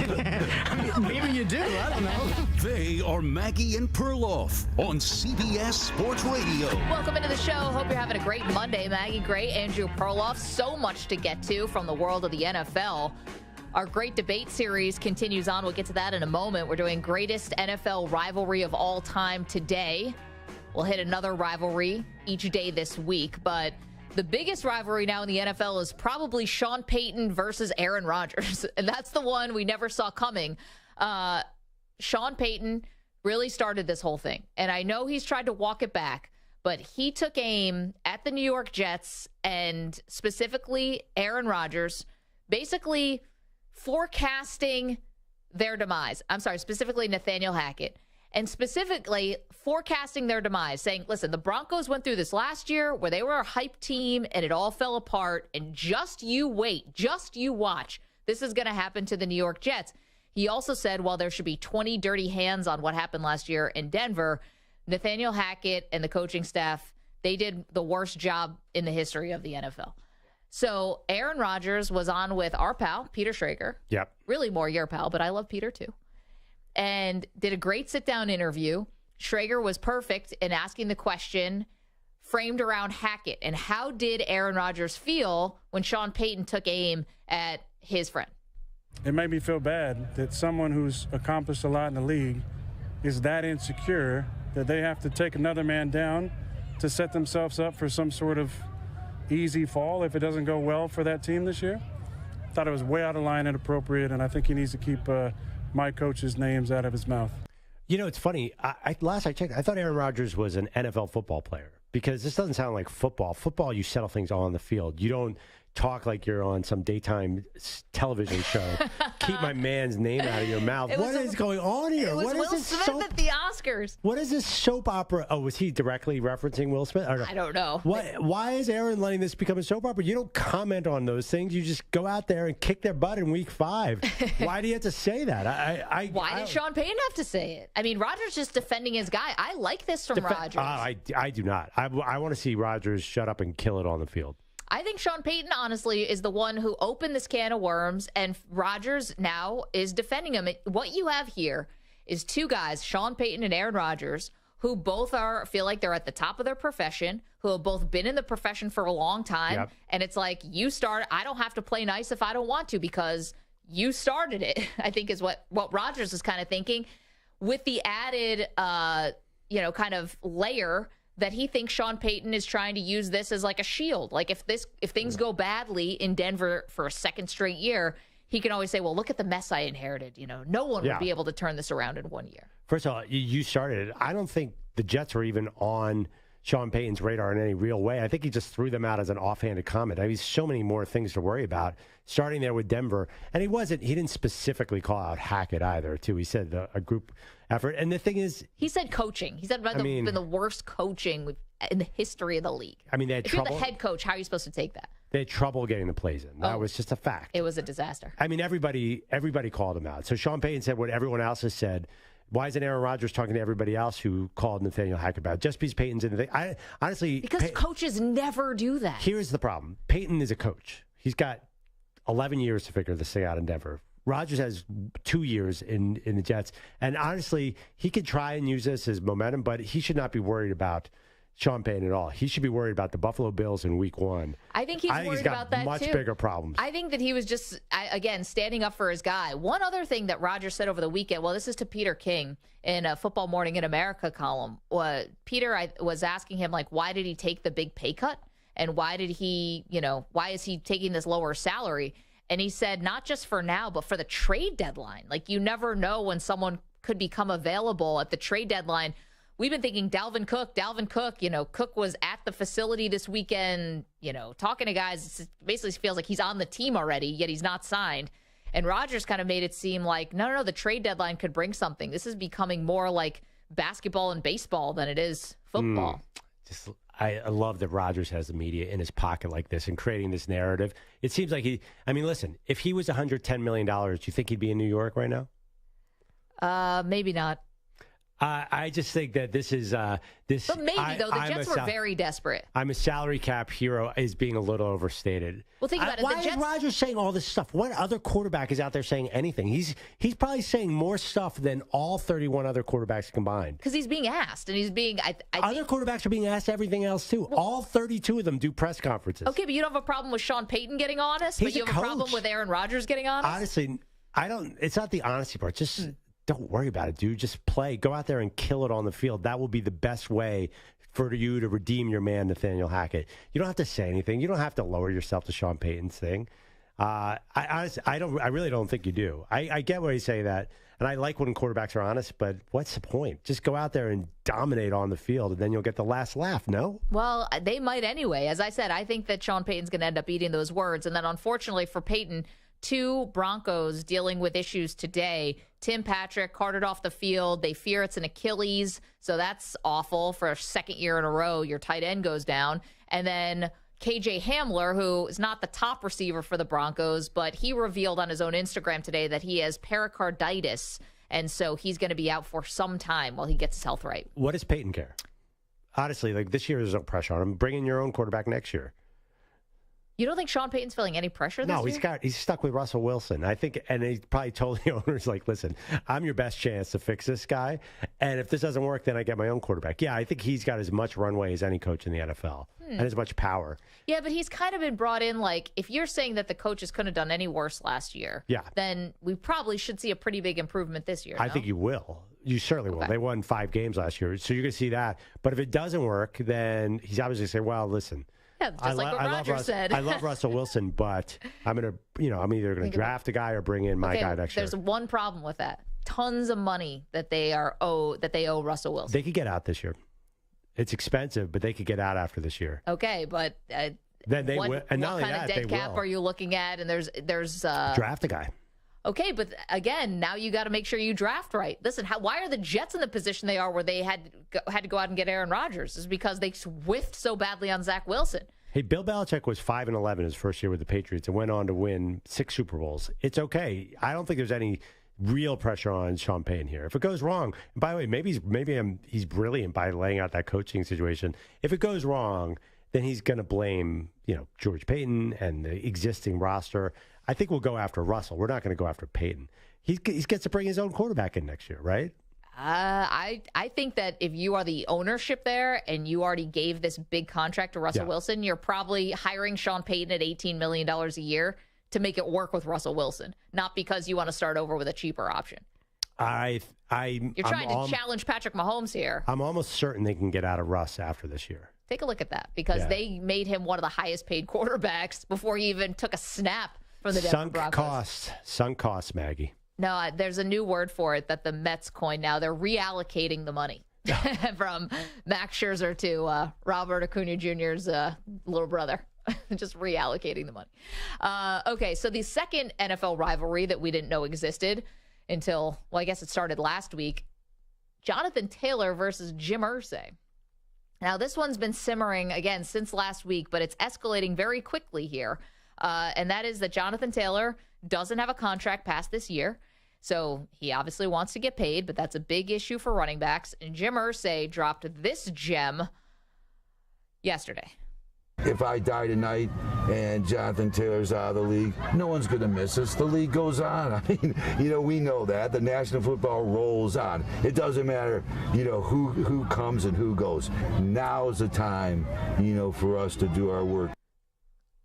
Maybe you do. I don't know. They are Maggie and Perloff on CBS Sports Radio. Welcome into the show. Hope you're having a great Monday. Maggie Gray, Andrew Perloff. So much to get to from the world of the NFL. Our great debate series continues on. We'll get to that in a moment. We're doing greatest NFL rivalry of all time today. We'll hit another rivalry each day this week, but the biggest rivalry now in the NFL is probably Sean Payton versus Aaron Rodgers, and that's the one we never saw coming. Sean Payton really started this whole thing, and I know he's tried to walk it back, but he took aim at the New York Jets and specifically Aaron Rodgers, basically forecasting their demise. I'm sorry, specifically Nathaniel Hackett. And specifically forecasting their demise, saying, listen, the Broncos went through this last year where they were a hype team and it all fell apart. And just you wait, just you watch. This is going to happen to the New York Jets. He also said, while there should be 20 dirty hands on what happened last year in Denver, Nathaniel Hackett and the coaching staff, they did the worst job in the history of the NFL. So Aaron Rodgers was on with our pal, Peter Schrager. Yep. Really more your pal, but I love Peter too. And did a great sit-down interview. Schrager was perfect in asking the question framed around Hackett. And how did Aaron Rodgers feel when Sean Payton took aim at his friend? It made me feel bad that someone who's accomplished a lot in the league is that insecure that they have to take another man down to set themselves up for some sort of easy fall if it doesn't go well for that team this year. Thought it was way out of line and inappropriate, and I think he needs to keep my coach's names out of his mouth. You know, it's funny. Last I checked, I thought Aaron Rodgers was an NFL football player because this doesn't sound like football. Football, you settle things all on the field. You don't talk like you're on some daytime television show. Keep my man's name out of your mouth. What is going on here? It was What is Will this Smith at the Oscars. What is this soap opera? Oh, was he directly referencing Will Smith? I don't know. Why is Aaron letting this become a soap opera? You don't comment on those things. You just go out there and kick their butt in week 5. Why do you have to say that? Why did Sean Payton have to say it? I mean, Rodgers just defending his guy. I like this from Rodgers. I do not. I want to see Rodgers shut up and kill it on the field. I think Sean Payton, honestly, is the one who opened this can of worms, and Rodgers now is defending him. What you have here is 2 guys, Sean Payton and Aaron Rodgers, who both feel like they're at the top of their profession, who have both been in the profession for a long time. Yep. And it's like, I don't have to play nice if I don't want to because you started it, I think is what Rodgers is kind of thinking, with the added, kind of layer that he thinks Sean Payton is trying to use this as like a shield. Like if things go badly in Denver for a second straight year, he can always say, well, look at the mess I inherited. No one would be able to turn this around in 1 year. First of all, you started it. I don't think the Jets were even on Sean Payton's radar in any real way. I think he just threw them out as an offhanded comment. I mean, so many more things to worry about, starting there with Denver. And he didn't specifically call out Hackett either, too. He said a group effort. And the thing is, he said coaching. He said been the worst coaching in the history of the league. I mean, if you're the head coach, how are you supposed to take that? They had trouble getting the plays in. That was just a fact. It was a disaster. I mean, everybody called him out. So Sean Payton said what everyone else has said. Why isn't Aaron Rodgers talking to everybody else who called Nathaniel Hackett about it? Just because Payton's in the thing. Honestly, because coaches never do that. Here's the problem. Payton is a coach. He's got 11 years to figure this thing out in Denver. Rodgers has 2 years in the Jets. And honestly, he could try and use this as momentum, but he should not be worried about Sean Payton at all. He should be worried about the Buffalo Bills in week 1. I think he's worried about that, much too. Bigger problems. I think that he was just, again, standing up for his guy. One other thing that Rodgers said over the weekend, well, this is to Peter King in a Football Morning in America column. Peter was asking him, like, why did he take the big pay cut? And why is he taking this lower salary? And he said, not just for now, but for the trade deadline. Like, you never know when someone could become available at the trade deadline. We've been thinking Dalvin Cook. Cook was at the facility this weekend, talking to guys. It basically feels like he's on the team already, yet he's not signed. And Rodgers kind of made it seem like, no, the trade deadline could bring something. This is becoming more like basketball and baseball than it is football. I love that Rodgers has the media in his pocket like this and creating this narrative. It seems like listen, if he was $110 million, do you think he'd be in New York right now? Maybe not. I just think that this is this. But maybe the Jets were very desperate. I'm a salary cap hero is being a little overstated. Well, think about it. Why is Rodgers saying all this stuff? What other quarterback is out there saying anything? He's probably saying more stuff than all 31 other quarterbacks combined. Because he's being asked, and he's being. Other quarterbacks are being asked everything else too. Well, all 32 of them do press conferences. Okay, but you don't have a problem with Sean Payton getting honest, but you have a problem with Aaron Rodgers getting honest. Honestly, I don't. It's not the honesty part. Just. Don't worry about it, dude. Just play. Go out there and kill it on the field. That will be the best way for you to redeem your man, Nathaniel Hackett. You don't have to say anything. You don't have to lower yourself to Sean Payton's thing. I really don't think you do. I get why you say that, and I like when quarterbacks are honest, but what's the point? Just go out there and dominate on the field, and then you'll get the last laugh, no? Well, they might anyway. As I said, I think that Sean Payton's going to end up eating those words, and then unfortunately for Payton, 2 Broncos dealing with issues today. Tim Patrick carted off the field. They fear it's an Achilles, so that's awful. For a second year in a row, your tight end goes down. And then KJ Hamler, who is not the top receiver for the Broncos, but he revealed on his own Instagram today that he has pericarditis, and so he's going to be out for some time while he gets his health right. What does Payton care? Honestly, like this year, there's no pressure on him. Bring in your own quarterback next year. You don't think Sean Payton's feeling any pressure this year? No, he's stuck with Russell Wilson. I think, and he probably told the owners, like, listen, I'm your best chance to fix this guy, and if this doesn't work, then I get my own quarterback. Yeah, I think he's got as much runway as any coach in the NFL and as much power. Yeah, but he's kind of been brought in, like, if you're saying that the coaches couldn't have done any worse last year, then we probably should see a pretty big improvement this year. I think you will. You certainly will. They won 5 games last year, so you're going to see that. But if it doesn't work, then he's obviously saying, well, listen, yeah, just like what Rodgers said. I love Russell Wilson, but I'm either going to draft a guy or bring in my guy next year. There's one problem with that. Tons of money that they owe Russell Wilson. They could get out this year. It's expensive, but they could get out after this year. Okay, but Then they what, will. And not what only kind that, of dead they cap will. are you looking at? And there's Draft a guy. Okay, but again, now you got to make sure you draft right. Listen, why are the Jets in the position they are where they had to go out and get Aaron Rodgers? Is because they whiffed so badly on Zach Wilson. Hey, Bill Belichick was 5-11 his first year with the Patriots and went on to win 6 Super Bowls. It's okay. I don't think there's any real pressure on Sean Payton here. If it goes wrong, and by the way, maybe he's brilliant by laying out that coaching situation. If it goes wrong, then he's going to blame George Payton and the existing roster. I think we'll go after Russell. We're not going to go after Payton. He gets to bring his own quarterback in next year, right? I think that if you are the ownership there and you already gave this big contract to Russell Wilson, you're probably hiring Sean Payton at $18 million a year to make it work with Russell Wilson, not because you want to start over with a cheaper option. You're trying to challenge Patrick Mahomes here. I'm almost certain they can get out of Russ after this year. Take a look at that because they made him one of the highest paid quarterbacks before he even took a snap from the Denver Broncos. Sunk costs, Maggie. No, there's a new word for it that the Mets coined now. They're reallocating the money from Max Scherzer to Robert Acuna Jr.'s little brother. Just reallocating the money. Okay, so the second NFL rivalry that we didn't know existed until, well, I guess it started last week, Jonathan Taylor versus Jim Irsay. Now, this one's been simmering, again, since last week, but it's escalating very quickly here. And that is that Jonathan Taylor doesn't have a contract past this year. So he obviously wants to get paid, but that's a big issue for running backs. And Jim Irsay dropped this gem yesterday. If I die tonight and Jonathan Taylor's out of the league, no one's going to miss us. The league goes on. I mean, we know that. The National Football rolls on. It doesn't matter, who comes and who goes. Now's the time, for us to do our work.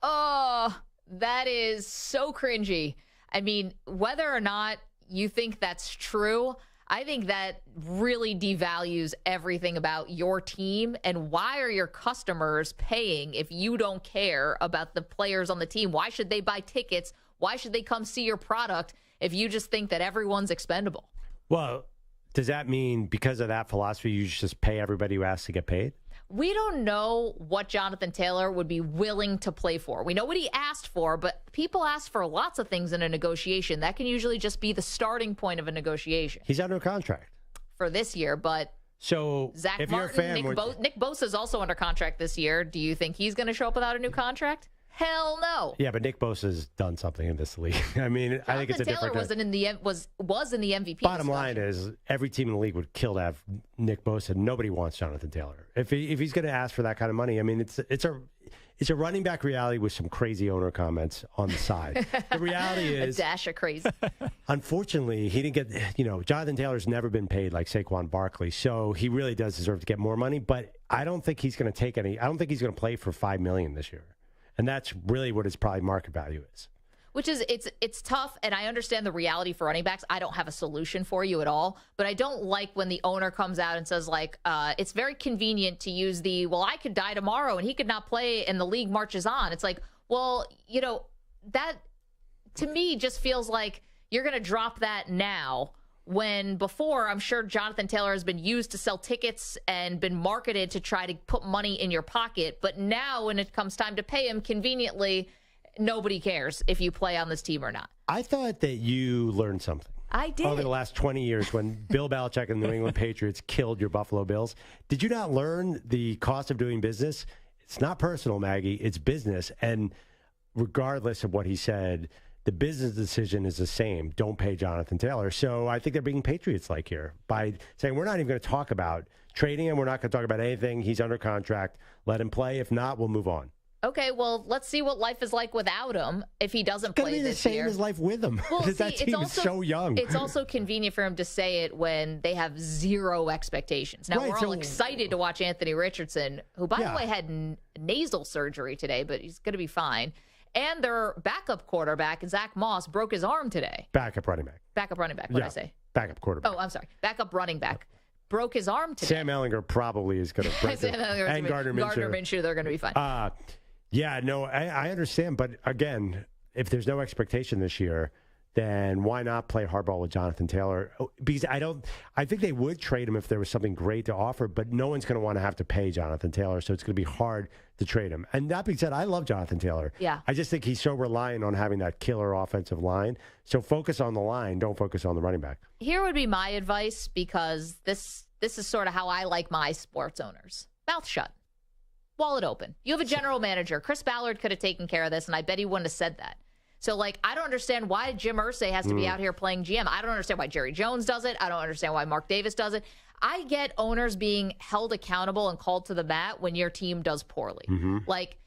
Oh, that is so cringy. I mean, whether or not you think that's true, I think that really devalues everything about your team. And why are your customers paying if you don't care about the players on the team? Why should they buy tickets? Why should they come see your product if you just think that everyone's expendable? Well, does that mean because of that philosophy, you just pay everybody who asks to get paid? We don't know what Jonathan Taylor would be willing to play for. We know what he asked for, but people ask for lots of things in a negotiation. That can usually just be the starting point of a negotiation. He's under contract for this year, but so Zach if Martin, you're a fan, Nick Bosa is also under contract this year. Do you think he's going to show up without a new contract? Hell no. Yeah, but Nick Bosa's done something in this league. I mean, I think it's a Taylor different. was in the MVP. Bottom line is, every team in the league would kill to have Nick Bosa. Nobody wants Jonathan Taylor. If he's going to ask for that kind of money, I mean, it's a running back reality with some crazy owner comments on the side. The reality is a dash of crazy. Unfortunately, he didn't get. Jonathan Taylor's never been paid like Saquon Barkley, so he really does deserve to get more money. But I don't think he's going to take any. I don't think he's going to play for $5 million this year. And that's really what his probably market value is. Which is, it's tough, and I understand the reality for running backs. I don't have a solution for you at all, but I don't like when the owner comes out and says, it's very convenient to use I could die tomorrow and he could not play and the league marches on. It's like, well, that to me just feels like you're going to drop that now when before I'm sure Jonathan Taylor has been used to sell tickets and been marketed to try to put money in your pocket. But now when it comes time to pay him, conveniently, nobody cares if you play on this team or not. I thought that you learned something. I did. Over the last 20 years when Bill Belichick and the New England Patriots killed your Buffalo Bills. Did you not learn the cost of doing business? It's not personal, Maggie. It's business. And regardless of what he said, the business decision is the same. Don't pay Jonathan Taylor. So I think they're being Patriots-like here by saying we're not even going to talk about trading him. We're not going to talk about anything. He's under contract. Let him play. If not, we'll move on. Okay, well, let's see what life is like without him if he doesn't play this year. It's going to be the same as life with him. Well, see, that team is so young. It's also convenient for him to say it when they have zero expectations. Now, we're all excited to watch Anthony Richardson, who, by the way, had nasal surgery today, but he's going to be fine. And their backup quarterback, Zach Moss, broke his arm today. Backup running back. Backup running back. What did I say? Backup quarterback. Oh, I'm sorry. Backup running back. Broke his arm today. Sam Ellinger probably is going to break it. And Gardner Minshew, they're going to be fine. Yeah, no, I understand. But again, if there's no expectation this year, then why not play hardball with Jonathan Taylor? Because I think they would trade him if there was something great to offer, but no one's going to want to have to pay Jonathan Taylor, so it's going to be hard to trade him. And that being said, I love Jonathan Taylor. Yeah. I just think he's so reliant on having that killer offensive line. So focus on the line, don't focus on the running back. Here would be my advice, because this is sort of how I like my sports owners. Mouth shut. Wallet open. You have a general manager. Chris Ballard could have taken care of this, and I bet he wouldn't have said that. So, I don't understand why Jim Irsay has to be out here playing GM. I don't understand why Jerry Jones does it. I don't understand why Mark Davis does it. I get owners being held accountable and called to the mat when your team does poorly. Like,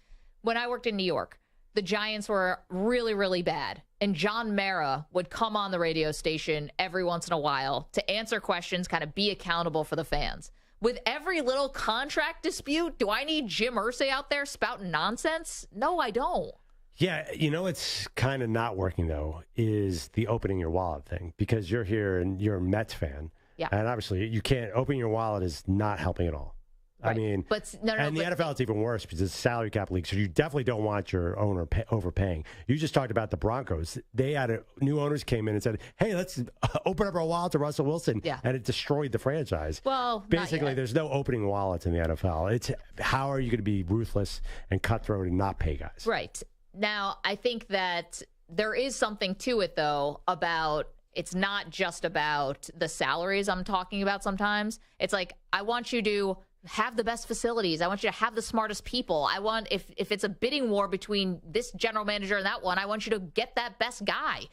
when I worked in New York, the Giants were really, really bad. And John Mara would come on the radio station every once in a while to answer questions, kind of be accountable for the fans. With every little contract dispute, do I need Jim Irsay out there spouting nonsense? No, I don't. Yeah, it's kind of not working, though, is the opening your wallet thing, because you're here and you're a Mets fan. Yeah. And obviously, you can't open your wallet is not helping at all. Right. I mean, but the NFL, it's even worse because it's a salary cap league. So you definitely don't want your owner overpaying. You just talked about the Broncos. They had new owners came in and said, hey, let's open up our wallet to Russell Wilson. Yeah. And it destroyed the franchise. Well, basically, there's no opening wallets in the NFL. It's how are you going to be ruthless and cutthroat and not pay guys? Right. Now, I think that there is something to it, though, about it's not just about the salaries I'm talking about sometimes. It's like, I want you to have the best facilities. I want you to have the smartest people. I want, if it's a bidding war between this general manager and that one, I want you to get that best guy.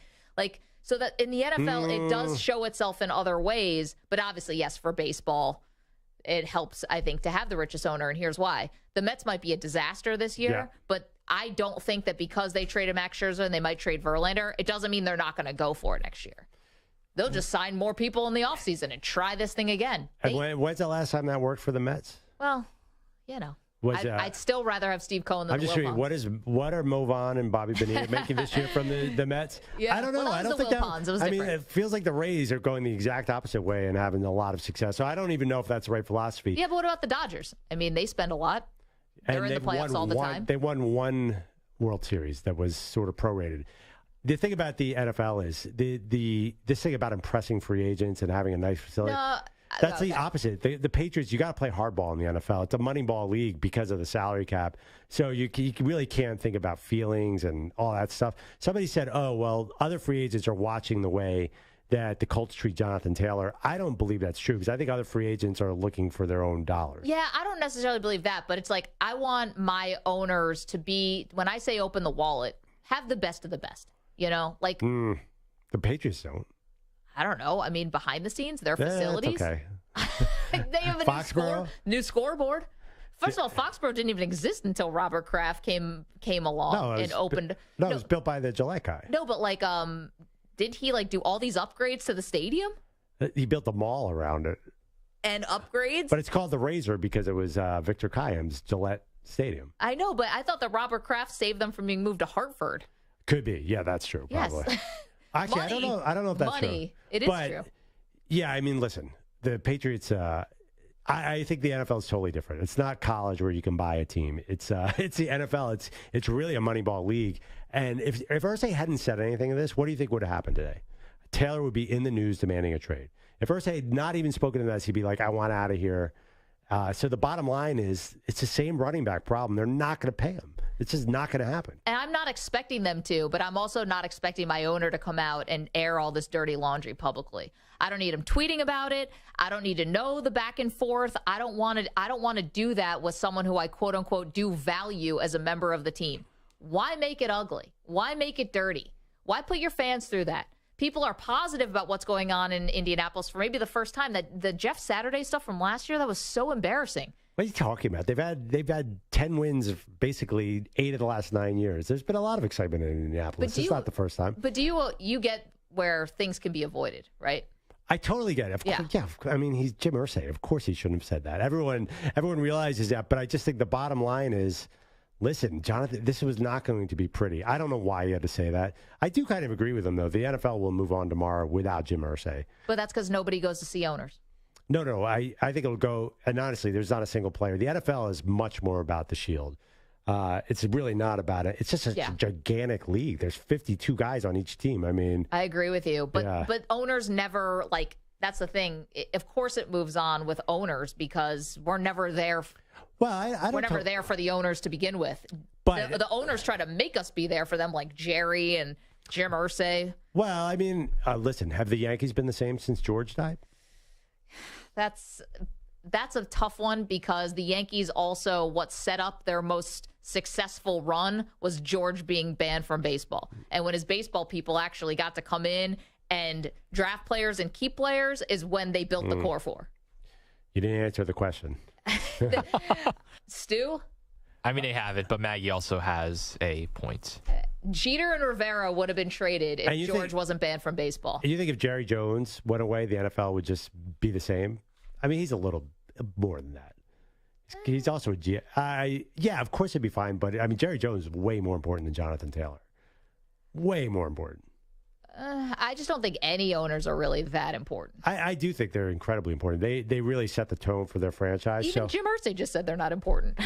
So that in the NFL, it does show itself in other ways. But obviously, yes, for baseball, it helps, I think, to have the richest owner. And here's why. The Mets might be a disaster this year, but I don't think that because they traded Max Scherzer and they might trade Verlander, it doesn't mean they're not going to go for it next year. They'll just sign more people in the offseason and try this thing again. And when's the last time that worked for the Mets? Well, I'd still rather have Steve Cohen than I'm just curious, what are Mo Vaughn and Bobby Bonilla making this year from the Mets? Yeah, I don't know. I don't think that. It was different. it feels like the Rays are going the exact opposite way and having a lot of success. So I don't even know if that's the right philosophy. Yeah, but what about the Dodgers? I mean, they spend a lot. They're in the playoffs all the time. They won one World Series that was sort of prorated. The thing about the NFL is this thing about impressing free agents and having a nice facility. That's the opposite. The Patriots, you got to play hardball in the NFL. It's a money ball league because of the salary cap. So you really can't think about feelings and all that stuff. Somebody said, oh, well, other free agents are watching the way that the Colts treat Jonathan Taylor. I don't believe that's true because I think other free agents are looking for their own dollars. Yeah, I don't necessarily believe that, but it's like I want my owners to be, when I say open the wallet, have the best of the best. The Patriots don't. I don't know. I mean, behind the scenes, their facilities. Okay. They have a new scoreboard. First of all, Foxborough didn't even exist until Robert Kraft came along and opened. No, it was built by the Gillette guy. No, but did he do all these upgrades to the stadium? He built a mall around it. And upgrades? But it's called the Razor because it was Victor Kiam's Gillette Stadium. I know, but I thought that Robert Kraft saved them from being moved to Hartford. Could be. Yeah, that's true. Probably. Yes. Actually, I don't know if that's true. It is true. Yeah, I mean, listen, the Patriots, I think the NFL is totally different. It's not college where you can buy a team. It's the NFL. It's really a Moneyball league. And if Irsay hadn't said anything of this, what do you think would have happened today? Taylor would be in the news demanding a trade. If Irsay had not even spoken to this, he'd be like, I want out of here. So the bottom line is it's the same running back problem. They're not going to pay him. It's just not going to happen. And I'm not expecting them to, but I'm also not expecting my owner to come out and air all this dirty laundry publicly. I don't need him tweeting about it. I don't need to know the back and forth. I don't want to do that with someone who I quote unquote do value as a member of the team. Why make it ugly? Why make it dirty? Why put your fans through that? People are positive about what's going on in Indianapolis for maybe the first time. That the Jeff Saturday stuff from last year, that was so embarrassing. What are you talking about? They've had 10 wins basically 8 of the last 9 years. There's been a lot of excitement in Indianapolis. It's not the first time. But do you get where things can be avoided, right? I totally get it. Of course, yeah. I mean, he's Jim Irsay. Of course he shouldn't have said that. Everyone realizes that. But I just think the bottom line is, listen, Jonathan, this was not going to be pretty. I don't know why he had to say that. I do kind of agree with him, though. The NFL will move on tomorrow without Jim Irsay. But that's because nobody goes to see owners. No. I think it'll go, and honestly, there's not a single player. The NFL is much more about the shield. It's really not about it. It's just a gigantic league. There's 52 guys on each team. I mean, I agree with you, but owners never like. That's the thing. Of course, it moves on with owners because we're never there. Well, we're never there for the owners to begin with. But the owners try to make us be there for them, like Jerry and Jim Irsay. Well, I mean, listen, have the Yankees been the same since George died? That's a tough one because the Yankees also, what set up their most successful run was George being banned from baseball. And when his baseball people actually got to come in and draft players and keep players is when they built the core for. You didn't answer the question. Stu? I mean, they have it, but Maggie also has a point. Jeter and Rivera would have been traded if George wasn't banned from baseball. You think if Jerry Jones went away, the NFL would just be the same? I mean, he's a little more than that. He's also yeah, of course it'd be fine, but I mean, Jerry Jones is way more important than Jonathan Taylor. Way more important. I just don't think any owners are really that important. I do think they're incredibly important. They really set the tone for their franchise. Even Jim Irsay just said they're not important.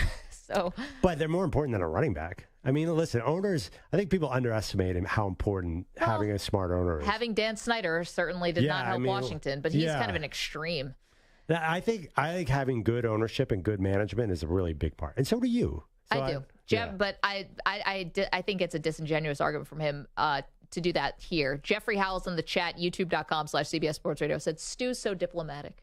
But they're more important than a running back. I mean, listen, owners, I think people underestimate how important having a smart owner is. Having Dan Snyder certainly did not help Washington, but he's kind of an extreme. I think having good ownership and good management is a really big part. And so do you. So I do. But I think it's a disingenuous argument from him to do that here. Jeffrey Howells in the chat, youtube.com/CBS Sports Radio, said, Stu's so diplomatic.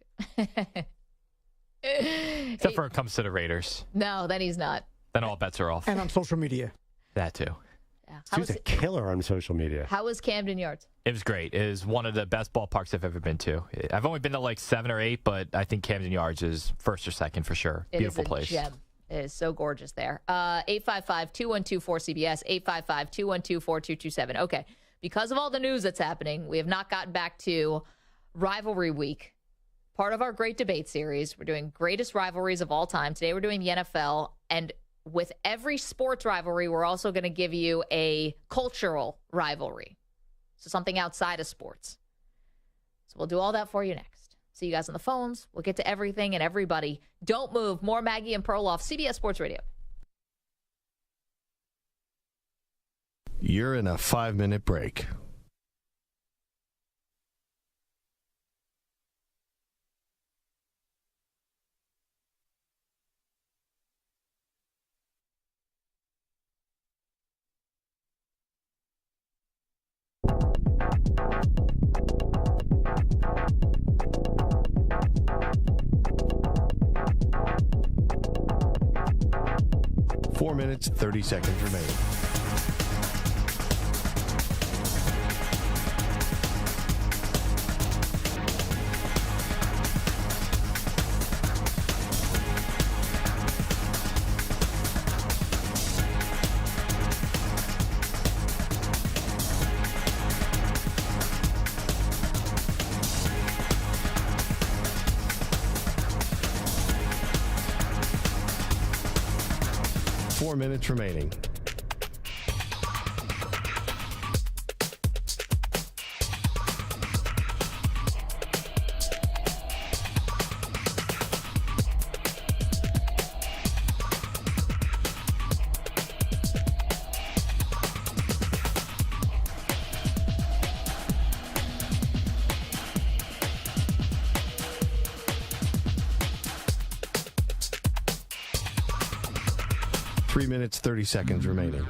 Except for it comes to the Raiders. No, then he's not. Then all bets are off. And on social media. That too. Yeah. Stu's a killer on social media. How was Camden Yards? It was great. It is one of the best ballparks I've ever been to. I've only been to like 7 or 8, but I think Camden Yards is first or second for sure. Beautiful place. It is a gem. It is so gorgeous there. 855-212-4CBS, 855-212-4227. Okay, because of all the news that's happening, we have not gotten back to Rivalry Week. Part of our great debate series, we're doing greatest rivalries of all time. Today we're doing the NFL, and with every sports rivalry, we're also going to give you a cultural rivalry. So something outside of sports. So we'll do all that for you next. See you guys on the phones. We'll get to everything and everybody. Don't move. More Maggie and Perloff, CBS Sports Radio. You're in a 5-minute break. Four minutes, 30 seconds remaining. Minutes remaining. Three minutes, 30 seconds remaining.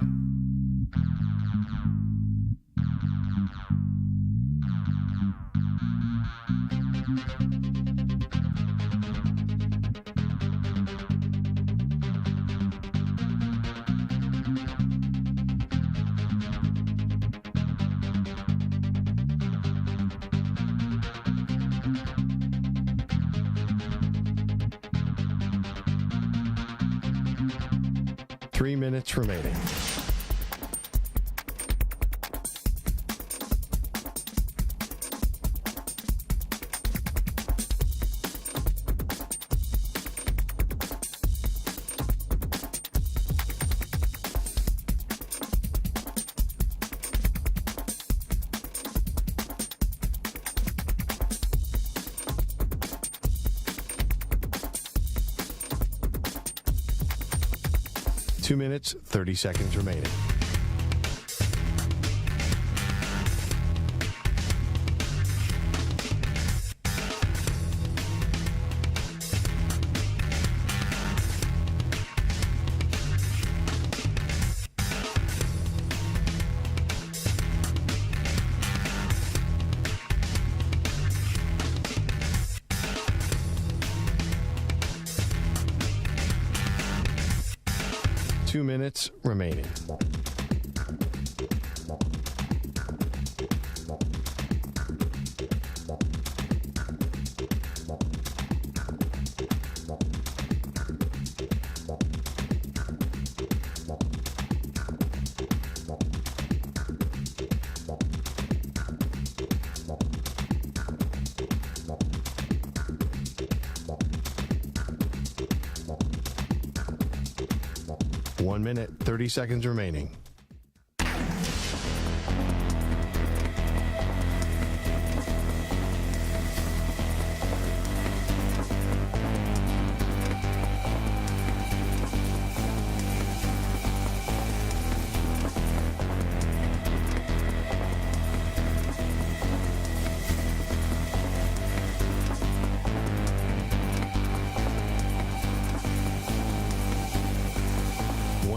Minutes remaining. 2 minutes, 30 seconds remaining. Two minutes remaining. One minute, 30 seconds remaining.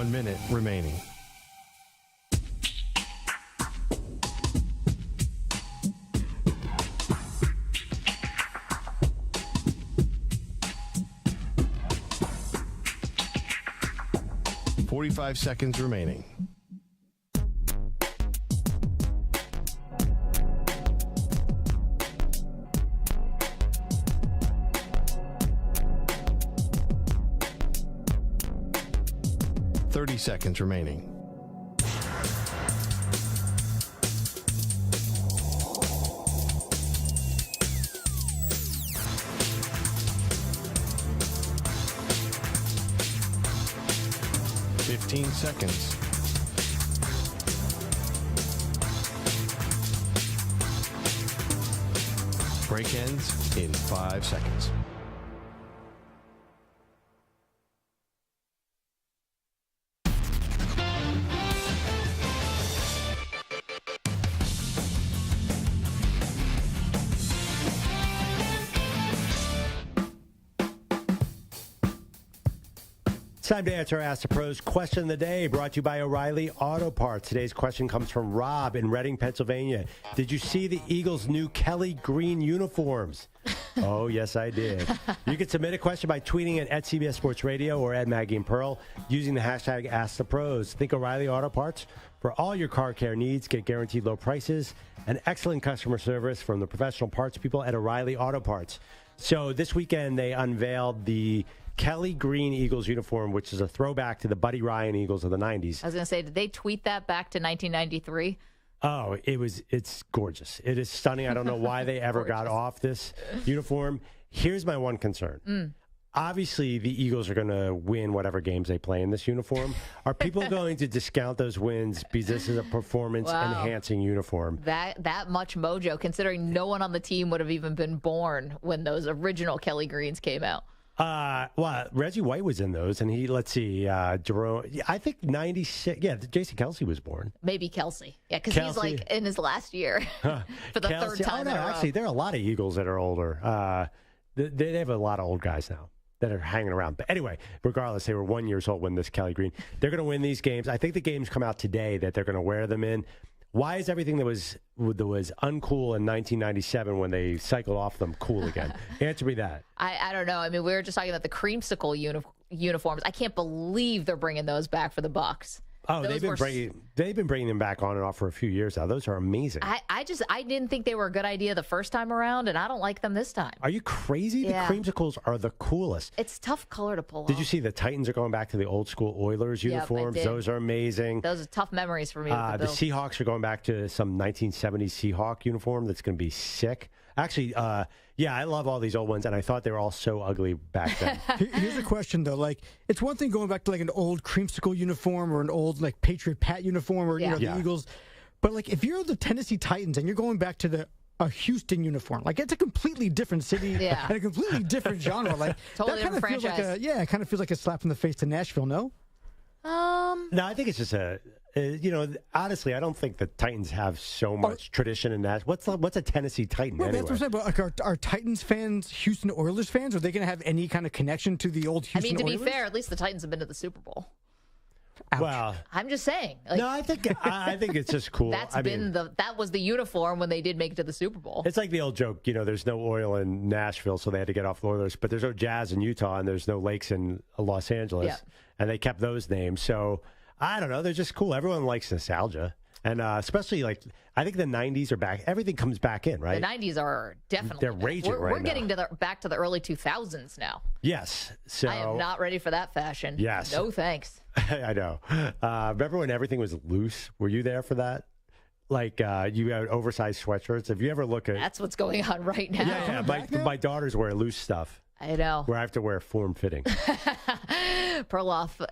Minute remaining. .45 seconds remaining. .30 seconds remaining. .15 seconds. Break ends in 5 seconds. It's time to answer Ask the Pros question of the day, brought to you by O'Reilly Auto Parts. Today's question comes from Rob in Reading, Pennsylvania. Did you see the Eagles' new Kelly green uniforms? Oh, yes, I did. You can submit a question by tweeting at CBS Sports Radio or at Maggie and Pearl using the hashtag Ask the Pros. Think O'Reilly Auto Parts for all your car care needs. Get guaranteed low prices and excellent customer service from the professional parts people at O'Reilly Auto Parts. So this weekend they unveiled the Kelly green Eagles uniform, which is a throwback to the Buddy Ryan Eagles of the 90s. I was going to say, did they tweet that back to 1993? Oh, it's gorgeous. It is stunning. I don't know why they ever got off this uniform. Here's my one concern. Obviously, the Eagles are going to win whatever games they play in this uniform. Are people going to discount those wins because this is a performance-enhancing uniform? That much mojo, considering no one on the team would have even been born when those original Kelly Greens came out. Well, Reggie White was in those, and Jerome, I think 96, Jason Kelce was born. Maybe Kelce. Yeah, because he's like in his last year for the third time in a row. Actually, there are a lot of Eagles that are older. They have a lot of old guys now that are hanging around. But anyway, regardless, they were 1 year old when this Kelly Green. They're going to win these games. I think the games come out today that they're going to wear them in. Why is everything that was uncool in 1997 when they cycled off them cool again? Answer me that. I don't know. I mean, we were just talking about the creamsicle uniforms. I can't believe they're bringing those back for the Bucs. Oh, they've been bringing them back on and off for a few years now. Those are amazing. I didn't think they were a good idea the first time around, and I don't like them this time. Are you crazy? Yeah. The creamsicles are the coolest. It's a tough color to pull off. Did you see the Titans are going back to the old school Oilers uniforms? Those are amazing. Those are tough memories for me. The Seahawks are going back to some 1970s Seahawk uniform that's going to be sick. Actually, I love all these old ones, and I thought they were all so ugly back then. Here's a question, though. Like, it's one thing going back to, like, an old creamsicle uniform or an old, like, Patriot Pat uniform or, the Eagles. But, like, if you're the Tennessee Titans and you're going back to a Houston uniform, like, it's a completely different city and a completely different genre. Like, totally that kind of feels like it kind of feels like a slap in the face to Nashville, no? No, I think it's just honestly, I don't think the Titans have so much tradition in that. What's a Tennessee Titan anyway? That's what I'm saying. But are Titans fans Houston Oilers fans? Are they going to have any kind of connection to the old Houston Oilers? To be fair, at least the Titans have been to the Super Bowl. Ouch. Well, I'm just saying. No, I think it's just cool. That was the uniform when they did make it to the Super Bowl. It's like the old joke, there's no oil in Nashville, so they had to get off the Oilers. But there's no Jazz in Utah, and there's no lakes in Los Angeles, and they kept those names. So I don't know, they're just cool. Everyone likes nostalgia, and especially I think the '90s are back. Everything comes back in, right? The '90s are definitely they're raging right now. We're getting back to the early 2000s now. Yes, so I am not ready for that fashion. Yes, no thanks. I know. Remember when everything was loose? Were you there for that? You had oversized sweatshirts. If you ever look at that's what's going on right now. Yeah. My daughters wear loose stuff. I know. Where I have to wear form fitting. Perloff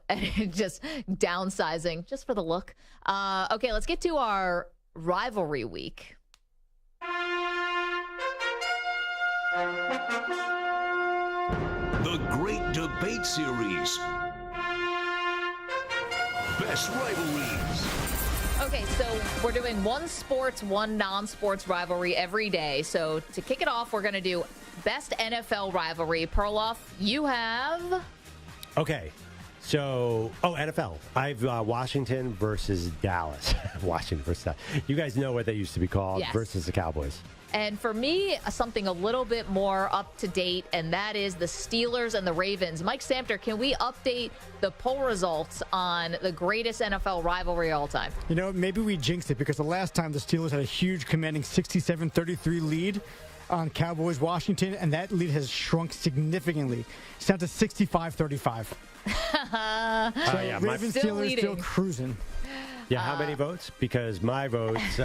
just downsizing just for the look. Okay, let's get to our rivalry week. The Great Debate Series. Best Rivalries. Okay, so we're doing one sports, one non-sports rivalry every day. So to kick it off, we're going to do best NFL rivalry. Perloff, you have... Okay, so, NFL. I have Washington versus Dallas. Washington versus Dallas. You guys know what they used to be called versus the Cowboys. And for me, something a little bit more up to date, and that is the Steelers and the Ravens. Mike Samter, can we update the poll results on the greatest NFL rivalry of all time? Maybe we jinxed it because the last time the Steelers had a huge commanding 67-33 lead on Cowboys Washington, and that lead has shrunk significantly. It's down to 65-35. Ravens Steelers still cruising. Yeah, how many votes? Because my votes...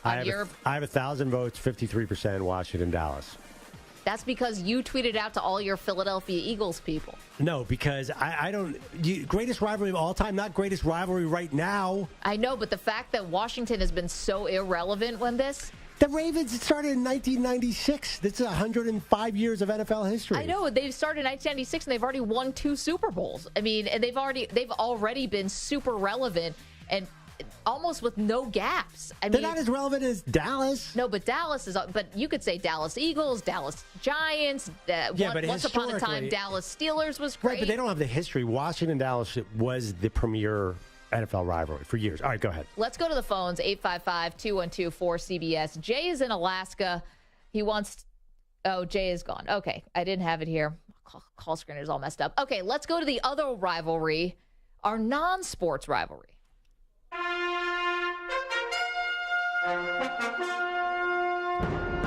I have 1,000 votes, 53% Washington, Dallas. That's because you tweeted out to all your Philadelphia Eagles people. No, because I don't... greatest rivalry of all time, not greatest rivalry right now. I know, but the fact that Washington has been so irrelevant when this... The Ravens started in 1996. This is 105 years of NFL history. I know. They've started in 1996, and they've already won 2 Super Bowls. I mean, and they've already been super relevant and... almost with no gaps. They're not as relevant as Dallas. No, but Dallas is. But you could say Dallas Eagles, Dallas Giants. But once upon a time, Dallas Steelers was great. Right, but they don't have the history. Washington Dallas was the premier NFL rivalry for years. All right, go ahead. Let's go to the phones. 855-212-4CBS. Jay is in Alaska. He wants. Oh, Jay is gone. Okay, I didn't have it here. Call screener's all messed up. Okay, let's go to the other rivalry, our non-sports rivalry.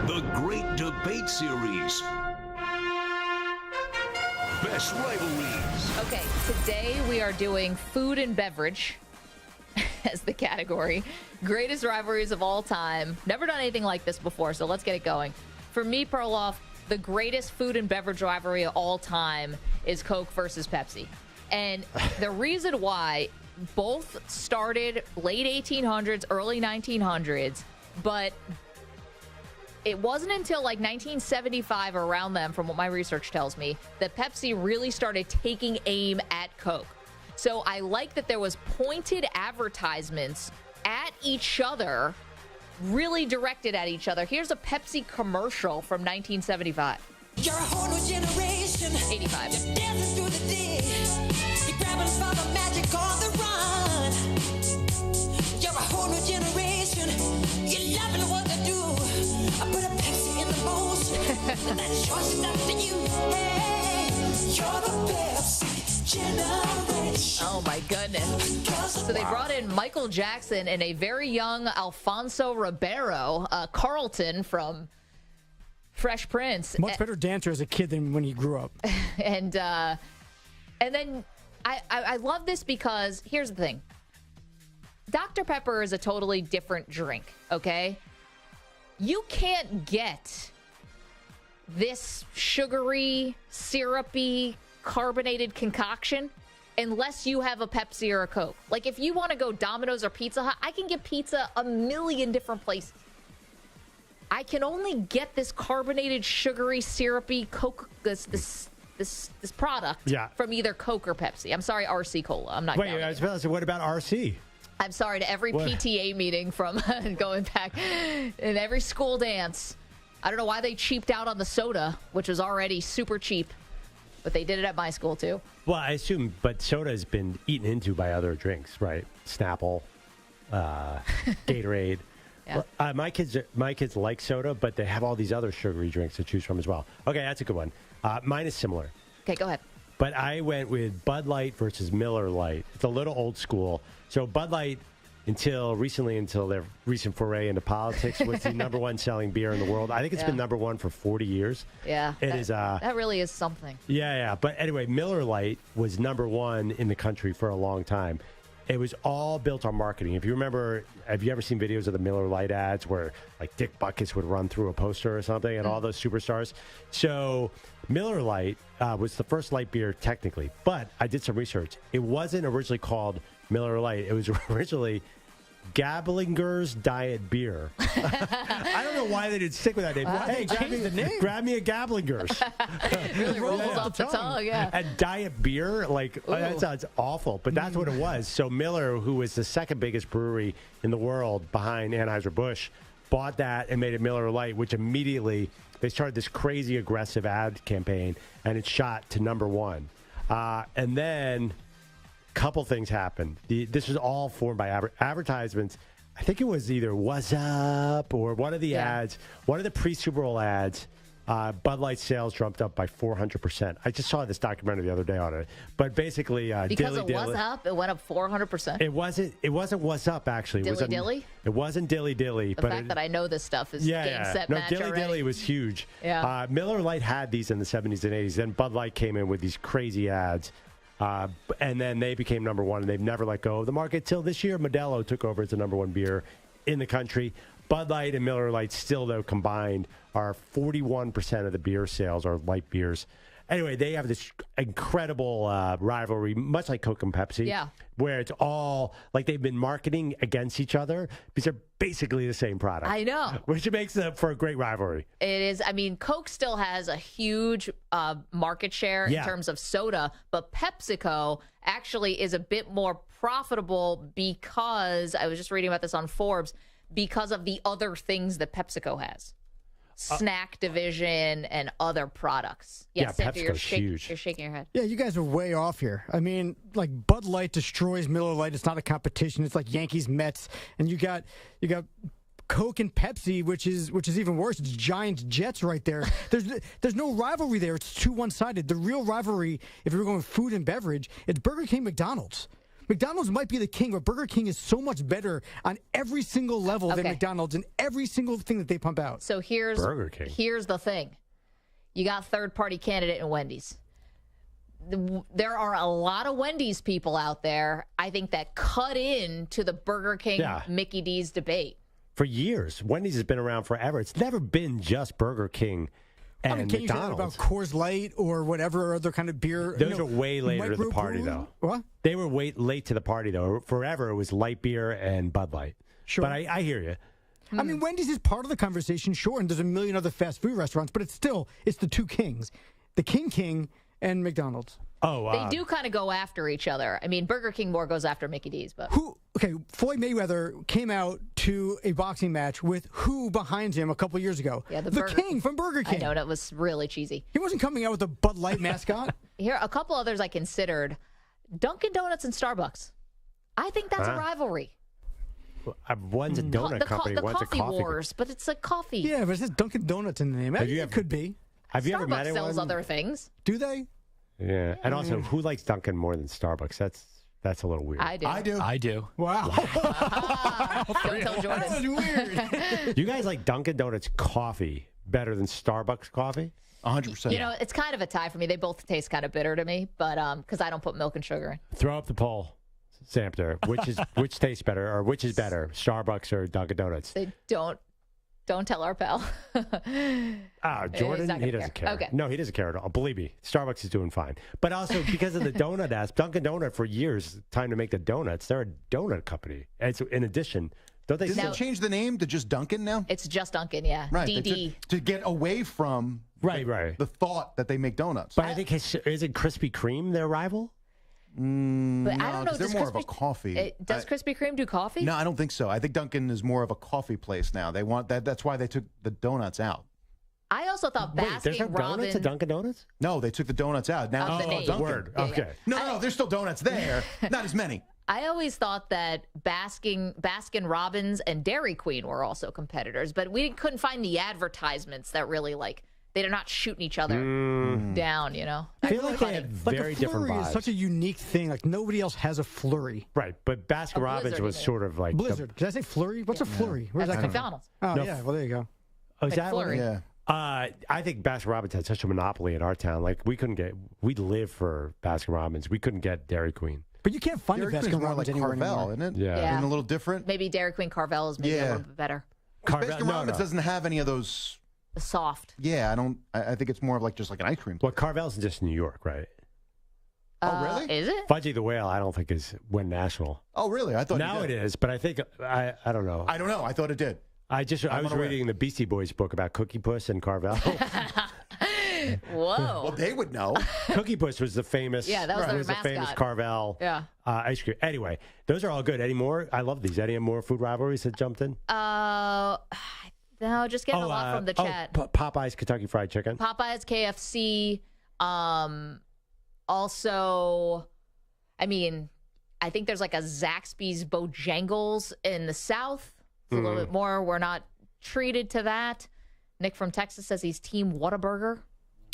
The Great Debate Series. Best Rivalries. Okay, today we are doing food and beverage as the category. Greatest rivalries of all time. Never done anything like this before, so let's get it going. For me, Perloff, the greatest food and beverage rivalry of all time is Coke versus Pepsi. And the reason why... both started late 1800s, early 1900s, but it wasn't until 1975 or around then, from what my research tells me, that Pepsi really started taking aim at Coke. So I like that there was pointed advertisements at each other, really directed at each other. Here's a Pepsi commercial from 1975. You're a whole new generation. 85. You're dancing through the day. You're grabbing for the magic on the run. You're a whole new generation. You're loving what they do. I put a Pepsi in the motion. That's your stuff to you. Hey, you're the Pepsi generation. Oh my goodness. So they brought in Michael Jackson and a very young Alfonso Ribeiro, Carlton from Fresh Prince. Much better dancer as a kid than when he grew up. And then I love this because here's the thing. Dr. Pepper is a totally different drink, okay? You can't get this sugary, syrupy, carbonated concoction unless you have a Pepsi or a Coke. Like, if you want to go Domino's or Pizza Hut, I can get pizza a million different places. I can only get this carbonated, sugary, syrupy Coke, this this product Yeah. from either Coke or Pepsi. I'm sorry, RC Cola. I'm not. Wait, counting I was about to say, what about RC? I'm sorry to every What? PTA meeting from going back in every school dance. I don't know why they cheaped out on the soda, which was already super cheap, but they did it at my school too. Well, I assume, but soda has been eaten into by other drinks, right? Snapple, Gatorade. Yeah. Well, my kids like soda, but they have all these other sugary drinks to choose from as well. Okay, that's a good one. Mine is similar. Okay, go ahead. But I went with Bud Light versus Miller Light. It's a little old school. So Bud Light, until their recent foray into politics, was the number one selling beer in the world. I think it's been number one for 40 years. Yeah, It is. That really is something. Yeah. But anyway, Miller Lite was number one in the country for a long time. It was all built on marketing. If you remember, have you ever seen videos of the Miller Lite ads where like Dick Buckus would run through a poster or something and all those superstars? So Miller Lite was the first light beer technically, but I did some research. It wasn't originally called Miller Lite. It was originally Gablinger's Diet Beer. I don't know why they didn't stick with that name. Hey, grab me a Gablinger's. Really rolls off the tongue, yeah. And Diet Beer, that sounds awful, but that's what it was. So Miller, who is the second biggest brewery in the world behind Anheuser-Busch, bought that and made it Miller Lite, which immediately they started this crazy aggressive ad campaign, and it shot to number one. And then couple things happened. This was all formed by advertisements. I think it was either What's Up or one of the ads, one of the pre-Super Bowl ads. Bud Light sales jumped up by 400%. I just saw this documentary the other day on it. But basically, because of What's Up, it went up 400%. It wasn't What's Up, actually. Dilly Dilly? It wasn't Dilly Dilly. The fact that I know this stuff is game, set, match Dilly already. Dilly was huge. Yeah. Miller Lite had these in the 70s and 80s. Then Bud Light came in with these crazy ads. And then they became number one, and they've never let go of the market till this year. Modelo took over as the number one beer in the country. Bud Light and Miller Lite still, though, combined are 41% of the beer sales are light beers. Anyway, they have this incredible rivalry, much like Coke and Pepsi, where it's all like they've been marketing against each other because they're basically the same product. I know. Which makes it for a great rivalry. It is. I mean, Coke still has a huge market share in terms of soda, but PepsiCo actually is a bit more profitable because, I was just reading about this on Forbes, because of the other things that PepsiCo has. Snack division and other products. Yes, PepsiCo's huge. You're shaking your head. Yeah, you guys are way off here. I mean, like Bud Light destroys Miller Lite. It's not a competition. It's like Yankees Mets, and you got Coke and Pepsi, which is even worse. It's Giants Jets right there. There's no rivalry there. It's too one-sided. The real rivalry, if you're going food and beverage, it's Burger King, McDonald's. McDonald's might be the king, but Burger King is so much better on every single level than McDonald's and every single thing that they pump out. So here's Burger King. Here's the thing. You got third-party candidate in Wendy's. There are a lot of Wendy's people out there, I think, that cut in to the Burger King Mickey D's debate. For years. Wendy's has been around forever. It's never been just Burger King and can McDonald's. You say that about Coors Light or whatever other kind of beer? Those are way later to the party, though. What? They were way late to the party, though. Forever, it was light beer and Bud Light. Sure. But I hear you. I mean, Wendy's is part of the conversation, sure, and there's a million other fast food restaurants, but it's the two kings, the King and McDonald's. Oh, they do kind of go after each other. I mean, Burger King more goes after Mickey D's, but Floyd Mayweather came out to a boxing match with who behind him a couple years ago? Yeah, the King from Burger King. I know, that was really cheesy. He wasn't coming out with a Bud Light mascot. Here, a couple others I considered: Dunkin' Donuts and Starbucks. I think that's a rivalry. One's a donut company, one's a coffee wars, but it's a coffee. Yeah, but it says Dunkin' Donuts in the name. It could be. Have you ever met Starbucks anyone? sells other things. Do they? Yeah. And also, who likes Dunkin' more than Starbucks? That's a little weird. I do. I do. Wow. Don't tell Jordan. That was weird. You guys like Dunkin' Donuts coffee better than Starbucks coffee? 100%. You know, it's kind of a tie for me. They both taste kind of bitter to me, but because I don't put milk and sugar in. Throw up the poll, Samter. Which tastes better, or which is better, Starbucks or Dunkin' Donuts? They don't tell our pal. Jordan, he doesn't care. Okay. No, he doesn't care at all. Believe me, Starbucks is doing fine. But also because of the donut aspect, Dunkin' Donut for years, time to make the donuts. They're a donut company. And so in addition Don't they Didn't they change the name to just Dunkin' now? It's just Dunkin', yeah. Right. DD. To get away from the thought that they make donuts. But I think isn't Krispy Kreme their rival? But I don't know. They're more of a coffee. Does Krispy Kreme do coffee? No, I don't think so. I think Dunkin' is more of a coffee place now. They want that. That's why they took the donuts out. I also thought Wait, there's no Baskin Robbins. donuts at Dunkin' Donuts? No, they took the donuts out. Now Of the name. Dunkin'. Word. Okay. No, there's still donuts there. Not as many. I always thought that Baskin Robbins and Dairy Queen were also competitors, but we couldn't find the advertisements that really they're not shooting each other down, you know? I feel like they have very different flurry vibes. is such a unique thing. Like nobody else has a flurry. Right, but Baskin Robbins was sort of like Blizzard. Did I say flurry? What's a flurry? Where's that come from? McDonald's. Oh, No. yeah. Well, there you go. Oh, is that what? McFlurry. Yeah. I think Baskin Robbins had such a monopoly in our town. Like we'd live for Baskin Robbins. We couldn't get Dairy Queen. But you can't find Dairy a Queen is Baskin more Robbins like anywhere Carvel, anymore. isn't it? Yeah. And a little different. Maybe Dairy Queen Carvel is maybe a Yeah. little bit better. Baskin Robbins doesn't have any of those. Soft. Yeah, I don't. I think it's more of like just like an ice cream. Well, Carvel's just New York, right? Oh, really? Is it? Fudgy the Whale, I don't think went national. Oh, really? I thought now it it is, but I think I don't know. I don't know. I thought it did. I was reading the Beastie Boys book about Cookie Puss and Carvel. Whoa. Well, they would know. Cookie Puss was the famous. Yeah, that was their the famous mascot. Carvel ice cream. Anyway, those are all good. Any more? I love these. Any more food rivalries that jumped in? No, just getting a lot from the chat. Popeye's Kentucky Fried Chicken. Popeye's KFC. Also, I mean, I think there's like a Zaxby's Bojangles in the South. It's a little bit more. We're not treated to that. Nick from Texas says he's Team Whataburger.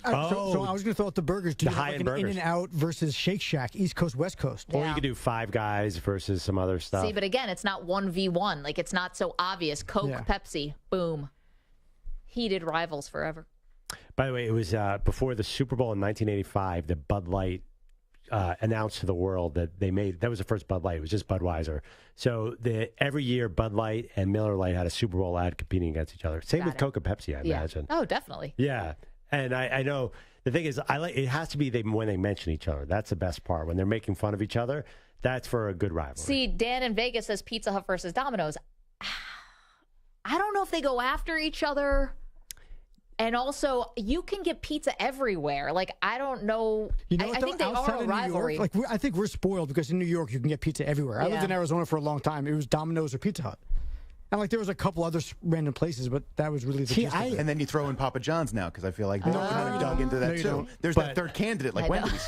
So I was going to throw out the burgers. Do The you have high-end like an burgers. In-N-Out versus Shake Shack, East Coast, West Coast? Or you could do Five Guys versus some other stuff. See, but again, it's not 1v1. Like, it's not so obvious. Coke, Pepsi, boom. Heated rivals forever. By the way, it was before the Super Bowl in 1985 that Bud Light announced to the world that that was the first Bud Light. It was just Budweiser. So every year, Bud Light and Miller Lite had a Super Bowl ad competing against each other. Same with Coke and Pepsi, I imagine. Oh, definitely. Yeah. And I know the thing is, it has to be when they mention each other. That's the best part. When they're making fun of each other, that's for a good rivalry. See, Dan in Vegas says Pizza Hut versus Domino's. I don't know if they go after each other. And also, you can get pizza everywhere. Like, I don't know. You know I what, think though? they Outside are a of New rivalry. York, I think we're spoiled because in New York you can get pizza everywhere. I lived in Arizona for a long time. It was Domino's or Pizza Hut. And there was a couple other random places, but that was really the gist of it. And then you throw in Papa John's now because I feel like no one have dug into that No, you too. don't. There's that third candidate like Wendy's.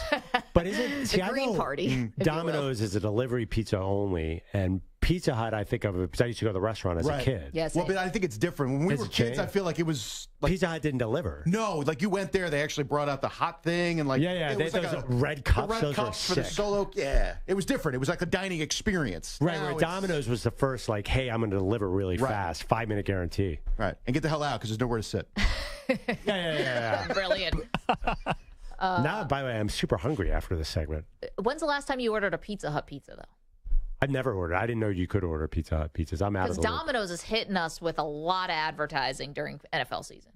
But isn't The Green Party, if you Domino's is a delivery pizza only, and Pizza Hut I think of it because I used to go to the restaurant as a kid. Yes. Well, but I think it's different. When we Has were it kids, changed? I feel like it was like Pizza Hut didn't deliver. no, like you went there, they actually brought out the hot thing and Yeah, it they was had like those a red cups. The red Those were cups for the sick. solo. Yeah, it was different. It was like a dining experience. Right, Now where it's- Domino's was the first, like, hey, I'm going to deliver really Right. fast, 5-minute guarantee. Right, and get the hell out because there's nowhere to sit. Yeah. Brilliant. Now, by the way, I'm super hungry after this segment. When's the last time you ordered a Pizza Hut pizza, though? I've never ordered. I didn't know you could order Pizza Hut pizzas. I'm out of Because the loop. Domino's is hitting us with a lot of advertising during NFL season.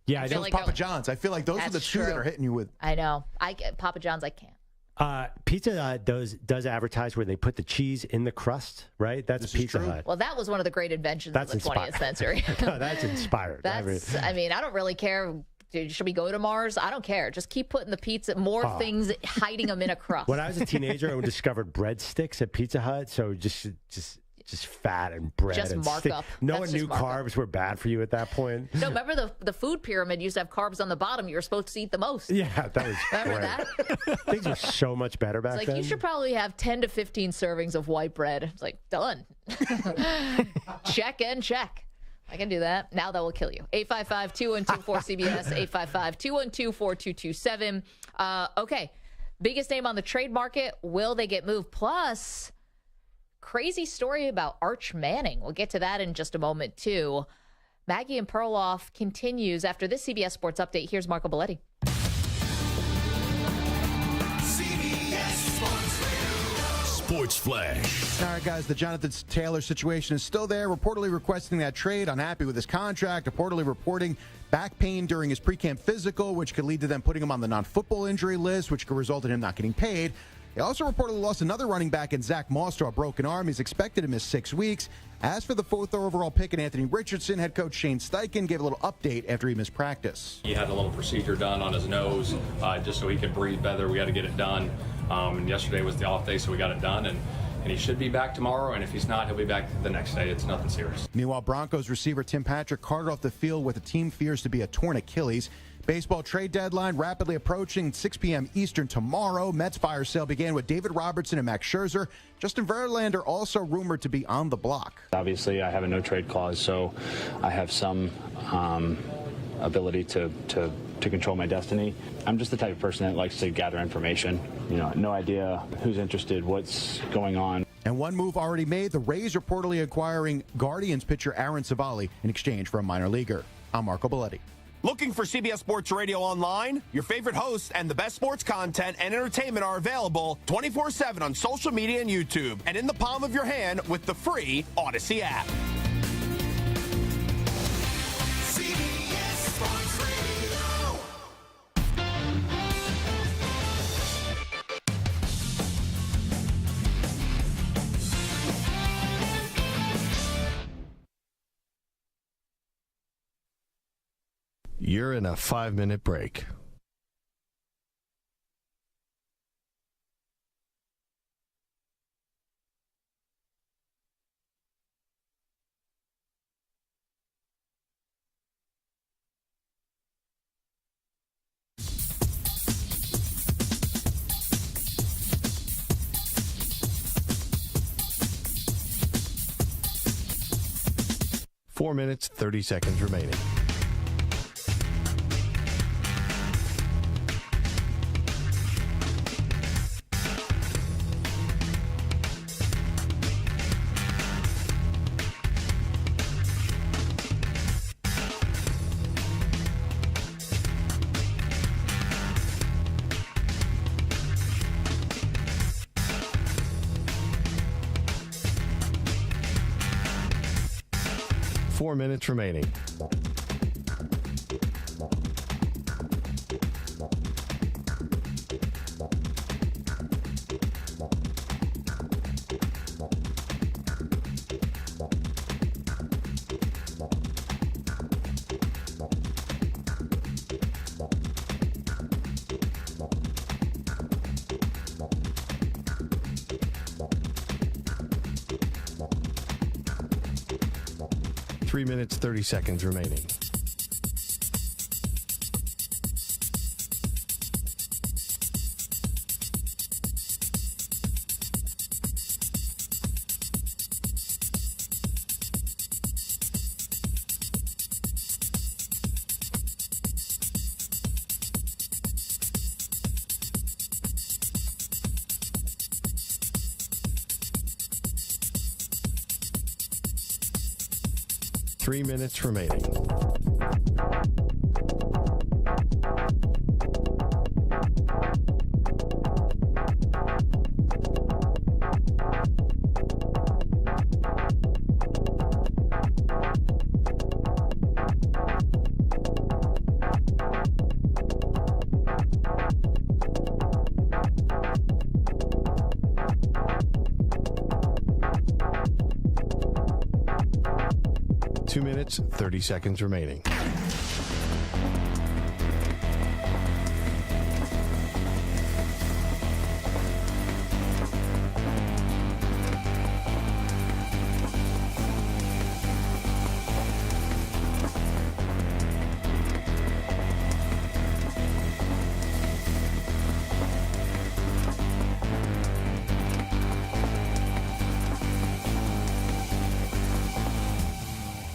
Yeah, I feel know. like Papa they're- John's. I feel like those are the That's two that true. are hitting you with. I know. Papa John's, I can't. Pizza Hut does advertise where they put the cheese in the crust, right? That's Pizza Hut. Well, that was one of the great inventions That's of the 20th century. No, that's inspired. I don't really care. Dude, should we go to Mars? I don't care. Just keep putting the pizza, more things, hiding them in a crust. When I was a teenager, I discovered breadsticks at Pizza Hut. So just fat and bread. Just and markup. No That's one just knew markup. carbs were bad for you at that point. No, remember the food pyramid used to have carbs on the bottom. You were supposed to eat the most. Yeah, that was Remember great. that? Things were so much better back It's like then. you should probably have 10 to 15 servings of white bread. It's like, done. Check and check. I can do that. Now that will kill you. 855-212-4CBS, 855-212-4227. Okay. Biggest name on the trade market. Will they get moved? Plus, crazy story about Arch Manning. We'll get to that in just a moment, too. Maggie and Perloff continues after this CBS Sports Update. Here's Marco Belletti. Sports Flash. All right, guys, the Jonathan Taylor situation is still there. Reportedly requesting that trade, unhappy with his contract. Reportedly reporting back pain during his pre-camp physical, which could lead to them putting him on the non-football injury list, which could result in him not getting paid. They also reportedly lost another running back in Zach Moss to a broken arm. He's expected to miss 6 weeks. As for the 4th overall pick in Anthony Richardson, head coach Shane Steichen gave a little update after he missed practice. He had a little procedure done on his nose just so he could breathe better. We had to get it done. And yesterday was the off day, so we got it done. And he should be back tomorrow, and if he's not, he'll be back the next day. It's nothing serious. Meanwhile, Broncos receiver Tim Patrick carted off the field with a team fears to be a torn Achilles. Baseball trade deadline rapidly approaching, 6 p.m. Eastern tomorrow. Mets fire sale began with David Robertson and Max Scherzer. Justin Verlander also rumored to be on the block. Obviously, I have a no-trade clause, so I have some ability to control my destiny. I'm just the type of person that likes to gather information. No idea who's interested, what's going on. And one move already made, the Rays reportedly acquiring Guardians pitcher Aaron Savali in exchange for a minor leaguer. I'm Marco Belletti. Looking for CBS Sports Radio online? Your favorite hosts and the best sports content and entertainment are available 24/7 on social media and YouTube, and in the palm of your hand with the free Odyssey app. CBS Sports Radio. 'You're in a 5-minute break. Four minutes, 30 seconds remaining. Four minutes remaining. Three minutes, 30 seconds remaining. Three minutes remaining. Two minutes, 30 seconds remaining.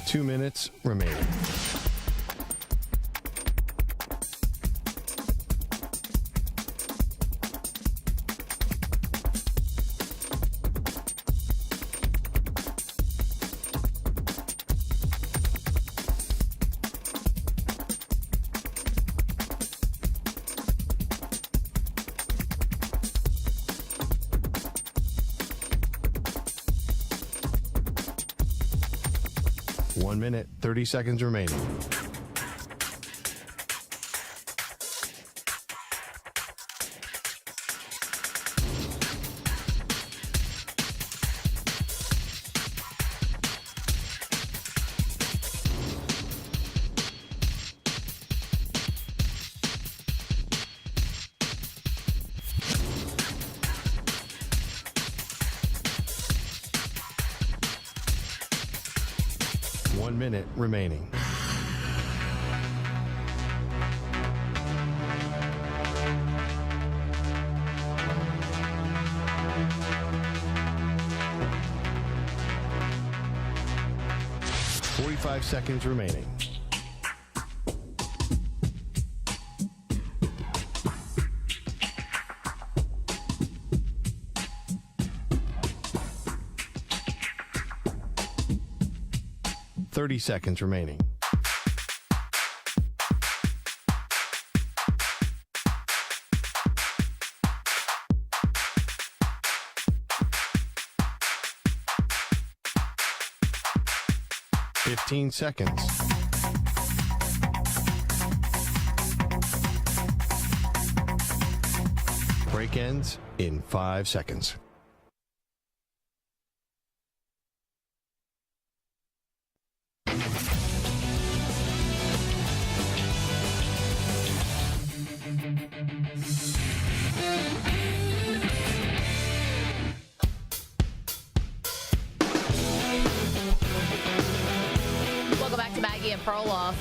Two minutes remaining. One minute, 30 seconds remaining. 1 minute remaining. Five seconds remaining. Thirty seconds remaining. Seconds. Break ends in 5 seconds. Maggie and Perloff.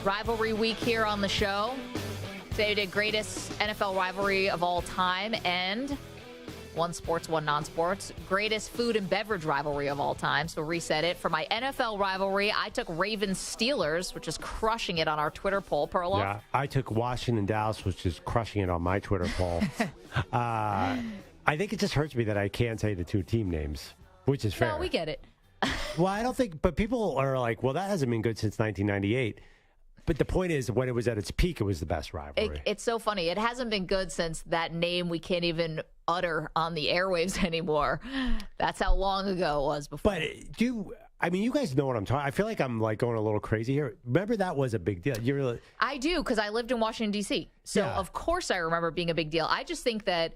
Rivalry week here on the show. Today we did greatest NFL rivalry of all time and one sports, one non-sports. Greatest food and beverage rivalry of all time. So reset it. For my NFL rivalry, I took Ravens-Steelers, which is crushing it on our Twitter poll. Perloff? Yeah, I took Washington-Dallas, which is crushing it on my Twitter poll. I think it just hurts me that I can't say the two team names, which is fair. No, we get it. Well, I don't think, but people are like, well, that hasn't been good since 1998. But the point is, when it was at its peak, it was the best rivalry. It's so funny. It hasn't been good since that name we can't even utter on the airwaves anymore. That's how long ago it was before. But you guys know what I'm talking. I feel like I'm like going a little crazy here. Remember, that was a big deal. I do, because I lived in Washington, D.C. So, Yeah. of course, I remember it being a big deal. I just think that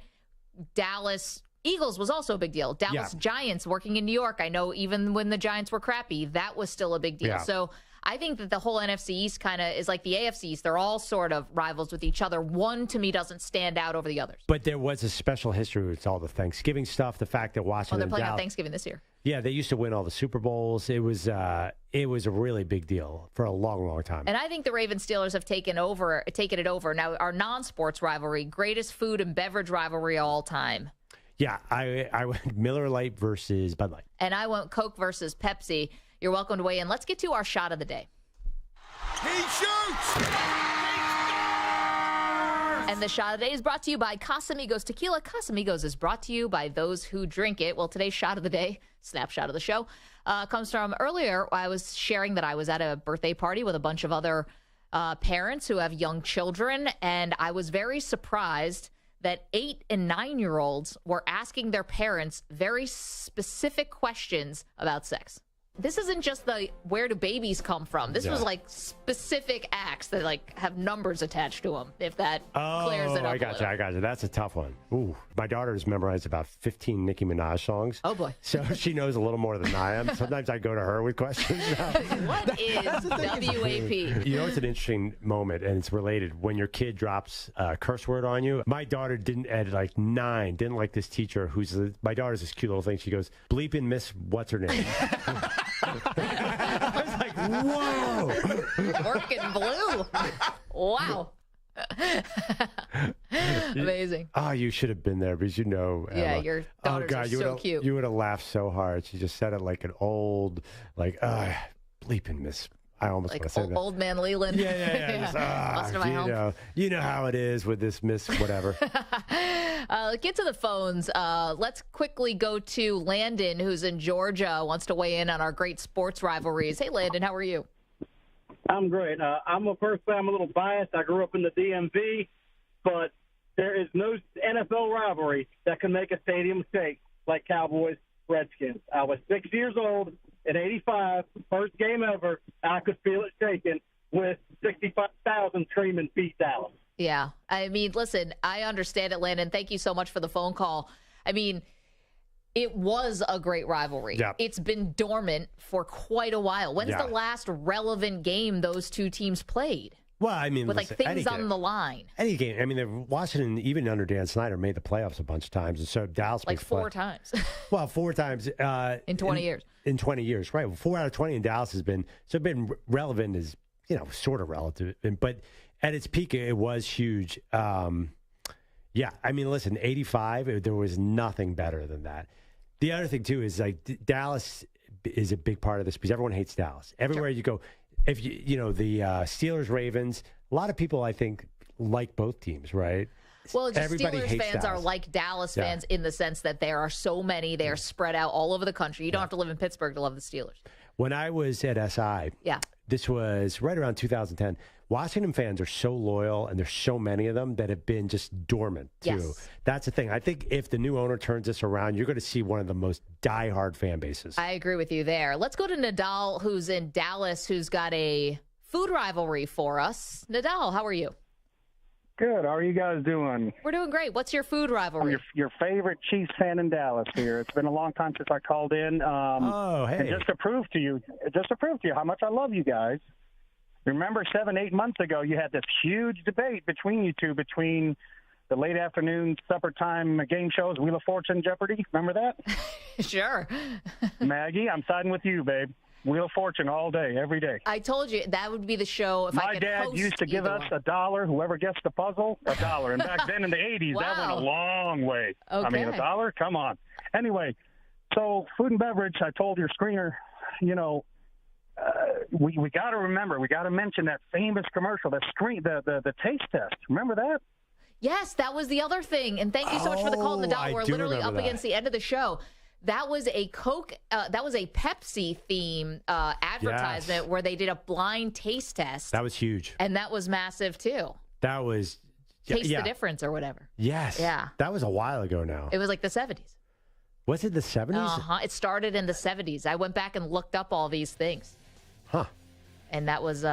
Dallas Eagles was also a big deal. Dallas Giants working in New York. I know even when the Giants were crappy, that was still a big deal. Yeah. So I think that the whole NFC East kind of is like the AFC East. They're all sort of rivals with each other. One, to me, doesn't stand out over the others. But there was a special history with all the Thanksgiving stuff. The fact that Washington, They're playing on Dallas, Thanksgiving this year. yeah, they used to win all the Super Bowls. It was a really big deal for a long, long time. And I think the Ravens-Steelers have taken it over. Now, our non-sports rivalry, greatest food and beverage rivalry of all time. Yeah, I went Miller Lite versus Bud Light. And I went Coke versus Pepsi. You're welcome to weigh in. Let's get to our shot of the day. He shoots! And the shot of the day is brought to you by Casamigos Tequila. Casamigos is brought to you by those who drink it. Well, today's shot of the day, snapshot of the show, comes from earlier. I was sharing that I was at a birthday party with a bunch of other parents who have young children, and I was very surprised that 8 and 9-year-olds were asking their parents very specific questions about sex. This isn't just the where do babies come from. This was like specific acts that like have numbers attached to them, if that clears it up. I got you. That's a tough one. Ooh, my daughter's memorized about 15 Nicki Minaj songs. Oh, boy. So she knows a little more than I am. Sometimes I go to her with questions. What is WAP? You know, it's an interesting moment, and it's related. When your kid drops a curse word on you, my daughter at like 9, didn't like this teacher my daughter's this cute little thing. She goes, bleeping Miss what's her name? I was like, whoa. Working blue. Wow. Amazing. Oh, you should have been there because Emma. Yeah, your daughters are so cute. You would have laughed so hard. She just said it like an old, bleeping Miss. I almost want to say that. Old man Leland. Yeah. Just, you know how it is with this Miss whatever. Let's get to the phones. Let's quickly go to Landon, who's in Georgia, wants to weigh in on our great sports rivalries. Hey, Landon, how are you? I'm great. I'm a little biased. I grew up in the DMV, but there is no NFL rivalry that can make a stadium shake like Cowboys-Redskins. I was 6 years old in '85, first game ever. I could feel it shaking with 65,000 screaming "Beat Dallas." Yeah. I mean, listen, I understand it, Landon. Thank you so much for the phone call. I mean, it was a great rivalry. Yeah. It's been dormant for quite a while. When's the last relevant game those two teams played? Well, I mean, with listen, like things on the line. Any game. I mean, Washington, even under Dan Snyder, made the playoffs a bunch of times, and so Dallas Like makes 4 times. Well, 4 times in 20 years. In 20 years, right? Well, 4 out of 20 in Dallas has been relevant is sort of relative, but at its peak, it was huge. Yeah, I mean, listen, 85, there was nothing better than that. The other thing too is like Dallas is a big part of this because everyone hates Dallas. Everywhere you go, if the Steelers, Ravens, a lot of people I think like both teams, right? Well, just Everybody Steelers hates fans Dallas. are like Dallas fans in the sense that there are so many. They are spread out all over the country. You don't have to live in Pittsburgh to love the Steelers. When I was at SI, this was right around 2010. Washington fans are so loyal, and there's so many of them that have been just dormant, too. Yes. That's the thing. I think if the new owner turns this around, you're going to see one of the most diehard fan bases. I agree with you there. Let's go to Nadal, who's in Dallas, who's got a food rivalry for us. Nadal, how are you? Good. How are you guys doing? We're doing great. What's your food rivalry? I'm your favorite Chiefs fan in Dallas here. It's been a long time since I called in. And just to prove to you how much I love you guys, remember 7-8 months ago, you had this huge debate between you two, between the late afternoon supper time game shows, Wheel of Fortune, Jeopardy. Remember that? Sure. Maggie, I'm siding with you, babe. Wheel of Fortune all day, every day. I told you that would be the show if I could host. My dad used to give us $1. Whoever gets the puzzle, $1. And back then in the 80s, that went a long way. Okay. I mean, $1? Come on. Anyway, so food and beverage, I told your screener, we got to remember, we got to mention that famous commercial, the taste test. Remember that? Yes, that was the other thing. And thank you so much for the call, Nadal. We're literally up against the end of the show. That was a that was a Pepsi theme advertisement where they did a blind taste test. That was huge. And that was massive, too. That was... Taste the difference or whatever. Yes. Yeah. That was a while ago now. It was like the 70s. Was it the 70s? Uh-huh. It started in the 70s. I went back and looked up all these things. Huh. And that was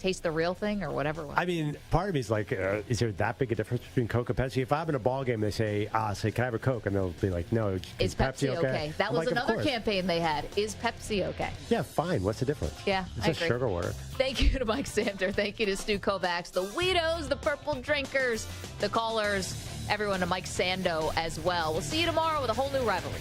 Taste the Real thing or whatever it was. I mean, part of me is like, is there that big a difference between Coke and Pepsi? If I'm in a ball game, they say, can I have a Coke? And they'll be like, no, is Pepsi okay? That I'm was like, another campaign they had. Is Pepsi okay? Yeah, fine. What's the difference? Yeah, it's I just agree. sugar water. Thank you to Mike Sander. Thank you to Stu Kovacs, the Weedos, the Purple Drinkers, the callers, everyone to Mike Sando as well. We'll see you tomorrow with a whole new rivalry.